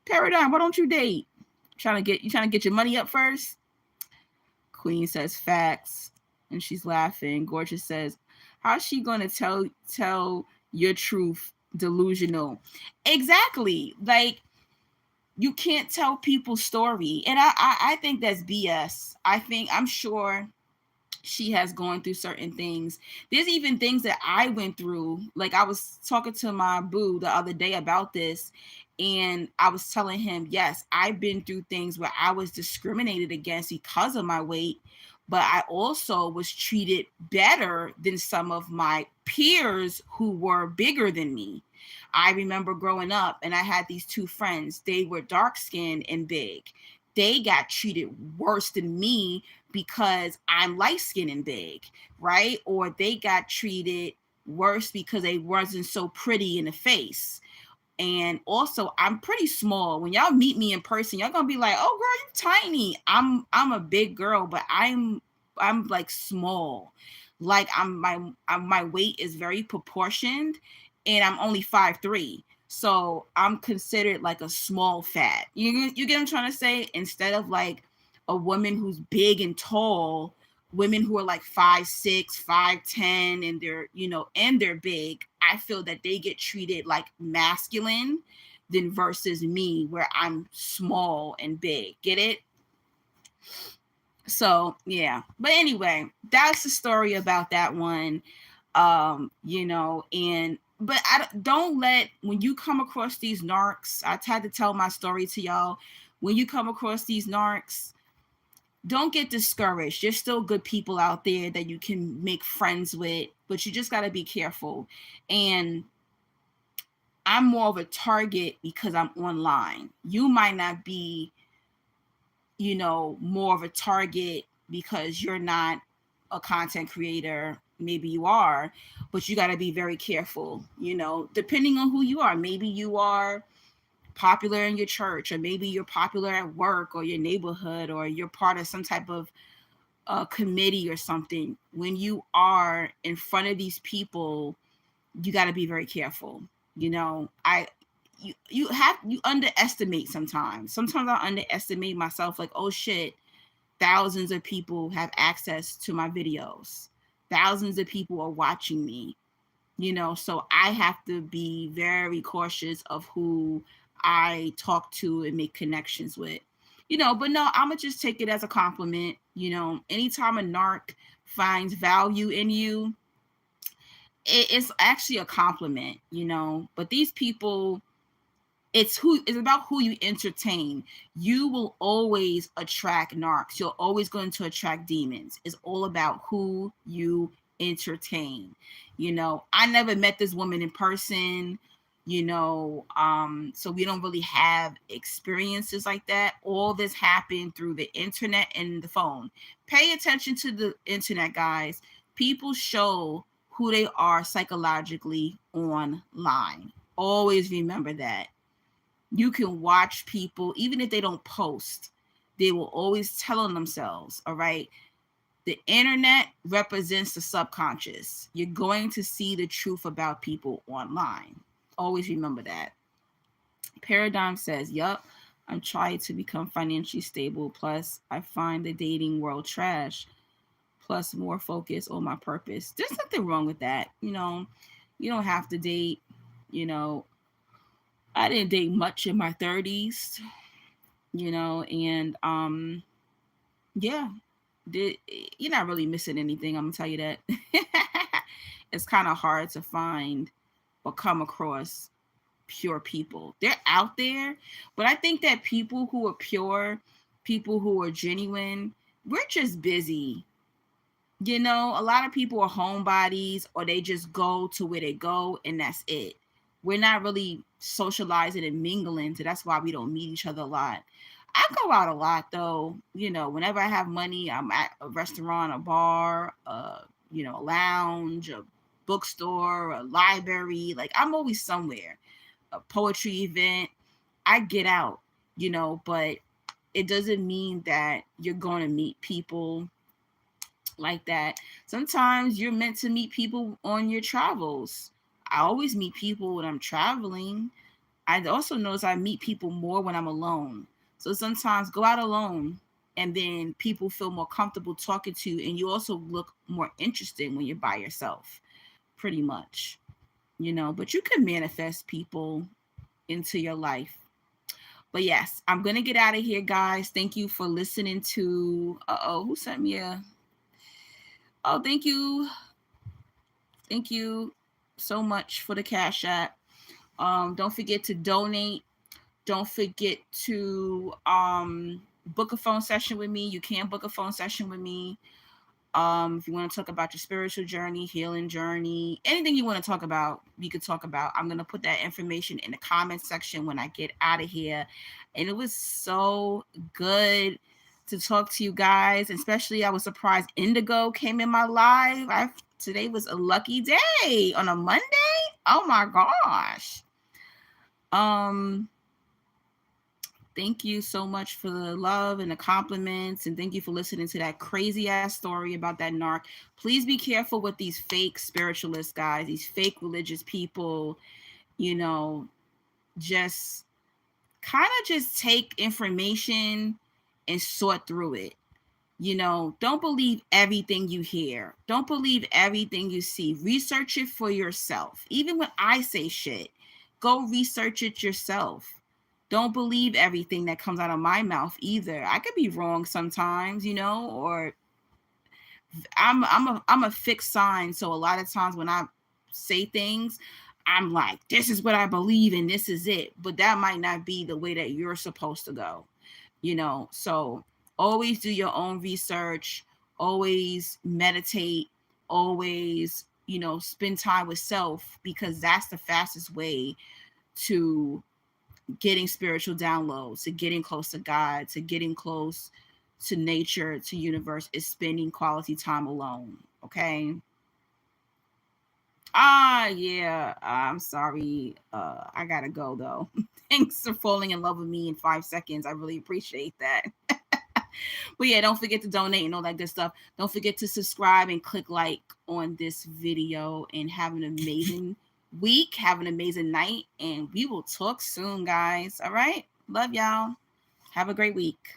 Paradigm, why don't you date? Trying to get your money up first? Queen says, facts. And she's laughing. Gorgeous says, how's she going to tell your truth? Delusional. Exactly. Like, you can't tell people's story. And I think that's BS. I'm sure she has gone through certain things. There's even things that I went through. Like, I was talking to my boo the other day about this, and I was telling him, yes, I've been through things where I was discriminated against because of my weight, but I also was treated better than some of my peers who were bigger than me. I remember growing up and I had these two friends. They were dark-skinned and big. They got treated worse than me because I'm light-skinned and big, right? Or they got treated worse because they wasn't so pretty in the face. And also, I'm pretty small. When y'all meet me in person, y'all gonna be like, "Oh, girl, you're tiny." I'm a big girl, but I'm like small. Like, my weight is very proportioned, and I'm only 5'3". So I'm considered like a small fat. You get what I'm trying to say? Instead of like a woman who's big and tall, women who are like 5'6", 5'10", and they're big, I feel that they get treated like masculine than versus me, where I'm small and big. Get it? So yeah. But anyway, that's the story about that one. And but don't let, when you come across these narcs, I had to tell my story to y'all. When you come across these narcs, don't get discouraged. There's still good people out there that you can make friends with, but you just got to be careful. And I'm more of a target because I'm online. You might not be, more of a target because you're not a content creator. Maybe you are, but you got to be very careful, depending on who you are. Maybe you are popular in your church, or maybe you're popular at work or your neighborhood, or you're part of some type of committee or something. When you are in front of these people, you got to be very careful. You underestimate sometimes. Sometimes I underestimate myself, like, oh shit, thousands of people have access to my videos. Thousands of people are watching me, so I have to be very cautious of who I talk to and make connections with. But no, I'm going to just take it as a compliment. Anytime a narc finds value in you, it's actually a compliment, but these people, it's about who you entertain. You will always attract narcs. You're always going to attract demons. It's all about who you entertain. I never met this woman in person, so we don't really have experiences like that. All this happened through the internet and the phone. Pay attention to the internet, guys. People show who they are psychologically online. Always remember that. You can watch people, even if they don't post, they will always tell on themselves. All right. The internet represents the subconscious. You're going to see the truth about people online. Always remember that. Paradigm says, yup, I'm trying to become financially stable. Plus, I find the dating world trash. Plus, more focus on my purpose. There's nothing wrong with that. You don't have to date. I didn't date much in my 30s, and yeah, you're not really missing anything. I'm gonna tell you that. It's kind of hard to find or come across pure people. They're out there, but I think that people who are pure, people who are genuine, we're just busy. A lot of people are homebodies, or they just go to where they go and that's it. We're not really socializing and mingling, so that's why we don't meet each other a lot. I go out a lot though. Whenever I have money, I'm at a restaurant, a bar, a lounge, a bookstore, a library. Like, I'm always somewhere. A poetry event. I get out, but it doesn't mean that you're going to meet people like that. Sometimes you're meant to meet people on your travels. I always meet people when I'm traveling. I also notice I meet people more when I'm alone. So sometimes go out alone, and then people feel more comfortable talking to you, and you also look more interesting when you're by yourself, pretty much. But you can manifest people into your life. But yes, I'm going to get out of here, guys. Thank you for listening to, who sent me thank you. Thank you so much for the Cash App. Don't forget to donate. Don't forget to book a phone session with me. You can book a phone session with me. If you want to talk about your spiritual journey, healing journey, anything you want to talk about, we could talk about. I'm going to put that information in the comment section when I get out of here. And it was so good to talk to you guys. Especially, I was surprised Indigo came in my live. Today was a lucky day on a Monday. Oh my gosh. Thank you so much for the love and the compliments, and thank you for listening to that crazy ass story about that narc. Please be careful with these fake spiritualists, guys, these fake religious people. Just kind of just take information and sort through it. You know, don't believe everything you hear. Don't believe everything you see. Research it for yourself. Even when I say shit, go research it yourself. Don't believe everything that comes out of my mouth either. I could be wrong sometimes, you know, or I'm a fixed sign. So a lot of times when I say things, I'm like, this is what I believe and this is it. But that might not be the way that you're supposed to go, you know. So always do your own research, always meditate, always, you know, spend time with self, because that's the fastest way to getting spiritual downloads, to getting close to God, to getting close to nature, to universe, is spending quality time alone. Okay. Yeah, I'm sorry. I gotta go though. Thanks for falling in love with me in 5 seconds. I really appreciate that. But yeah, don't forget to donate and all that good stuff. Don't forget to subscribe and click like on this video, and have an amazing week. Have an amazing night, and we will talk soon, guys. All right. Love y'all. Have a great week.